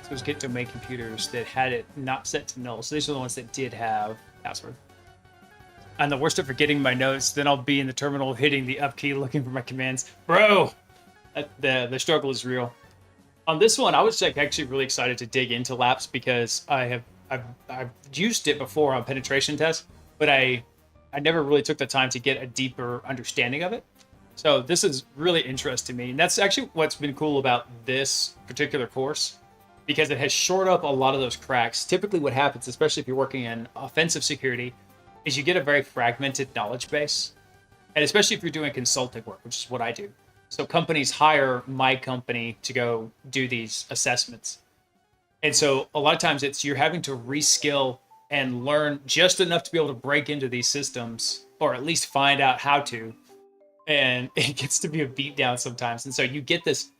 So let's get domain computers that had it not set to null. So these are the ones that did have password. I'm the worst at forgetting my notes. Then I'll be in the terminal hitting the up key looking for my commands. Bro, the struggle is real. On this one, I was like actually really excited to dig into Laps because I've used it before on penetration tests, but I never really took the time to get a deeper understanding of it. So this is really interesting to me, and that's actually what's been cool about this particular course, because it has shored up a lot of those cracks. Typically, what happens, especially if you're working in offensive security, is you get a very fragmented knowledge base, and especially if you're doing consulting work, which is what I do. So companies hire my company to go do these assessments. And so a lot of times you're having to reskill and learn just enough to be able to break into these systems, or at least find out how to. And it gets to be a beatdown sometimes. And so you get this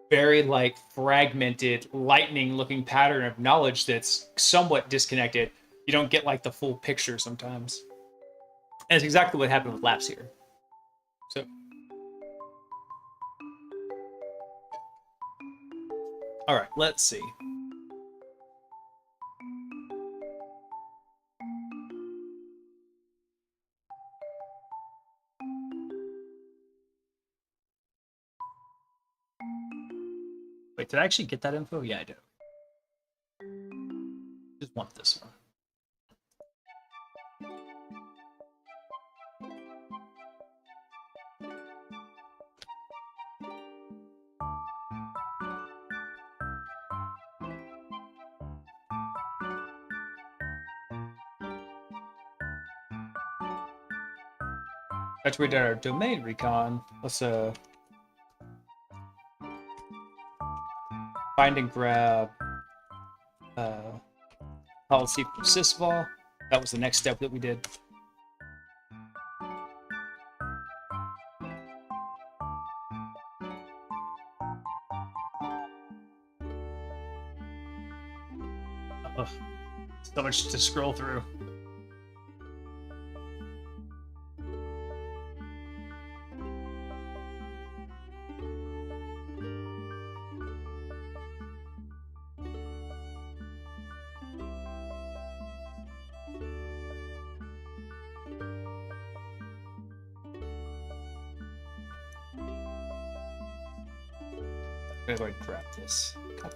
very like fragmented, lightning looking pattern of knowledge that's somewhat disconnected. You don't get like the full picture sometimes. And it's exactly what happened with Laps here. So all right, let's see. Wait, did I actually get that info? Yeah, I did. Just want this one. After we did our domain recon, let's find and grab policy for sysvol. That was the next step that we did. Ugh, so much to scroll through. I'm gonna go ahead and grab this. Okay.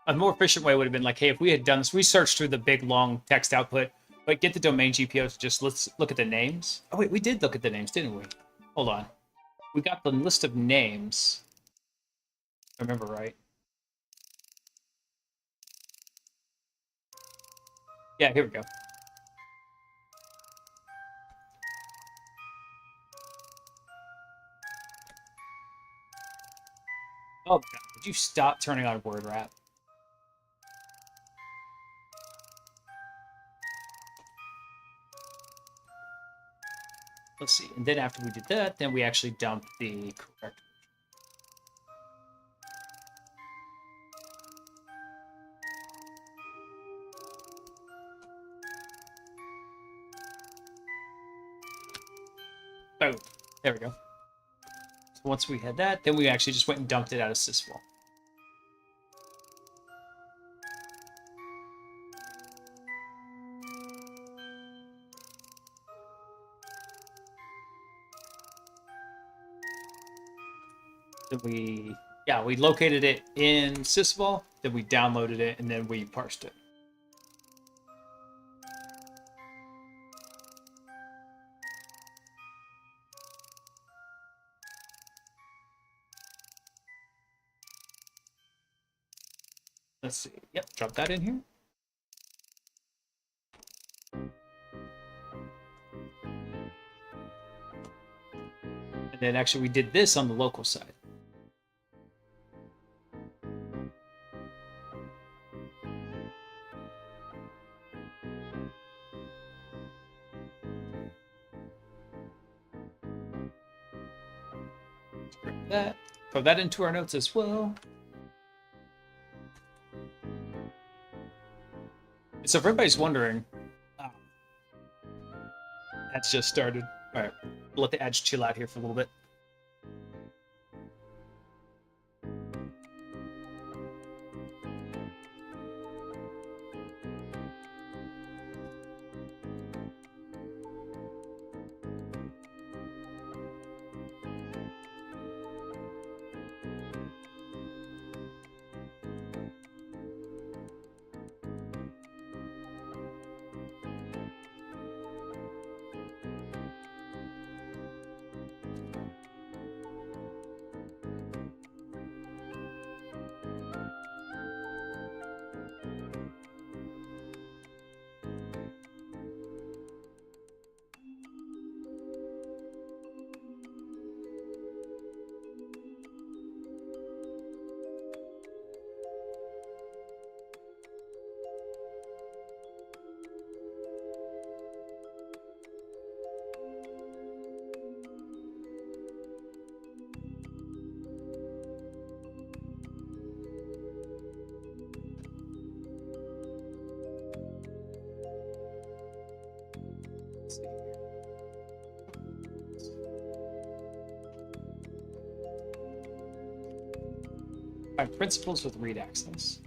A more efficient way would have been like, hey, if we had done this, we searched through the big long text output, but get the domain GPOs, just let's look at the names. Oh wait, we did look at the names, didn't we? Hold on. We got the list of names. If I remember right. Yeah, here we go. Oh my god, would you stop turning on word wrap? Let's see. And then after we did that, then we actually dumped the correct. Oh, there we go. So once we had that, then we actually just went and dumped it out of sysvol. Then we located it in sysvol, then we downloaded it, and then we parsed it. Let's see. Yep, drop that in here. And then actually we did this on the local side. That. Throw that into our notes as well. So if everybody's wondering, that's just started. All right, let the ads chill out here for a little bit. Find principals with read access.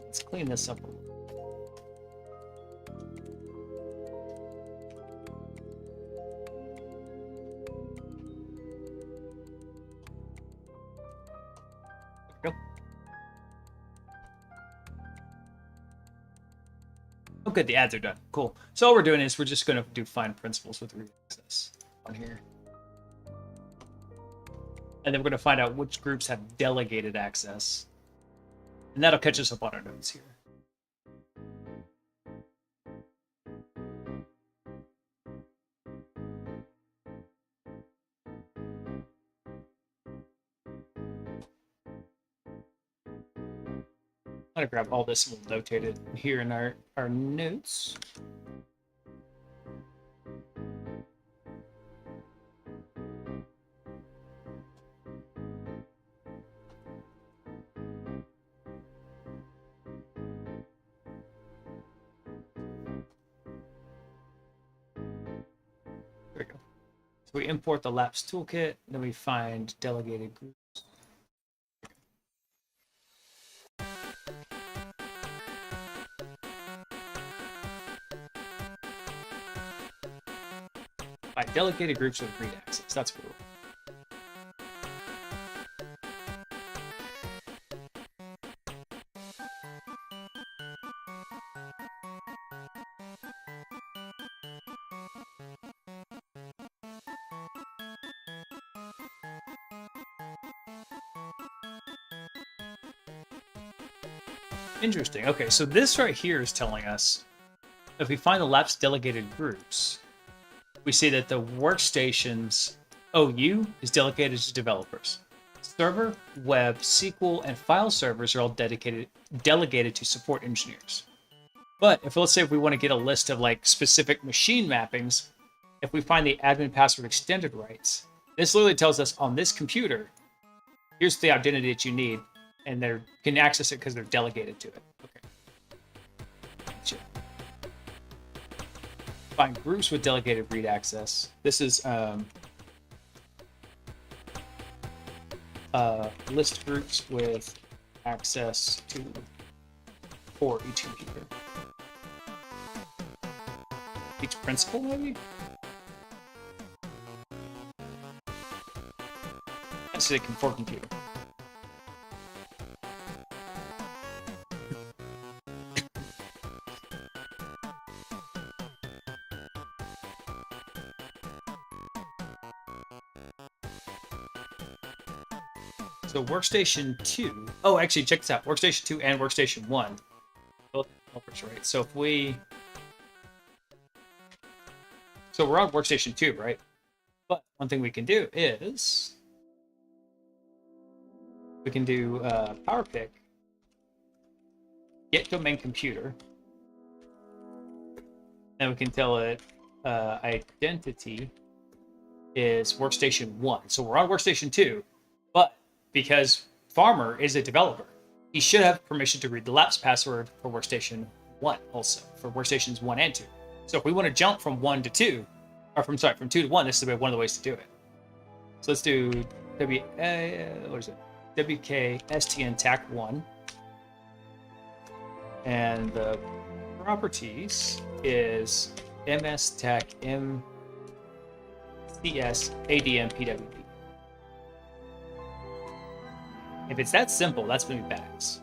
Let's clean this up. Go. Oh, good. The ads are done. Cool. So all we're doing is we're just going to do find principals with read access on here. And then we're going to find out which groups have delegated access. And that'll catch us up on our notes here. I'm going to grab all this and we'll notate it here in our notes. There we go. So we import the Labs toolkit, then we find delegated groups. By delegated groups with read access. That's cool. Interesting. Okay, so this right here is telling us if we find the Labs delegated groups, we see that the workstation's OU is delegated to developers. Server, web, SQL, and file servers are all delegated to support engineers. But if let's say if we want to get a list of like specific machine mappings, if we find the admin password extended rights, this literally tells us on this computer, here's the identity that you need, and they can access it because they're delegated to it. Okay. Gotcha. Find groups with delegated read access. This is list groups with access to for each computer. Each principal, maybe? That's the for computer. So workstation 2. Oh, actually, check this out. Workstation 2 and workstation 1. Both developers, right? So if we... So we're on workstation 2, right? But one thing we can do is... We can do power pick, get domain computer, and we can tell it identity is workstation 1. So we're on workstation 2, but because Farmer is a developer, he should have permission to read the Labs password for workstation 1 also, for workstations 1 and 2. So if we want to jump from 1 to 2, or from 2 to 1, this is one of the ways to do it. So let's do what is it? WKSTN TAC 1. And the properties is MS TAC MCS ADM PWB. If it's that simple, that's going to be badass.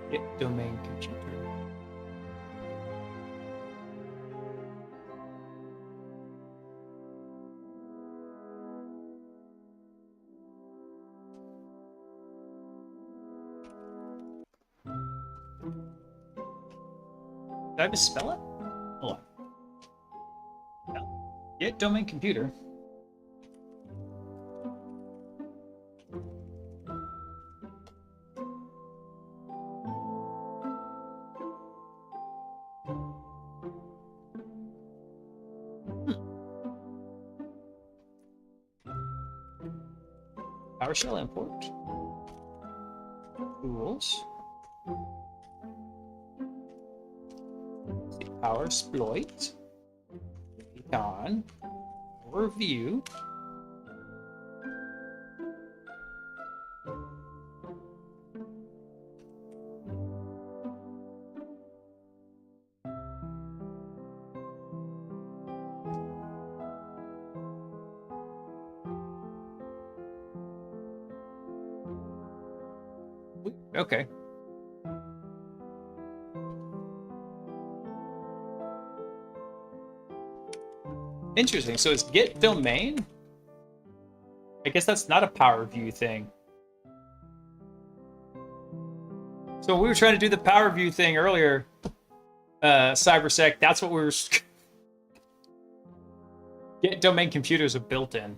Get domain computer. Did I misspell it? Hold on. No. Get domain computer. PowerShell import. Tools. See, power exploit. On. Review. Okay. Interesting. So it's get domain? I guess that's not a power view thing. So we were trying to do the power view thing earlier, CyberSec. That's what we were. Get domain computers are built in.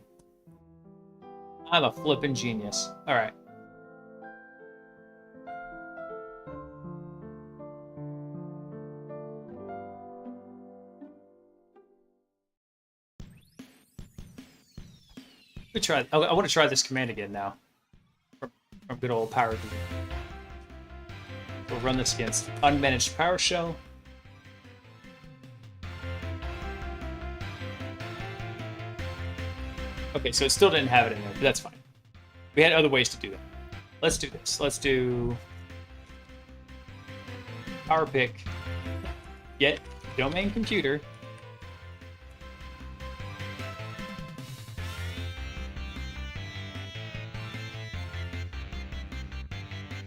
I'm a flippin' genius. All right. I want to try this command again now. From good old PowerView. We'll run this against unmanaged PowerShell. Okay, so it still didn't have it in there, but that's fine. We had other ways to do that. Let's do this. Let's do PowerPick. Get domain computer.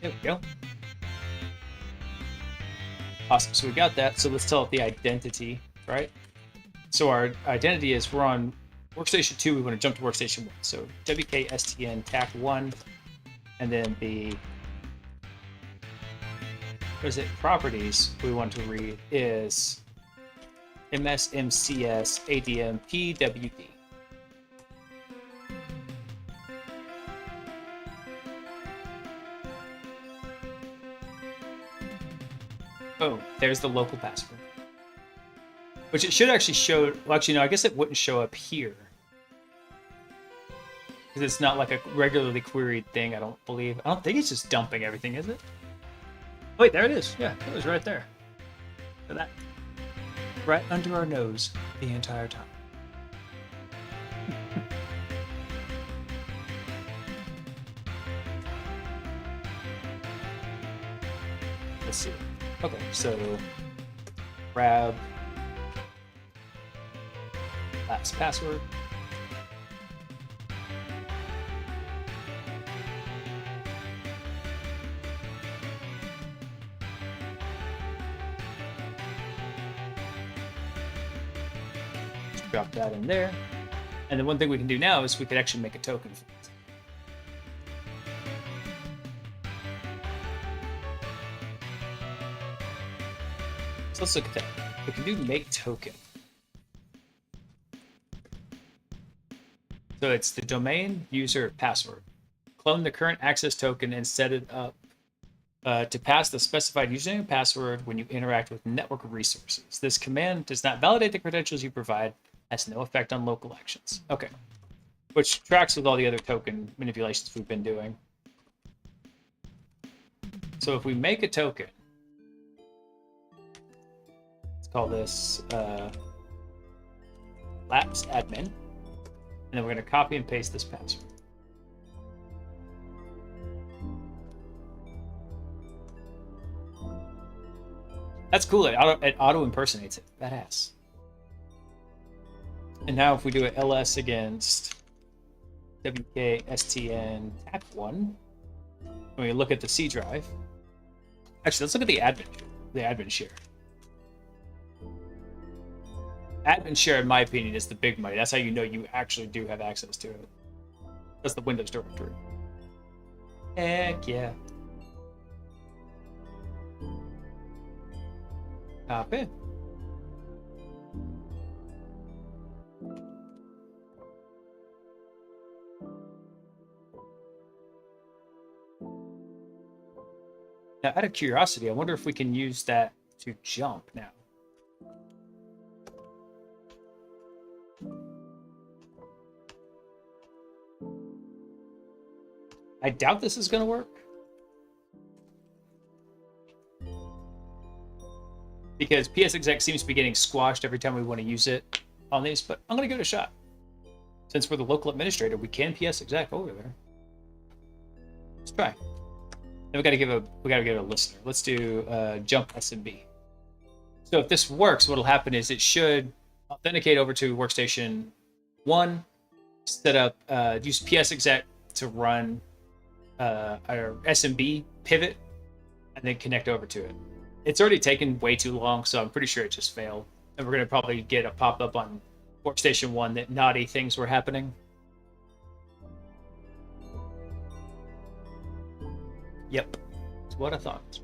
There we go. Awesome. So we got that. So let's tell it the identity, right? So our identity is we're on workstation 2. We want to jump to workstation 1. So WKSTN TAC1, and then the properties we want to read is MSMCS ADM PWD. Oh, there's the local password. Which it should actually show. Well, actually, no, I guess it wouldn't show up here. Because it's not like a regularly queried thing, I don't believe. I don't think it's just dumping everything, is it? Oh, wait, there it is. Yeah, it was right there. Look at that. Right under our nose the entire time. Let's see. Okay, so grab last password. Just drop that in there. And then one thing we can do now is we could actually make a token for it. So let's look at that. We can do make token. So it's the domain, user, password. Clone the current access token and set it up to pass the specified username and password when you interact with network resources. This command does not validate the credentials you provide, has no effect on local actions. Okay. Which tracks with all the other token manipulations we've been doing. So if we make a token, call this lapse admin, and then we're going to copy and paste this password. That's cool. It auto impersonates it. Badass. And now if we do an ls against WKSTN TAC1, and we look at the C drive. Actually, let's look at the admin share. Admin share, in my opinion, is the big money. That's how you know you actually do have access to it. That's the Windows directory. Heck yeah. Copy. Now, out of curiosity, I wonder if we can use that to jump now. I doubt this is going to work. because PS exec seems to be getting squashed every time we want to use it on these, but I'm going to give it a shot. Since we're the local administrator, we can PS exec over there. Let's try. Then we got to give it a listener. Let's do jump SMB. So if this works, what'll happen is it should authenticate over to workstation 1, set up, use PS exec to run our SMB pivot, and then connect over to it. It's already taken way too long, so I'm pretty sure it just failed. And we're going to probably get a pop-up on workstation 1 that naughty things were happening. Yep, that's what I thought.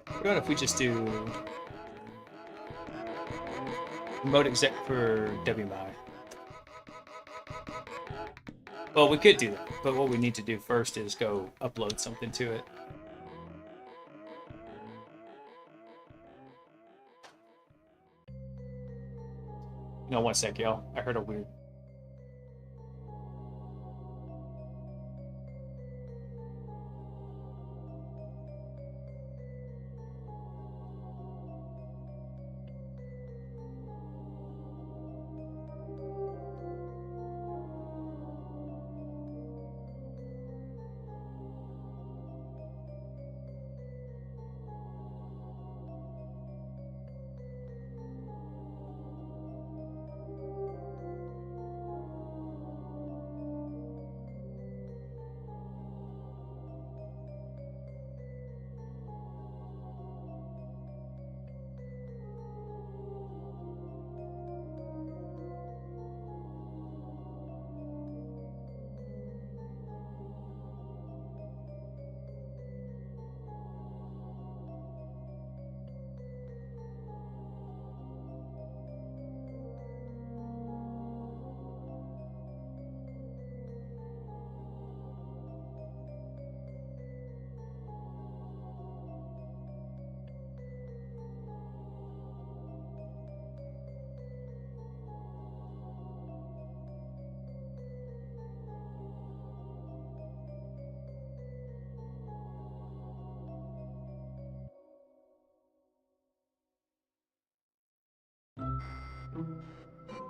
What about if we just do remote exec for WMI? Well, we could do that, but what we need to do first is go upload something to it. No, 1 sec, y'all. I heard a weird.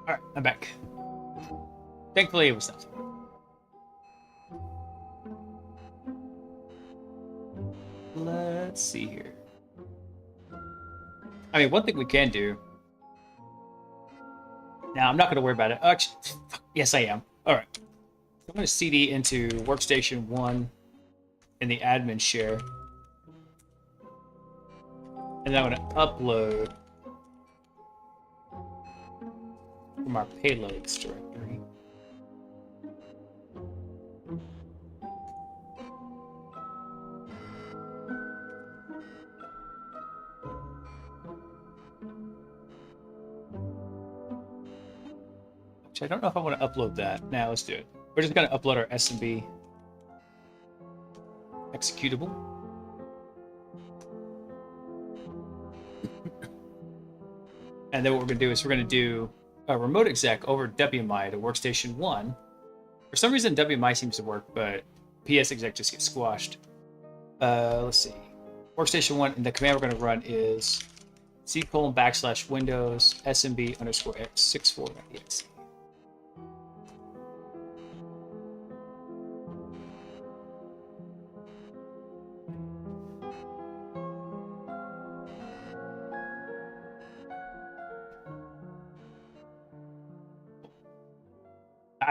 All right, I'm back. Thankfully, it was nothing. Let's see here. I mean, one thing we can do. Now, I'm not going to worry about it. Actually, yes, I am. All right. I'm going to CD into workstation 1 in the admin share. And then I'm going to upload from our payloads directory. Which I don't know if I want to upload that. Now let's do it. We're just going to upload our SMB executable. And then what we're going to do is we're going to do a remote exec over WMI to workstation 1. For some reason, WMI seems to work, but PS exec just gets squashed. Let's see. Workstation 1, and the command we're going to run is C:\Windows SMB _ x64.exe.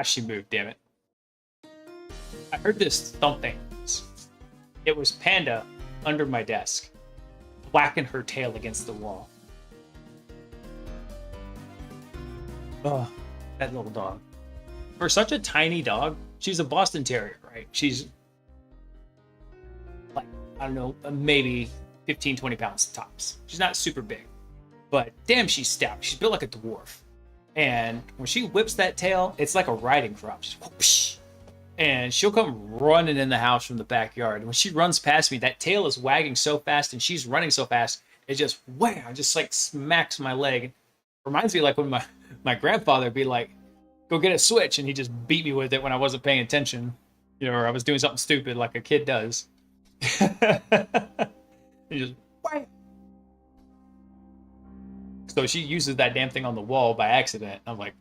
She moved, damn it. I heard this thumping. It was Panda under my desk, whacking her tail against the wall. Oh, that little dog. For such a tiny dog, she's a Boston Terrier, right? She's like, I don't know, maybe 15, 20 pounds tops. She's not super big, but damn, she's stout. She's built like a dwarf. And when she whips that tail, it's like a riding crop. Just whoosh, and she'll come running in the house from the backyard. And when she runs past me, that tail is wagging so fast and she's running so fast it just wham, just like smacks my leg. Reminds me like when my grandfather would be like, "Go get a switch," and he just beat me with it when I wasn't paying attention, or I was doing something stupid like a kid does. He just wham. So she uses that damn thing on the wall by accident. I'm like,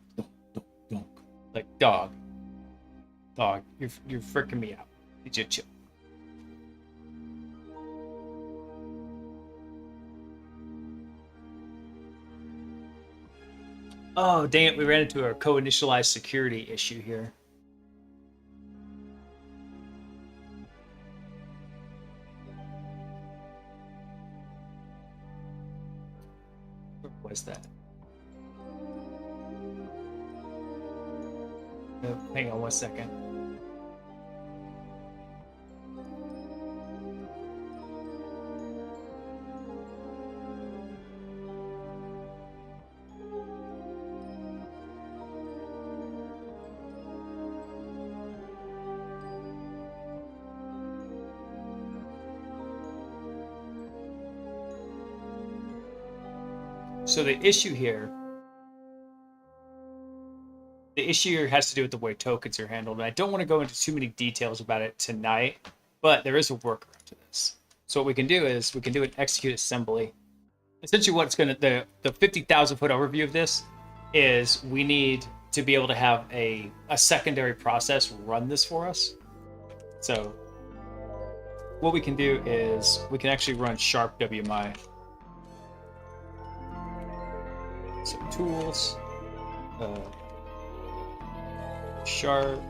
don't. Like, dog, you're freaking me out. You just chill. Oh, dang it, we ran into a co-initialized security issue here. Where was that? Oh, hang on 1 second. So the issue here has to do with the way tokens are handled. And I don't want to go into too many details about it tonight, but there is a workaround to this. So what we can do is we can do an execute assembly. Essentially what's going to, the 50,000 foot overview of this is we need to be able to have a secondary process run this for us. So what we can do is we can actually run sharp WMI. So tools, sharp,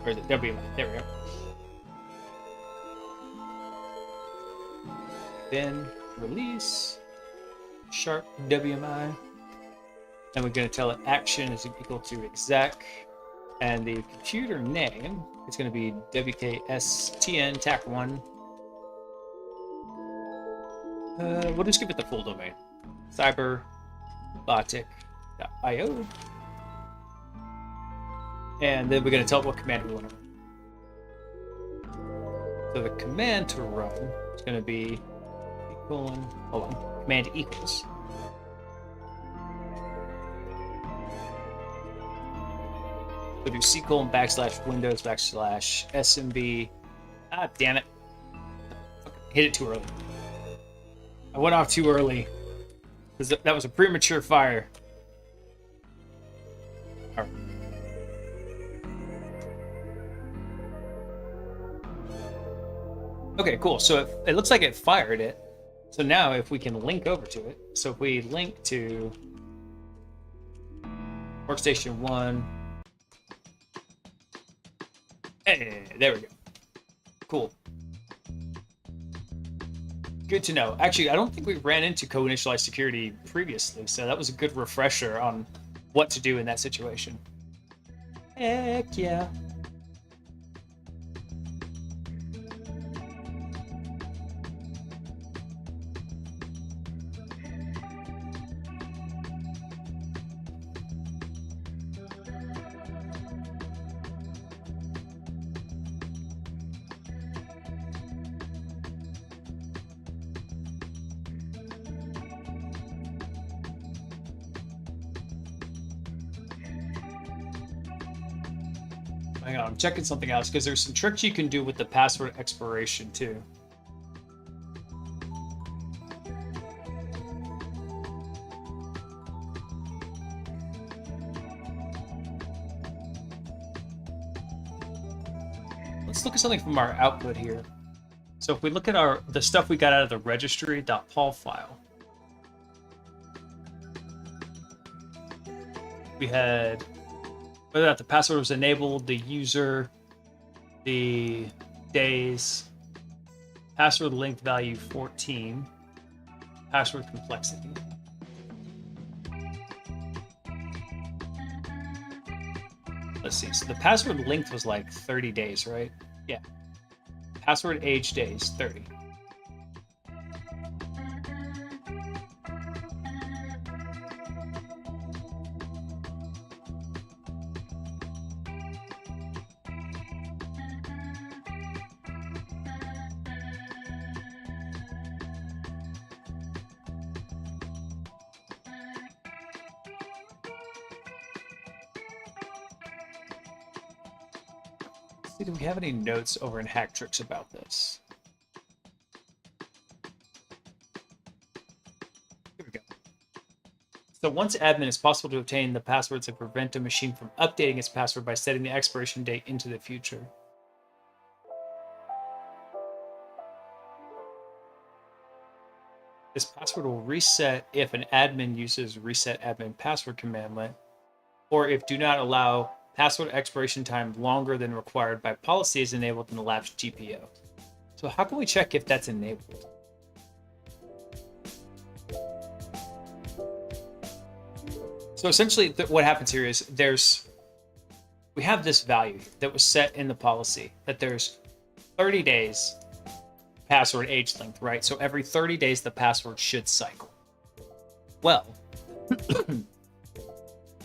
or is it WMI? There we go. Then release sharp WMI, and we're going to tell it action is equal to exec, and the computer name is going to be WKSTN TAC1. We'll just give it the full domain, cyberrobotic.io, and then we're going to tell it what command we want to run. So the command to run is going to be command equals. So do C:\Windows /SMB. Ah, damn it! Hit it too early. I went off too early because that was a premature fire. Right. Okay, cool. So it looks like it fired it. So now if we can link over to it. So if we link to workstation 1. Hey, there we go. Cool. Good to know. Actually, I don't think we ran into co-initialized security previously, so that was a good refresher on what to do in that situation. Heck yeah. Hang on, I'm checking something else because there's some tricks you can do with the password expiration too. Let's look at something from our output here. So if we look at the stuff we got out of the registry.pol file, we had whether or not the password was enabled, the user, the days, password length value 14, password complexity. Let's see. So the password length was like 30 days, right? Yeah. Password age days, 30. See, do we have any notes over in Hack Tricks about this? Here we go. So once admin, it's possible to obtain the passwords and prevent a machine from updating its password by setting the expiration date into the future. This password will reset if an admin uses reset admin password commandlet, or if do not allow password expiration time longer than required by policy is enabled in the lapsed GPO. So how can we check if that's enabled? So essentially what happens here is we have this value that was set in the policy that there's 30 days password age length, right? So every 30 days, the password should cycle. Well,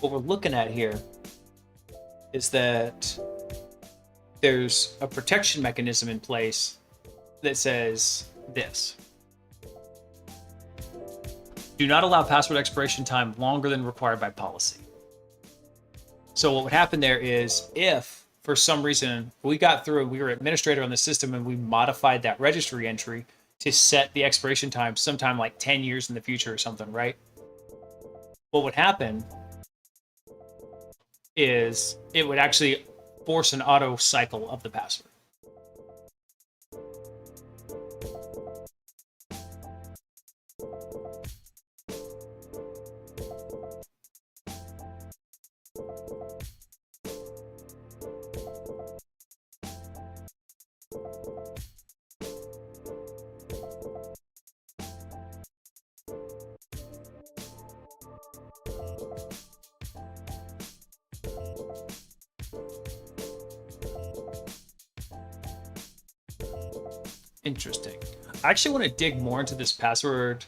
what we're looking at here is that there's a protection mechanism in place that says this. Do not allow password expiration time longer than required by policy. So what would happen there is if for some reason we got through and we were administrator on the system and we modified that registry entry to set the expiration time sometime like 10 years in the future or something, right? What would happen is it would actually force an auto cycle of the password. Interesting. I actually want to dig more into this password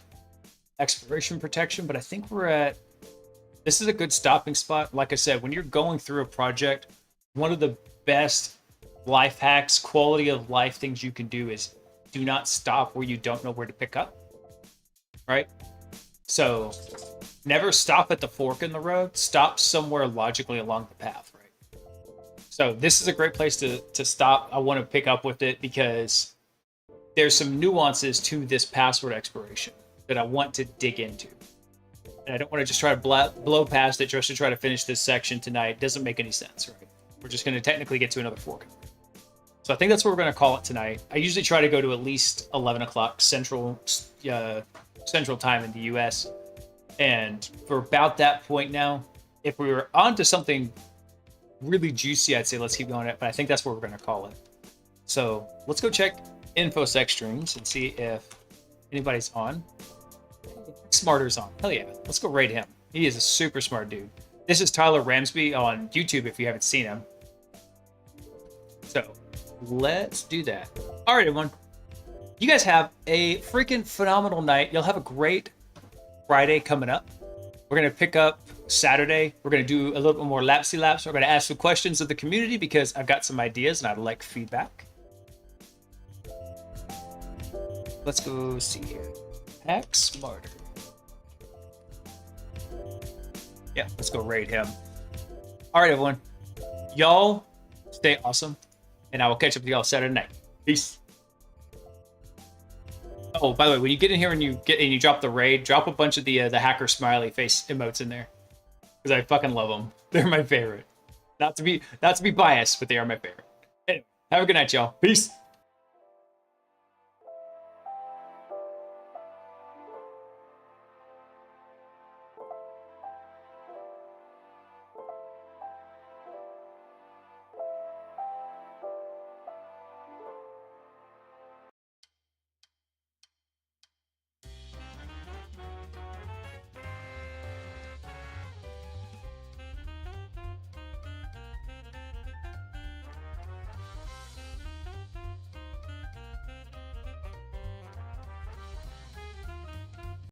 expiration protection, but I think this is a good stopping spot. Like I said, when you're going through a project, one of the best life hacks, quality of life things you can do is do not stop where you don't know where to pick up, right? So never stop at the fork in the road, stop somewhere logically along the path, right? So this is a great place to stop. I want to pick up with it because there's some nuances to this password expiration that I want to dig into. And I don't want to just try to blow past it just to try to finish this section tonight. It doesn't make any sense, right? We're just going to technically get to another fork. So I think that's what we're going to call it tonight. I usually try to go to at least 11 o'clock Central Time in the US. And for about that point now, if we were onto something really juicy, I'd say let's keep going it. But I think that's what we're going to call it. So let's go check InfoSec streams and see if anybody's on. Smarter's on. Hell yeah. Let's go raid him. He is a super smart dude. This is Tyler Ramsby on YouTube if you haven't seen him. So let's do that. All right, everyone. You guys have a freaking phenomenal night. You'll have a great Friday coming up. We're going to pick up Saturday. We're going to do a little bit more lapsy laps. We're going to ask some questions of the community because I've got some ideas and I'd like feedback. Let's go see here. Hack Smarter. Yeah, let's go raid him. All right, everyone. Y'all stay awesome. And I will catch up with y'all Saturday night. Peace. Oh, by the way, when you get in here and you drop the raid, drop a bunch of the hacker smiley face emotes in there. Because I fucking love them. They're my favorite. Not to be biased, but they are my favorite. Anyway, have a good night, y'all. Peace.